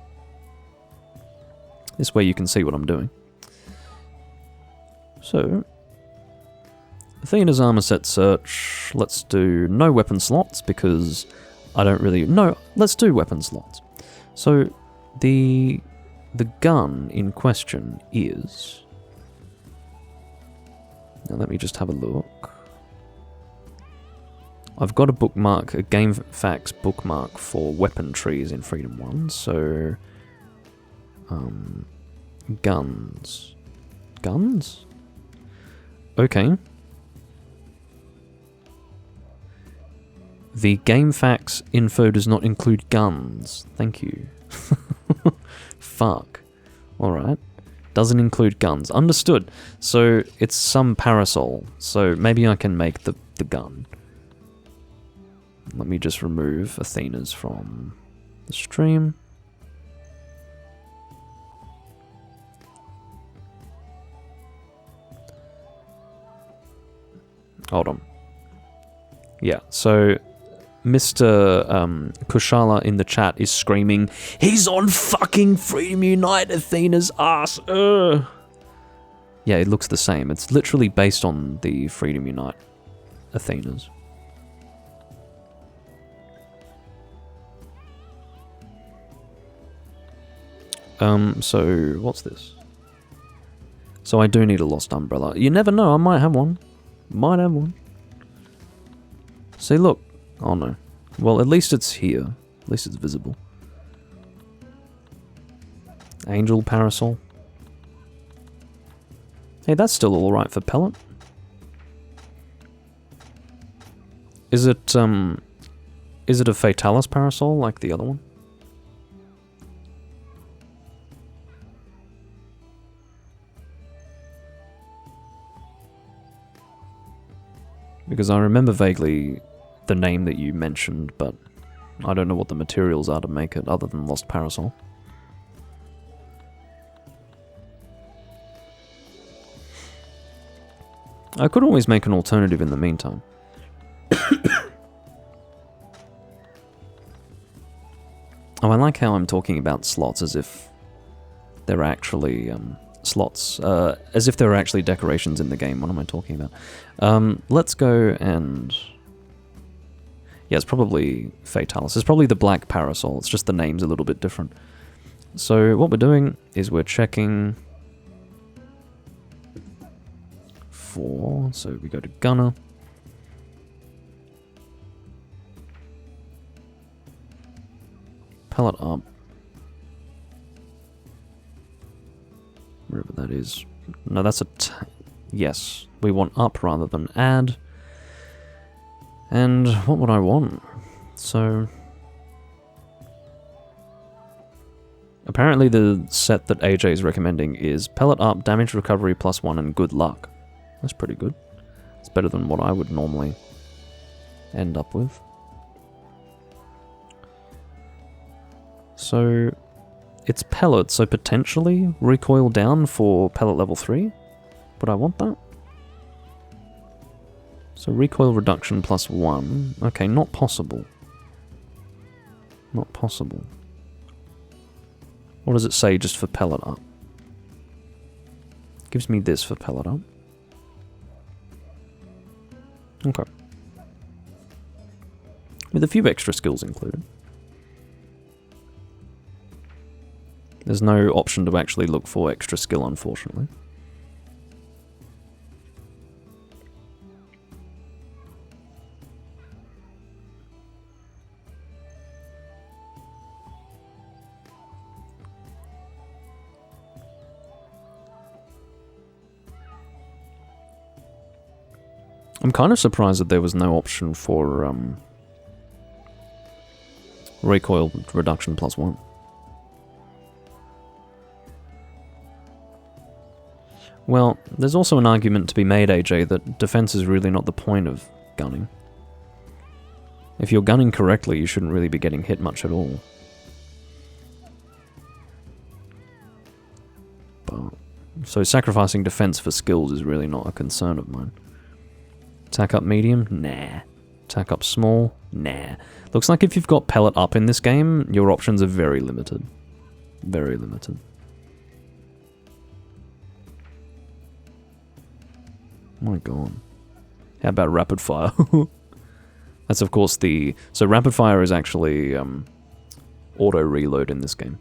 This way you can see what I'm doing. So, Athena's armor set search. Let's do no weapon slots because I don't really... No, let's do weapon slots. So, the gun in question is... Now let me just have a look. I've got a bookmark, a GameFAQs bookmark for weapon trees in Freedom 1, so... guns. Guns? Okay. The GameFAQs info does not include guns. Thank you. Fuck. Alright. Doesn't include guns. Understood. So, it's some parasol. So, maybe I can make the gun. Let me just remove Athena's from the stream. Hold on. Yeah, so Mr. Kushala in the chat is screaming, "He's on fucking Freedom Unite Athena's ass!" Ugh. Yeah, it looks the same. It's literally based on the Freedom Unite Athena's. So what's this? So I do need a lost umbrella. You never know, I might have one. Might have one. See, look. Oh no. Well, at least it's here. At least it's visible. Angel parasol. Hey, that's still alright for pellet. Is it a Fatalis parasol like the other one? Because I remember vaguely the name that you mentioned, but I don't know what the materials are to make it other than Lost Parasol. I could always make an alternative in the meantime. Oh, I like how I'm talking about slots as if they're actually slots, as if there are actually decorations in the game. What am I talking about? Let's go and... Yeah, it's probably Fatalis. It's probably the black parasol. It's just the name's a little bit different. So what we're doing is we're checking for... So we go to Gunner. Palette up. Wherever that is. No, that's a... Yes, we want up rather than add. And what would I want? So... Apparently the set that AJ is recommending is pellet up, damage recovery +1, and good luck. That's pretty good. It's better than what I would normally end up with. So... It's pellet, so potentially recoil down for pellet level 3. Would I want that? So recoil reduction +1. Okay, not possible. Not possible. What does it say just for pellet up? Gives me this for pellet up. Okay. With a few extra skills included. There's no option to actually look for extra skill, unfortunately. I'm kind of surprised that there was no option for recoil reduction +1. Well, there's also an argument to be made, AJ, that defense is really not the point of gunning. If you're gunning correctly, you shouldn't really be getting hit much at all. But, so sacrificing defense for skills is really not a concern of mine. Attack up medium? Nah. Attack up small? Nah. Looks like if you've got pellet up in this game, your options are very limited. Very limited. My god. How about rapid fire? That's of course the... So rapid fire is actually auto reload in this game.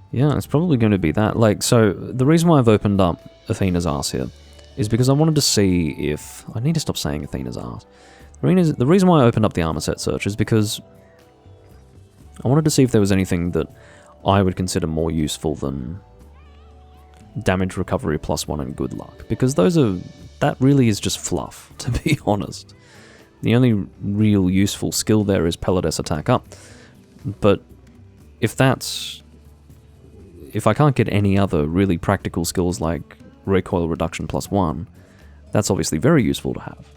Yeah, it's probably going to be that. Like, so the reason why I've opened up Athena's arse here is because I wanted to see if... I need to stop saying Athena's arse. The reason why I opened up the armor set search is because I wanted to see if there was anything that I would consider more useful than damage recovery +1 and good luck. Because that really is just fluff, to be honest. The only real useful skill there is pellet S attack up. But if I can't get any other really practical skills like recoil reduction +1, that's obviously very useful to have.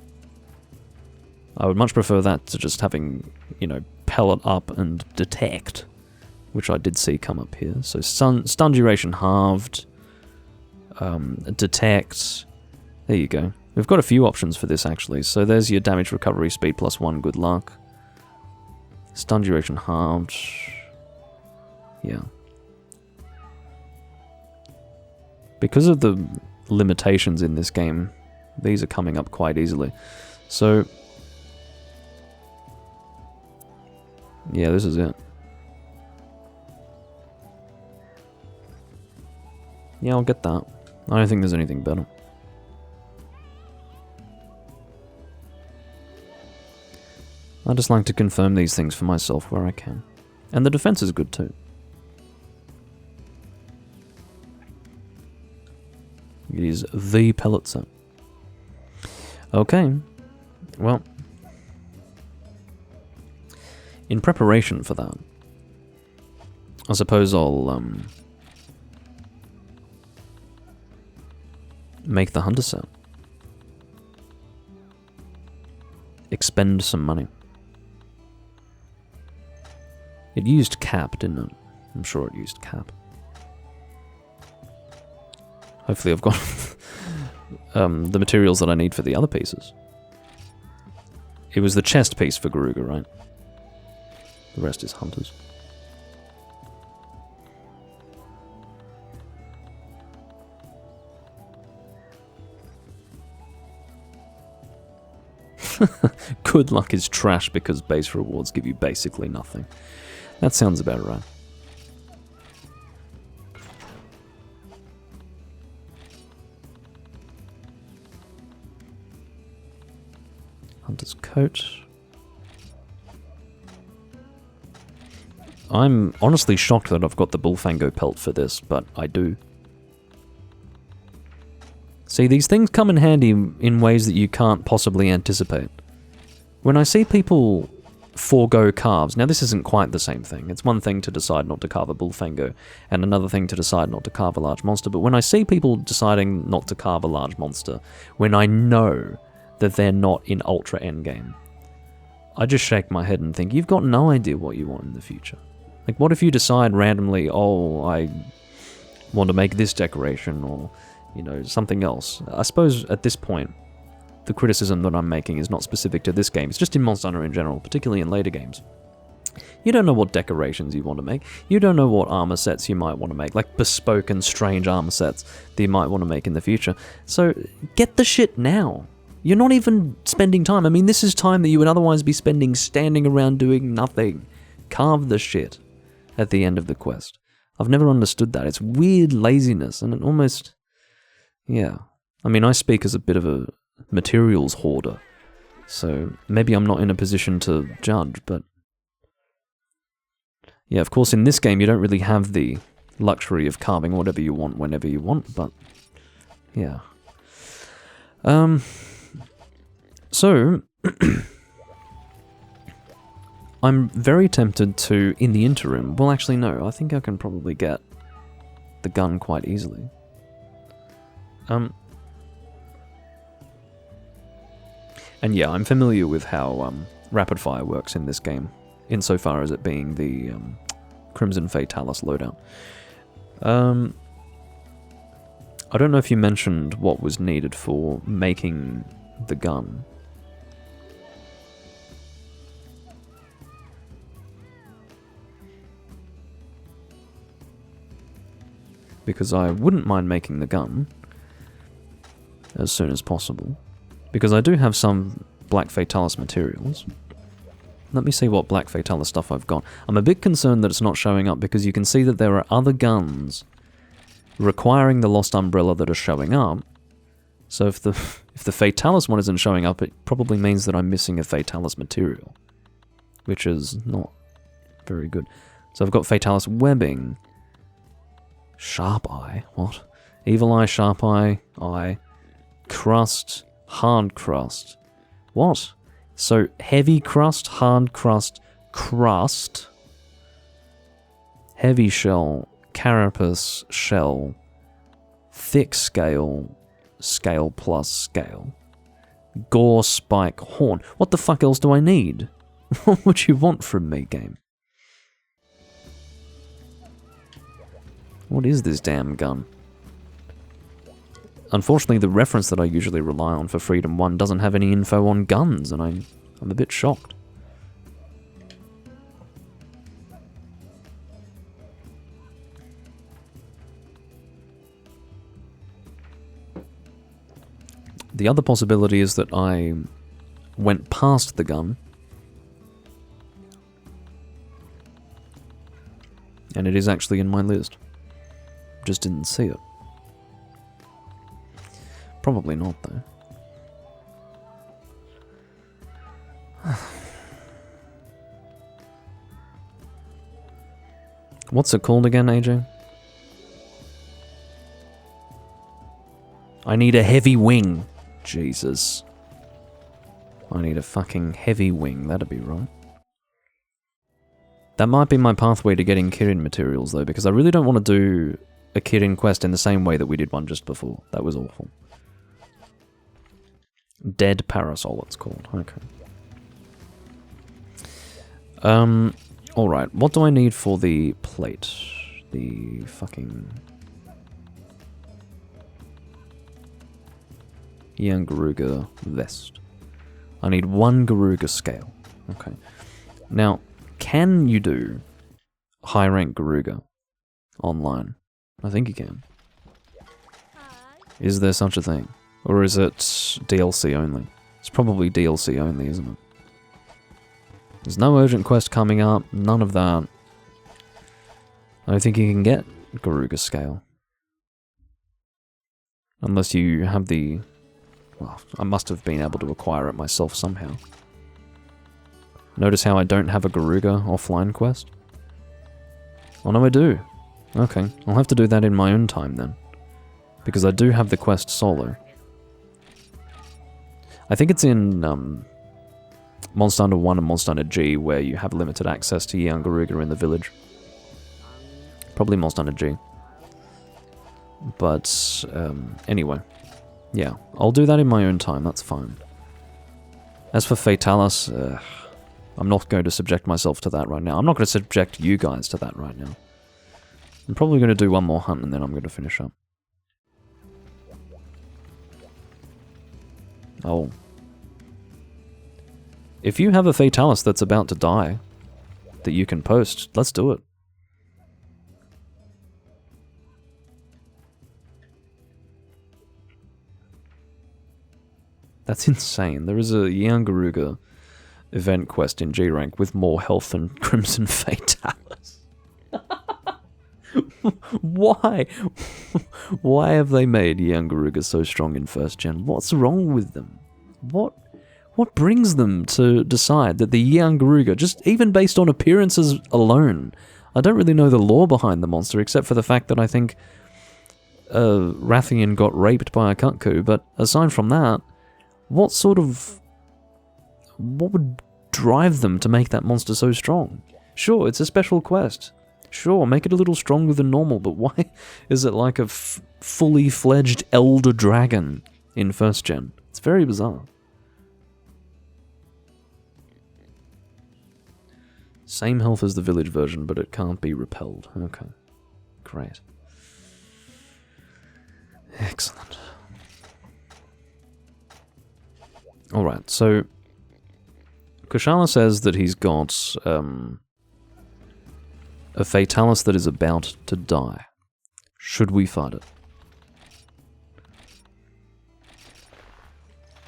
I would much prefer that to just having, you know, pellet up and detect, which I did see come up here. So stun duration halved, detect, there you go. We've got a few options for this actually. So there's your damage recovery speed +1, good luck. Stun duration halved, yeah. Because of the limitations in this game, these are coming up quite easily. So, yeah, this is it. Yeah, I'll get that. I don't think there's anything better. I just like to confirm these things for myself where I can. And the defense is good too. It is the pellet set. Okay. Well, in preparation for that, I suppose I'll make the hunter set. Expend some money. It used cap, didn't it? I'm sure it used cap. Hopefully I've got the materials that I need for the other pieces. It was the chest piece for Garuga, right? The rest is hunters. Good luck is trash because base rewards give you basically nothing. That sounds about right. Hunter's coat. I'm honestly shocked that I've got the Bullfango pelt for this, but I do. See, these things come in handy in ways that you can't possibly anticipate. When I see people forego carves, now this isn't quite the same thing. It's one thing to decide not to carve a Bullfango, and another thing to decide not to carve a large monster, but when I see people deciding not to carve a large monster, when I know that they're not in Ultra Endgame, I just shake my head and think, you've got no idea what you want in the future. Like, what if you decide randomly, oh, I want to make this decoration, or, you know, something else? I suppose at this point, the criticism that I'm making is not specific to this game, it's just in Monster Hunter in general, particularly in later games. You don't know what decorations you want to make, you don't know what armor sets you might want to make, like bespoke and strange armor sets that you might want to make in the future. So, get the shit now. You're not even spending time. I mean, this is time that you would otherwise be spending standing around doing nothing. Carve the shit at the end of the quest. I've never understood that. It's weird laziness, and it almost... Yeah. I mean, I speak as a bit of a materials hoarder, so maybe I'm not in a position to judge, but... Yeah, of course, in this game, you don't really have the luxury of carving whatever you want whenever you want, but... Yeah. So, I'm very tempted to, in the interim, well actually no, I think I can probably get the gun quite easily. And yeah, I'm familiar with how rapid fire works in this game, insofar as it being the Crimson Fatalis loadout. I don't know if you mentioned what was needed for making the gun. Because I wouldn't mind making the gun as soon as possible. Because I do have some Black Fatalis materials. Let me see what Black Fatalis stuff I've got. I'm a bit concerned that it's not showing up because you can see that there are other guns requiring the Lost Umbrella that are showing up. So if the Fatalis one isn't showing up, it probably means that I'm missing a Fatalis material, which is not very good. So I've got Fatalis webbing, Sharp Eye, what? Evil Eye, Sharp Eye, Crust, Hard Crust. What? So Heavy Crust, Hard Crust, Crust, Heavy Shell, Carapace Shell, Thick Scale, Scale plus Scale, Gore Spike Horn. What the fuck else do I need? What would you want from me, game? What is this damn gun? Unfortunately, the reference that I usually rely on for Freedom 1 doesn't have any info on guns, and I'm a bit shocked. The other possibility is that I went past the gun, and it is actually in my list. Just didn't see it. Probably not, though. What's it called again, AJ? I need a heavy wing. Jesus. I need a fucking heavy wing, that'd be right. That might be my pathway to getting Kirin materials, though, because I really don't want to do a Kirin quest in the same way that we did one just before. That was awful. Dead Parasol, it's called. Okay. Alright, what do I need for the plate? The fucking... Young Garuga vest. I need one Garuga scale. Okay. Now, can you do high rank Garuga online? I think you can. Is there such a thing? Or is it DLC only? It's probably DLC only, isn't it? There's no urgent quest coming up, none of that. I don't think you can get Garuga scale. Unless you have the... Well, I must have been able to acquire it myself somehow. Notice how I don't have a Garuga offline quest? Oh no, I do. Okay, I'll have to do that in my own time then. Because I do have the quest solo. I think it's in Monster Hunter 1 and Monster Hunter G where you have limited access to Young Garuga in the village. Probably Monster Hunter G. But, anyway. Yeah, I'll do that in my own time, that's fine. As for Fatalis, I'm not going to subject myself to that right now. I'm not going to subject you guys to that right now. I'm probably going to do one more hunt and then I'm going to finish up. Oh. If you have a Fatalis that's about to die, that you can post, let's do it. That's insane. There is a Young Garuga event quest in G rank with more health than Crimson Fatalis. Why? Why have they made Young Garuga so strong in first gen? What's wrong with them? What brings them to decide that the Young Garuga, just even based on appearances alone, I don't really know the lore behind the monster except for the fact that I think Rathian got raped by a Kutku, but aside from that, what sort of What would drive them to make that monster so strong? Sure, it's a special quest. Sure, make it a little stronger than normal, but why is it like a fully fledged elder dragon in first gen? It's very bizarre. Same health as the village version, but it can't be repelled. Okay. Great. Excellent. Alright, so Kushala says that he's got a Fatalis that is about to die. Should we fight it?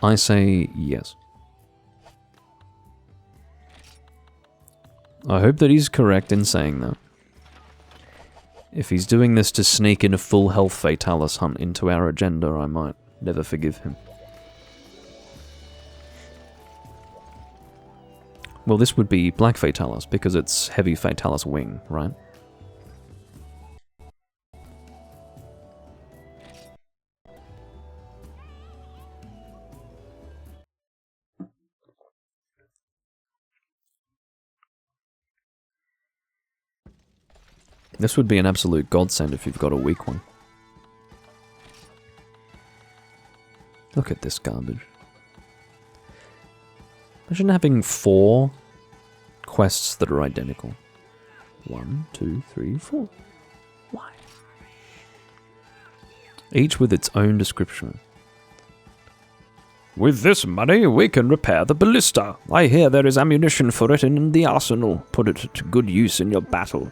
I say yes. I hope that he's correct in saying that. If he's doing this to sneak in a full health Fatalis hunt into our agenda, I might never forgive him. Well, this would be Black Fatalis, because it's Heavy Fatalis Wing, right? This would be an absolute godsend if you've got a weak one. Look at this garbage. Imagine having 4 quests that are identical. 1, 2, 3, 4. Why? Each with its own description. With this money, we can repair the ballista. I hear there is ammunition for it in the arsenal. Put it to good use in your battle.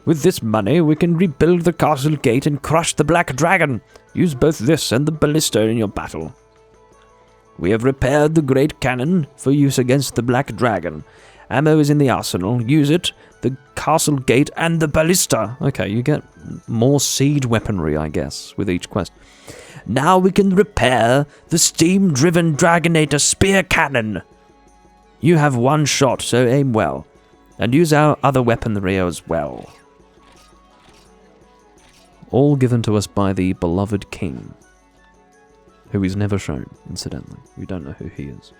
With this money, we can rebuild the castle gate and crush the black dragon. Use both this and the ballista in your battle. We have repaired the great cannon for use against the black dragon. Ammo is in the arsenal. Use it, the castle gate, and the ballista. Okay, you get more siege weaponry, I guess, with each quest. Now we can repair the steam-driven Dragonator spear cannon. You have 1 shot, so aim well. And use our other weaponry as well. All given to us by the beloved king, who is never shown, incidentally. We don't know who he is.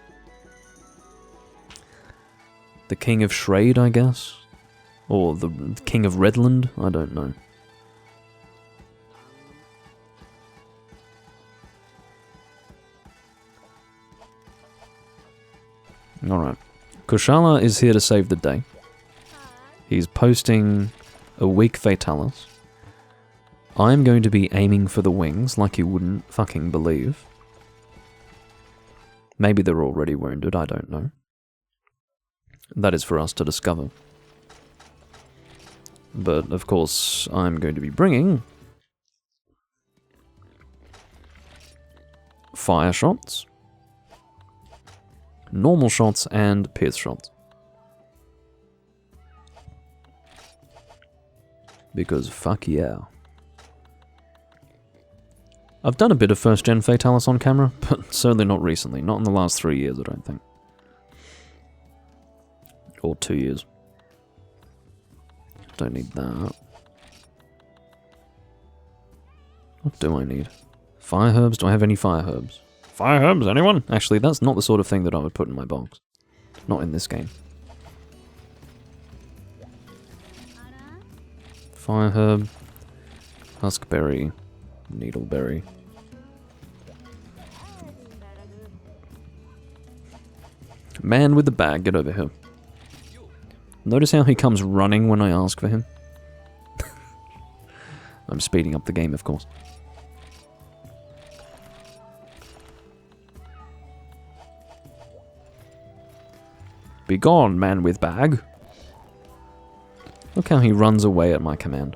The king of Shrade, I guess? Or the king of Redland? I don't know. Alright. Kushala is here to save the day. He's posting a weak Fatalis. I'm going to be aiming for the wings like you wouldn't fucking believe. Maybe they're already wounded, I don't know. That is for us to discover. But, of course, I'm going to be bringing fire shots, normal shots, and pierce shots. Because fuck yeah. I've done a bit of first-gen Fatalis on camera, but certainly not recently. Not in the last 3 years, I don't think. Or 2 years. Don't need that. What do I need? Fire herbs? Do I have any fire herbs? Fire herbs, anyone? Actually, that's not the sort of thing that I would put in my box. Not in this game. Fire herb. Huskberry. Needleberry. Man with the bag, get over here. Notice how he comes running when I ask for him? I'm speeding up the game, of course. Be gone, man with bag. Look how he runs away at my command.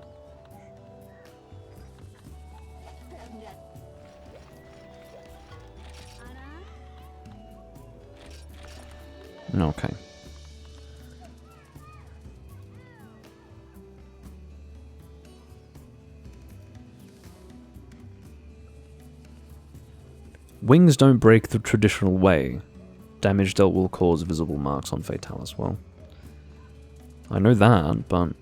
Okay. Wings don't break the traditional way. Damage dealt will cause visible marks on Fatalis. Well, I know that, but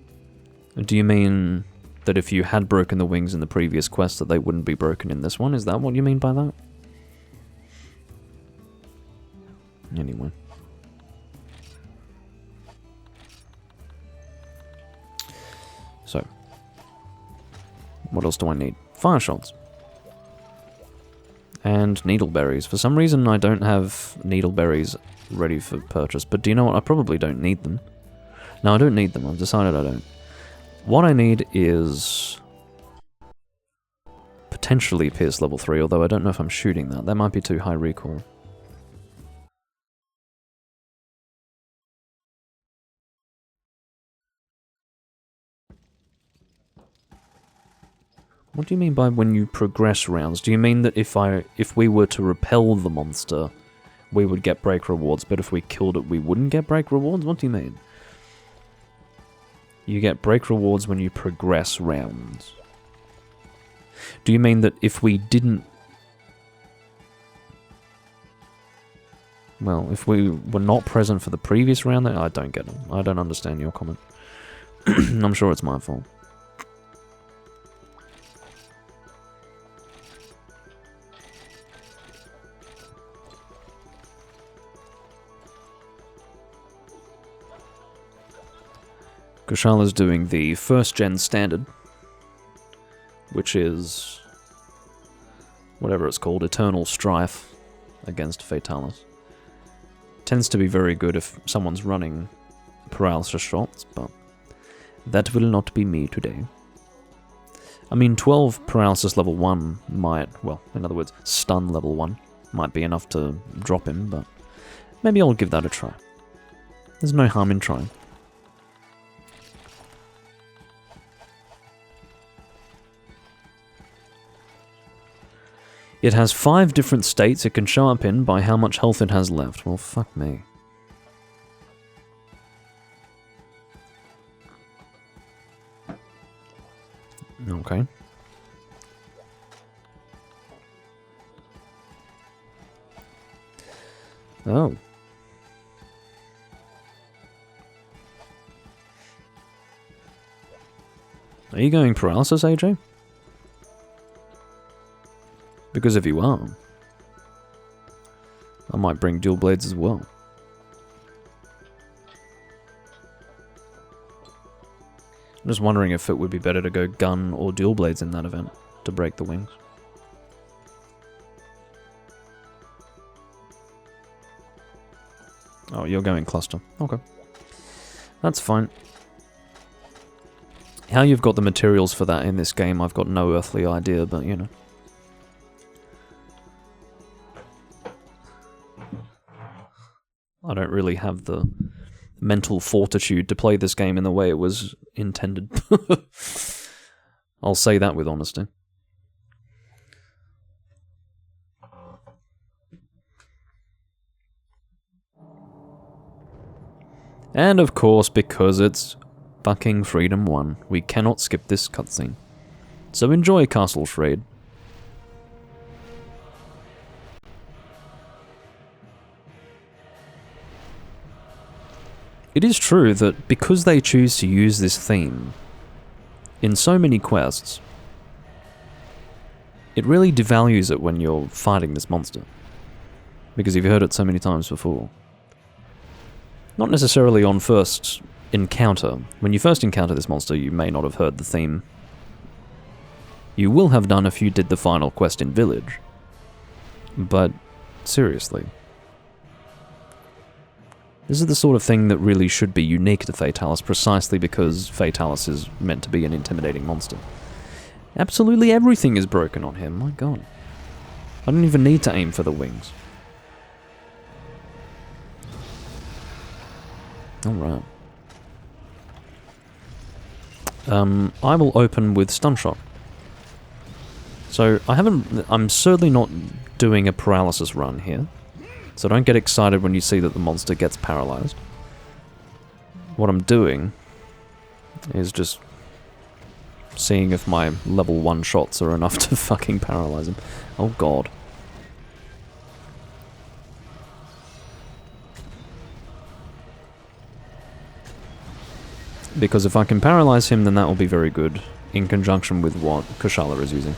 do you mean that if you had broken the wings in the previous quest that they wouldn't be broken in this one? Is that what you mean by that? Anyway. So. What else do I need? Fire shots. And needleberries. For some reason I don't have needleberries ready for purchase, but do you know what? I probably don't need them. No, I don't need them. I've decided I don't. What I need is potentially Pierce level 3, although I don't know if I'm shooting that. That might be too high recoil. What do you mean by when you progress rounds? Do you mean that if we were to repel the monster, we would get break rewards, but if we killed it, we wouldn't get break rewards? What do you mean? You get break rewards when you progress rounds. Do you mean that if we didn't... Well, if we were not present for the previous round, then I don't get it. I don't understand your comment. I'm sure it's my fault. Kushala's doing the first gen standard, which is whatever it's called, Eternal Strife against Fatalis. Tends to be very good if someone's running paralysis shots, but that will not be me today. I mean, 12 paralysis level 1 might, well, in other words, stun level 1 might be enough to drop him, but maybe I'll give that a try. There's no harm in trying. It has 5 different states it can show up in by how much health it has left. Well, fuck me. Okay. Oh. Are you going paralysis, AJ? Because if you are, I might bring dual blades as well. I'm just wondering if it would be better to go gun or dual blades in that event to break the wings. Oh, you're going cluster. Okay. That's fine. How you've got the materials for that in this game, I've got no earthly idea, but you know. I don't really have the mental fortitude to play this game in the way it was intended. I'll say that with honesty. And of course, because it's fucking Freedom 1, we cannot skip this cutscene. So enjoy, Castle Shraid. It is true that because they choose to use this theme in so many quests, it really devalues it when you're fighting this monster. Because you've heard it so many times before. Not necessarily on first encounter. When you first encounter this monster, you may not have heard the theme. You will have done if you did the final quest in Village. But, seriously. This is the sort of thing that really should be unique to Fatalis, precisely because Fatalis is meant to be an intimidating monster. Absolutely everything is broken on him, my god. I don't even need to aim for the wings. Alright. I will open with Stun Shot. So, I'm certainly not doing a paralysis run here. So don't get excited when you see that the monster gets paralyzed. What I'm doing is just seeing if my level 1 shots are enough to fucking paralyze him. Oh god. Because if I can paralyze him, then that will be very good, in conjunction with what Kushala is using.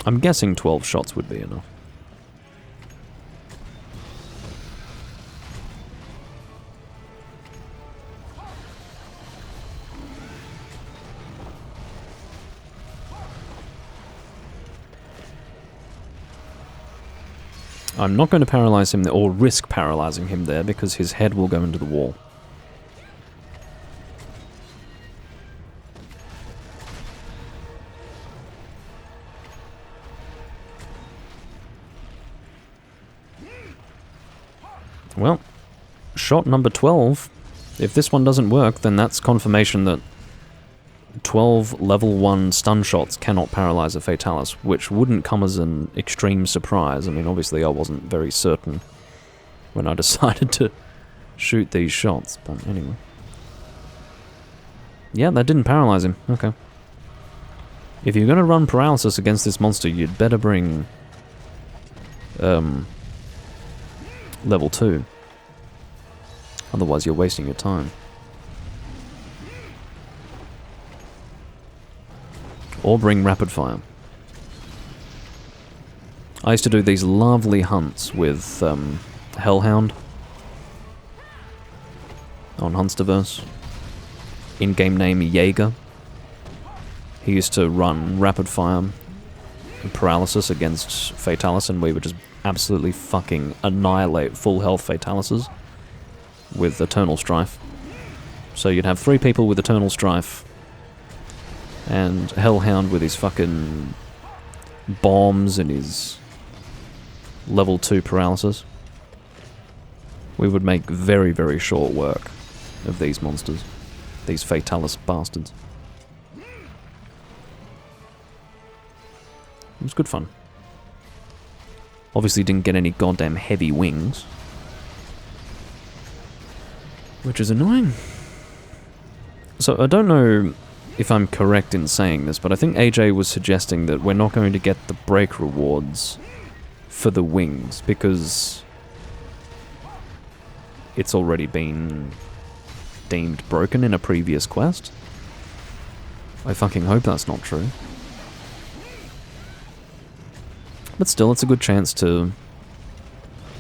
I'm guessing 12 shots would be enough. I'm not going to paralyze him there, or risk paralyzing him there, because his head will go into the wall. Well, shot number 12. If this one doesn't work, then that's confirmation that 12 level 1 stun shots cannot paralyze a Fatalis, which wouldn't come as an extreme surprise. I mean, obviously I wasn't very certain when I decided to shoot these shots, but anyway. Yeah, that didn't paralyze him. Okay. If you're gonna run paralysis against this monster, you'd better bring level 2. Otherwise you're wasting your time. Or bring rapid fire. I used to do these lovely hunts with Hellhound on Hunsterverse. In-game name Jaeger. He used to run rapid fire and paralysis against Fatalis, and we would just absolutely fucking annihilate full health Fatalises with Eternal Strife. So you'd have 3 people with Eternal Strife and Hellhound with his fucking bombs and his level 2 paralysis. We would make very, very short work of these monsters. These Fatalis bastards. It was good fun. Obviously didn't get any goddamn heavy wings, which is annoying. So I don't know if I'm correct in saying this, but I think AJ was suggesting that we're not going to get the break rewards for the wings because it's already been deemed broken in a previous quest. I fucking hope that's not true. But still, it's a good chance to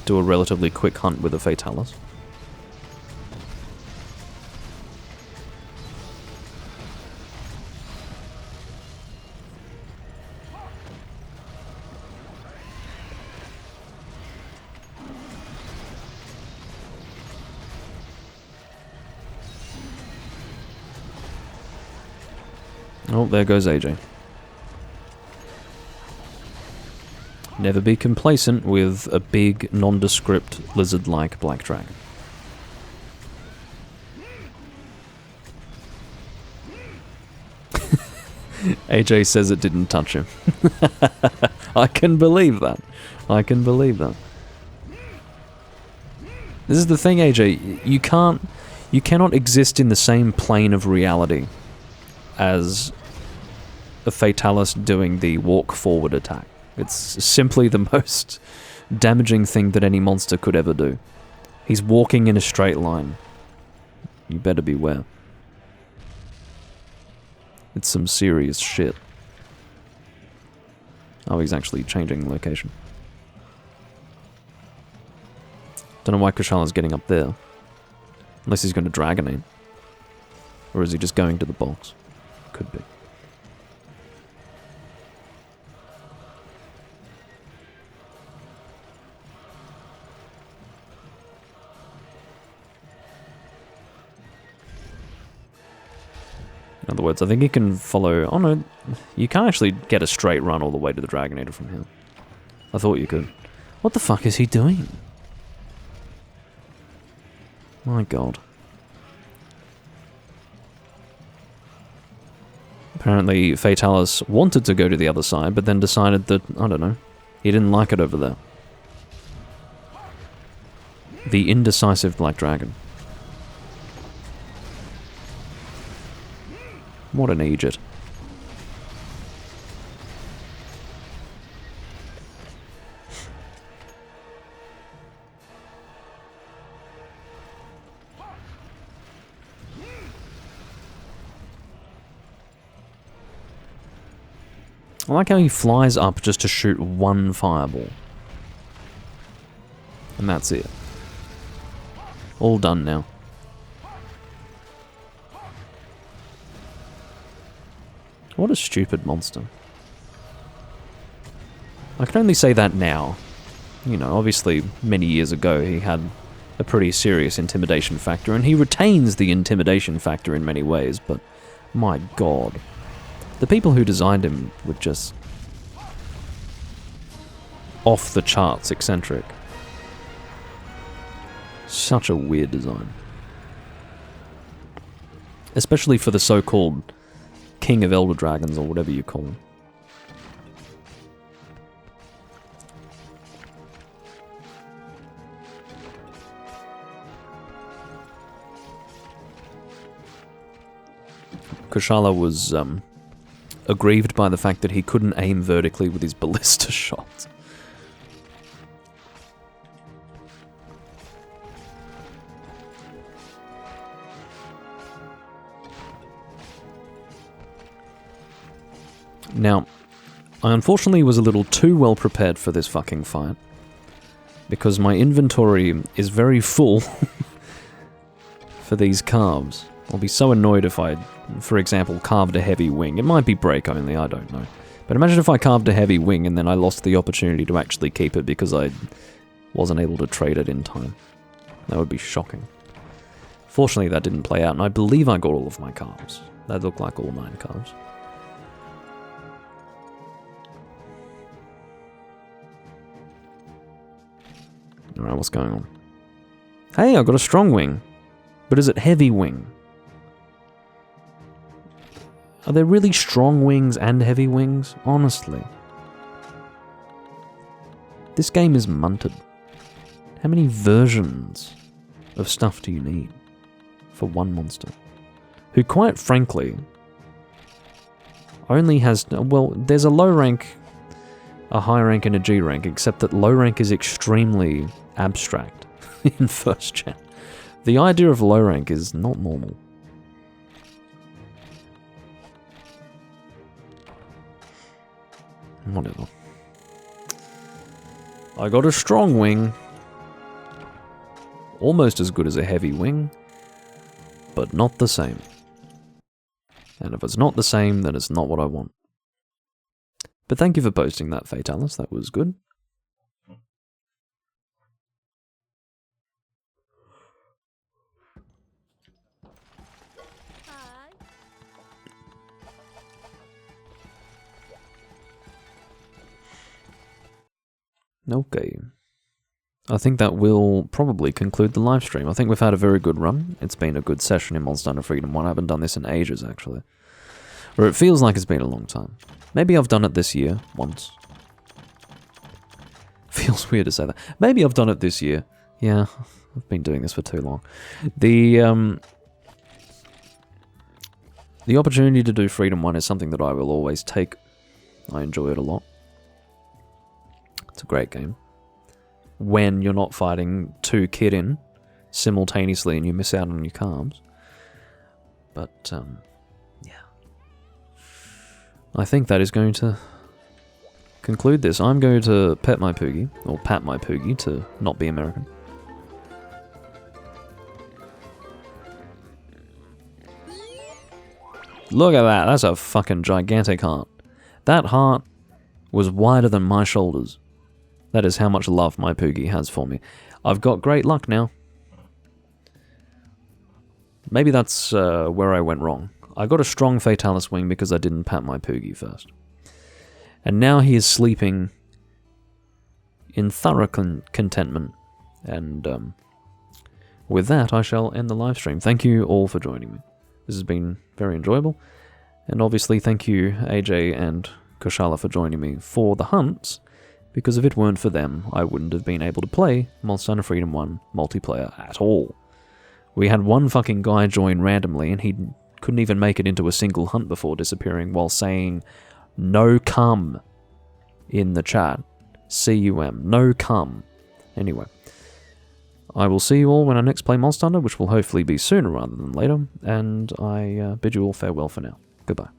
do a relatively quick hunt with a Fatalis. Oh, there goes AJ. Never be complacent with a big, nondescript, lizard-like black dragon. AJ says it didn't touch him. I can believe that. I can believe that. This is the thing, AJ. You cannot exist in the same plane of reality as a Fatalis doing the walk forward attack. It's simply the most damaging thing that any monster could ever do. He's walking in a straight line. You better beware. It's some serious shit. Oh, he's actually changing location. Don't know why Kushala's getting up there. Unless he's going to Dragonade. Or is he just going to the box? Could be. In other words, I think he can follow... Oh no, you can't actually get a straight run all the way to the Dragonator from here. I thought you could. What the fuck is he doing? My god. Apparently, Fatalis wanted to go to the other side, but then decided that, I don't know, he didn't like it over there. The indecisive Black Dragon. What an idiot. I like how he flies up just to shoot one fireball. And that's it. All done now. What a stupid monster. I can only say that now. You know, obviously, many years ago he had a pretty serious intimidation factor, and he retains the intimidation factor in many ways, but my god. The people who designed him were just off the charts eccentric. Such a weird design. Especially for the so-called King of Elder Dragons, or whatever you call him. Kushala was aggrieved by the fact that he couldn't aim vertically with his ballista shots. Now, I unfortunately was a little too well prepared for this fucking fight, because my inventory is very full for these carves. I'll be so annoyed if I, for example, carved a heavy wing. It might be break only, I don't know. But imagine if I carved a heavy wing and then I lost the opportunity to actually keep it because I wasn't able to trade it in time. That would be shocking. Fortunately, that didn't play out, and I believe I got all of my carves. They look like all 9 carves. Alright, what's going on? Hey, I got a strong wing. But is it heavy wing? Are there really strong wings and heavy wings? Honestly. This game is munted. How many versions of stuff do you need for one monster? Who, quite frankly, only has... Well, there's a low rank, a high rank, and a G rank, except that low rank is extremely abstract in first gen. The idea of low rank is not normal. Whatever. I got a strong wing. Almost as good as a heavy wing, but not the same. And if it's not the same, then it's not what I want. But thank you for posting that, Fatalis. That was good. Okay. I think that will probably conclude the live stream. I think we've had a very good run. It's been a good session in Monster Hunter Freedom 1. I haven't done this in ages, actually. Or it feels like it's been a long time. Maybe I've done it this year, once. Feels weird to say that. Maybe I've done it this year. Yeah, I've been doing this for too long. The opportunity to do Freedom 1 is something that I will always take. I enjoy it a lot. It's a great game. When you're not fighting 2 Kirin simultaneously and you miss out on your carbs. But, yeah. I think that is going to conclude this. I'm going to pet my Poogie, or pat my Poogie to not be American. Look at that, that's a fucking gigantic heart. That heart was wider than my shoulders. That is how much love my Poogie has for me. I've got great luck now. Maybe that's where I went wrong. I got a strong Fatalis wing because I didn't pat my Poogie first. And now he is sleeping in thorough contentment. And with that, I shall end the live stream. Thank you all for joining me. This has been very enjoyable. And obviously, thank you, AJ and Kushala, for joining me for the hunts. Because if it weren't for them, I wouldn't have been able to play Monster Hunter Freedom 1 multiplayer at all. We had one fucking guy join randomly, and he couldn't even make it into a single hunt before disappearing while saying, "No cum," in the chat. C-U-M. No cum. Anyway. I will see you all when I next play Monster Hunter, which will hopefully be sooner rather than later, and I bid you all farewell for now. Goodbye.